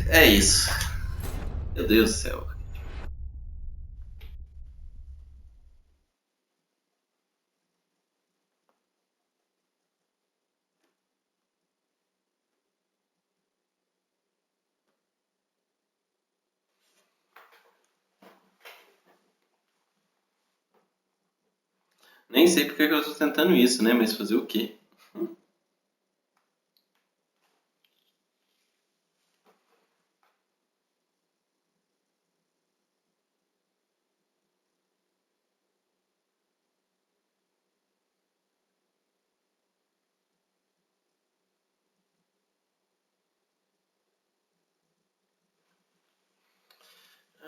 É isso. Meu Deus do céu. Nem sei porque que eu tô tentando isso, né? Mas fazer o quê?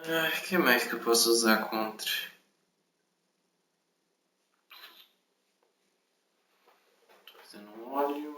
O que mais que eu posso usar contra? Tô fazendo um óleo.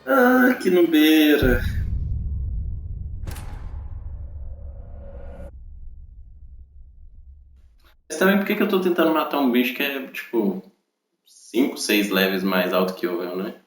Ah, que nubeira. Mas também por que eu tô tentando matar um bicho que é, tipo, 5, 6 levels mais alto que eu, né?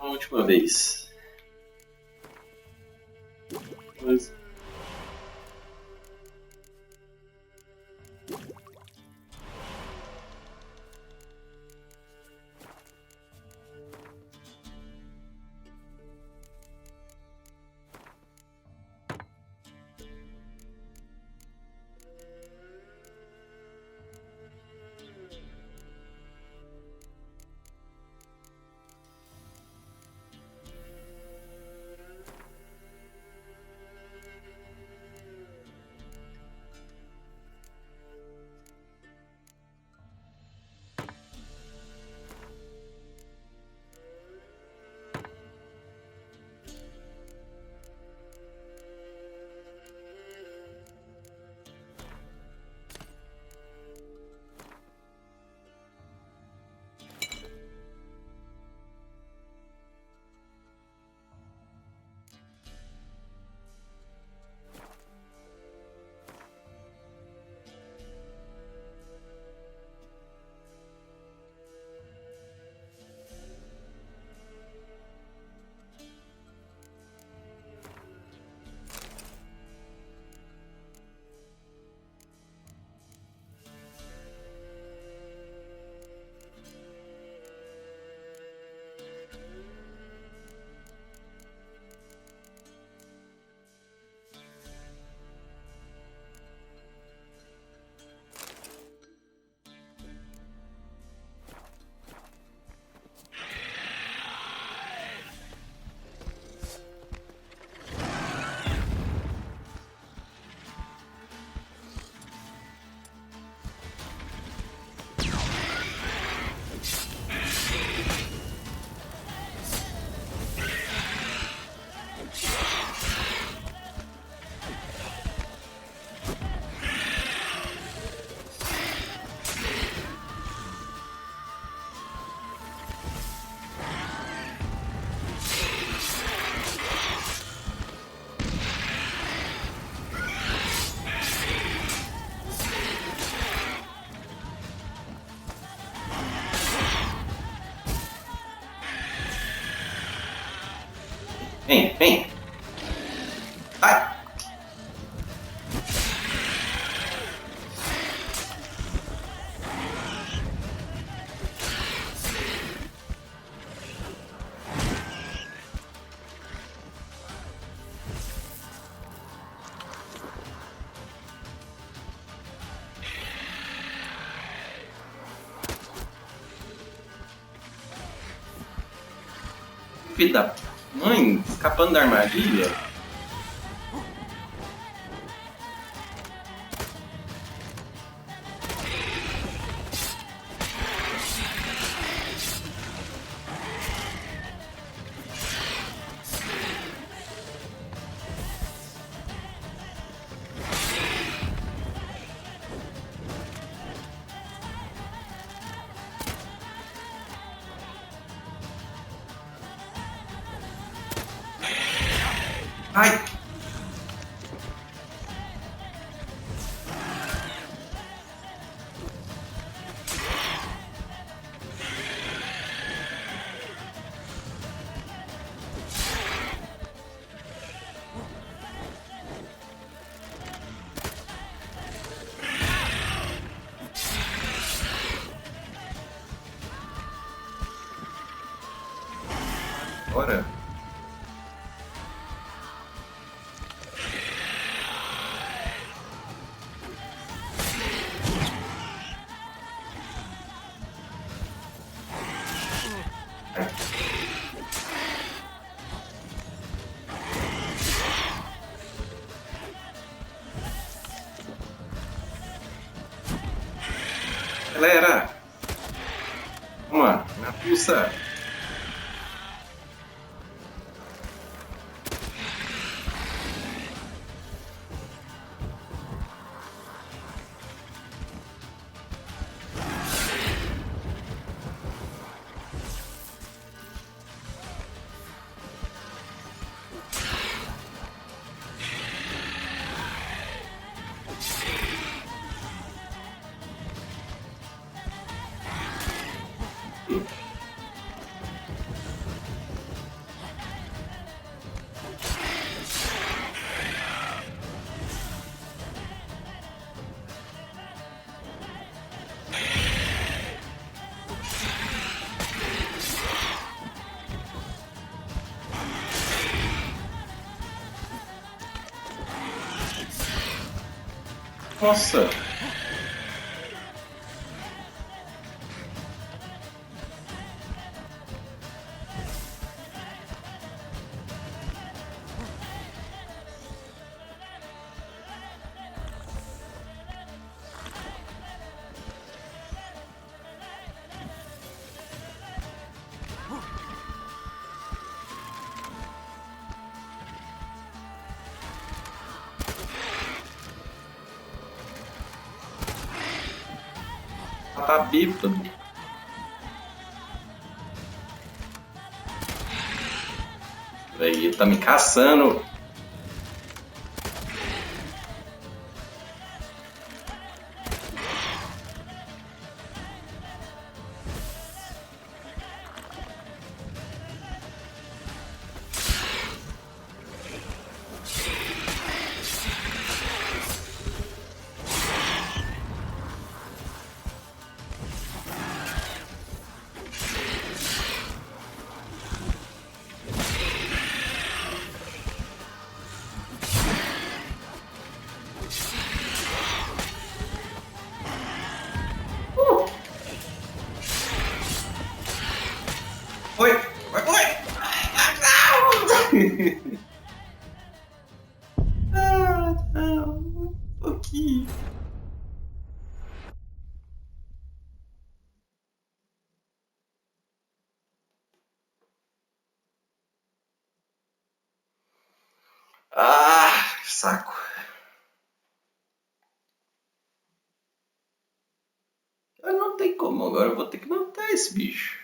A última vez. Mas... Vem, vem. Ai. Filho da mãe, escapando da armadilha. Ai! Bora! Galera! Vamos lá, na pulsa! Nossa! Tá bêbado. Aí, ele tá me caçando. Oi! Oi! Oi! Ah, não. Um pouquinho. Ah, saco. Não tem como agora, eu vou ter que matar esse bicho.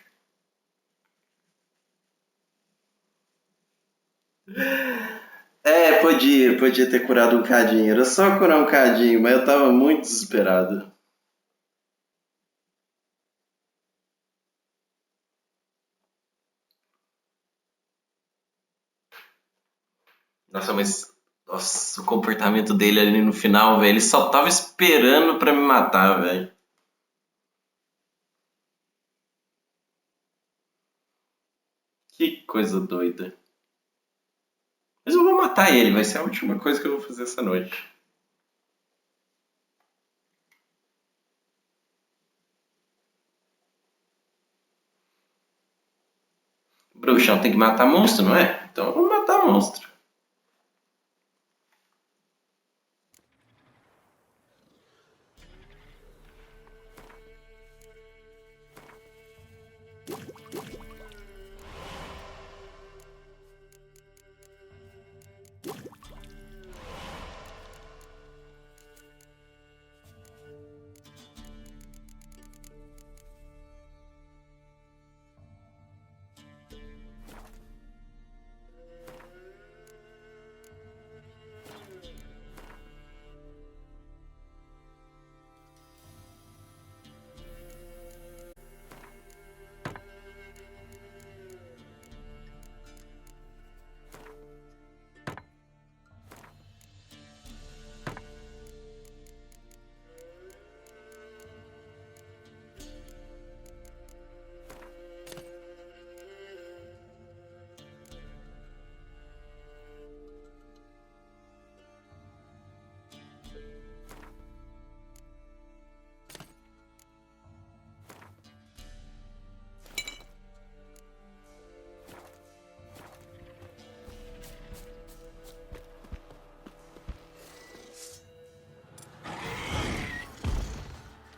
É, podia ter curado um cadinho. Era só curar um cadinho, mas eu tava muito desesperado. Nossa, mas... Nossa, o comportamento dele ali no final, velho. Ele só tava esperando pra me matar, velho. Que coisa doida. Mas eu vou matar ele. Vai ser a última coisa que eu vou fazer essa noite. Bruxão tem que matar monstro, não é? Então eu vou matar monstro.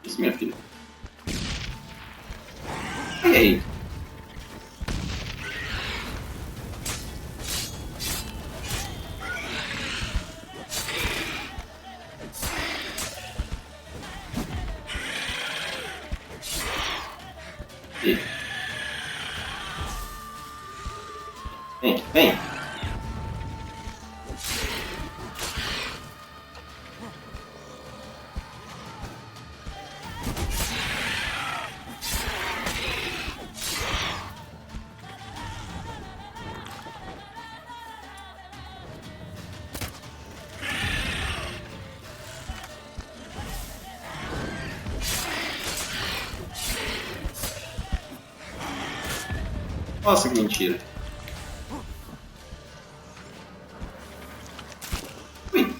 Isso, minha filha. E aí? Vem, vem. Nossa, que mentira. Ui.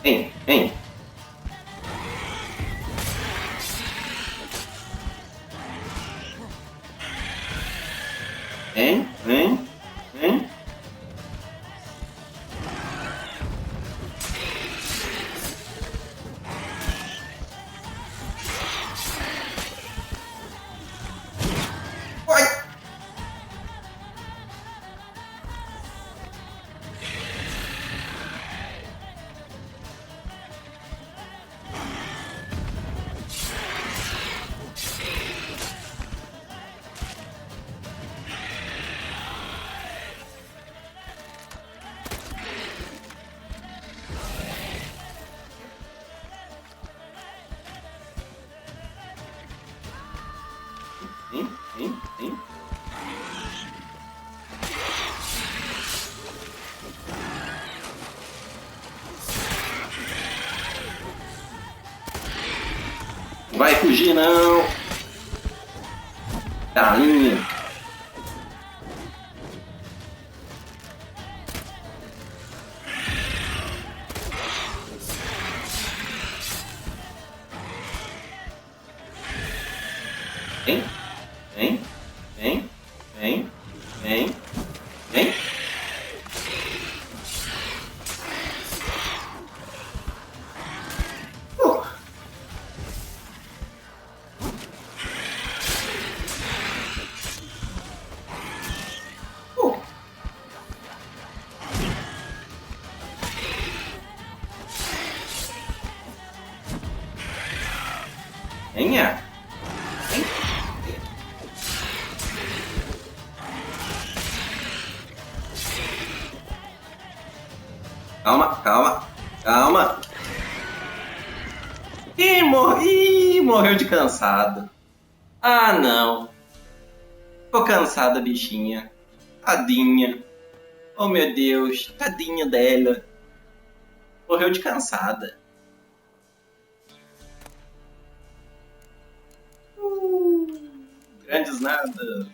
Vem, vem. Vem, vem, vem. Vai. Vem, vem, vem. Vai fugir não. Galinha. Vem, vem, vem, vem, vem, vem. Venha. Vem. Calma. Ih, morreu de cansado. Ah, não. Ficou cansada, bichinha. Tadinha. Oh, meu Deus. Tadinha dela. Morreu de cansada. Grandes nada.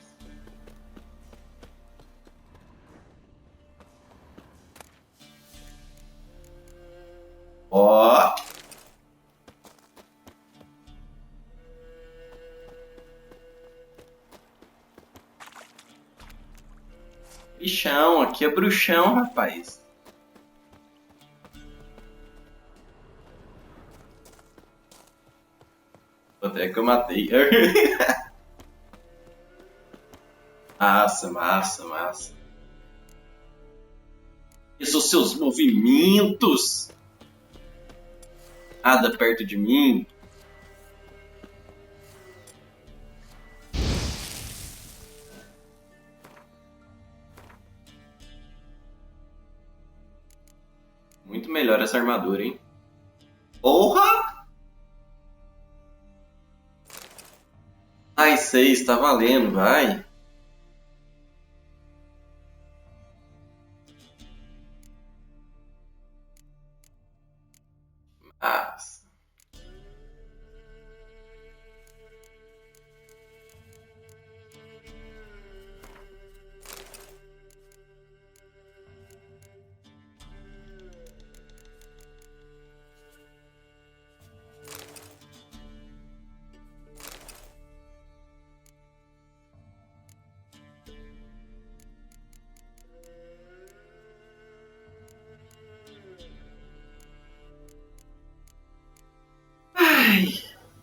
Ó. Bichão, aqui é bruxão, rapaz. Até que eu matei. Massa. Isso, seus movimentos. Nada perto de mim. Muito melhor essa armadura, hein? Porra! Ai, 6, tá valendo, vai. Massa.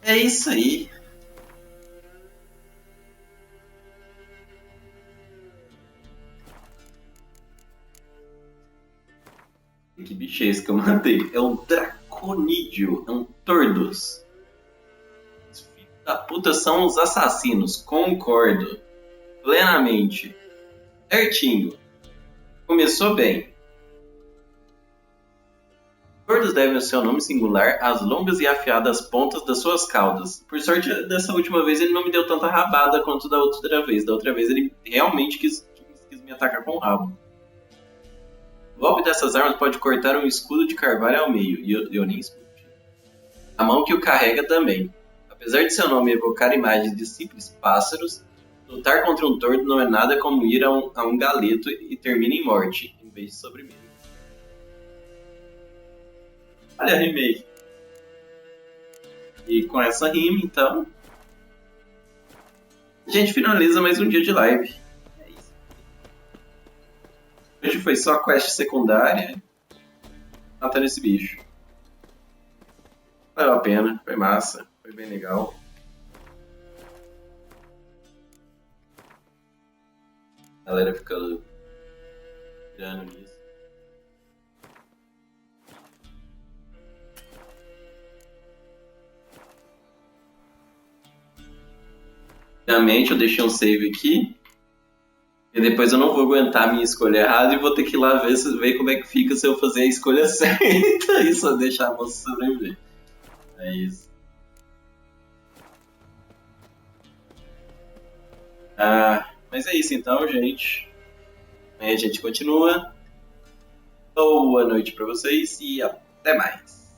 É isso aí. Que bicho é esse que eu matei? É um draconídeo, é um tordos. Os filhos da puta são os assassinos, concordo. Plenamente. Certinho. Começou bem. Tordos devem o seu nome singular às longas e afiadas pontas das suas caudas. Por sorte, dessa última vez ele não me deu tanta rabada quanto da outra vez. Da outra vez ele realmente quis me atacar com o rabo. O golpe dessas armas pode cortar um escudo de carvalho ao meio, e eu nem escudo. A mão que o carrega também. Apesar de seu nome evocar imagens de simples pássaros, lutar contra um tordo não é nada como ir a um galeto e termina em morte, em vez de sobremesa. Olha, rimei. E com essa rima, então, a gente finaliza mais um dia de live. É isso. Hoje foi só a quest secundária matando esse bicho. Valeu a pena, foi massa, foi bem legal. A galera fica pirando nisso. Obviamente eu deixei um save aqui. E depois eu não vou aguentar a minha escolha errada e vou ter que ir lá ver como é que fica se eu fazer a escolha certa e só deixar a moça sobreviver. É isso. Mas é isso então, gente. Amanhã a gente continua. Boa noite pra vocês e até mais.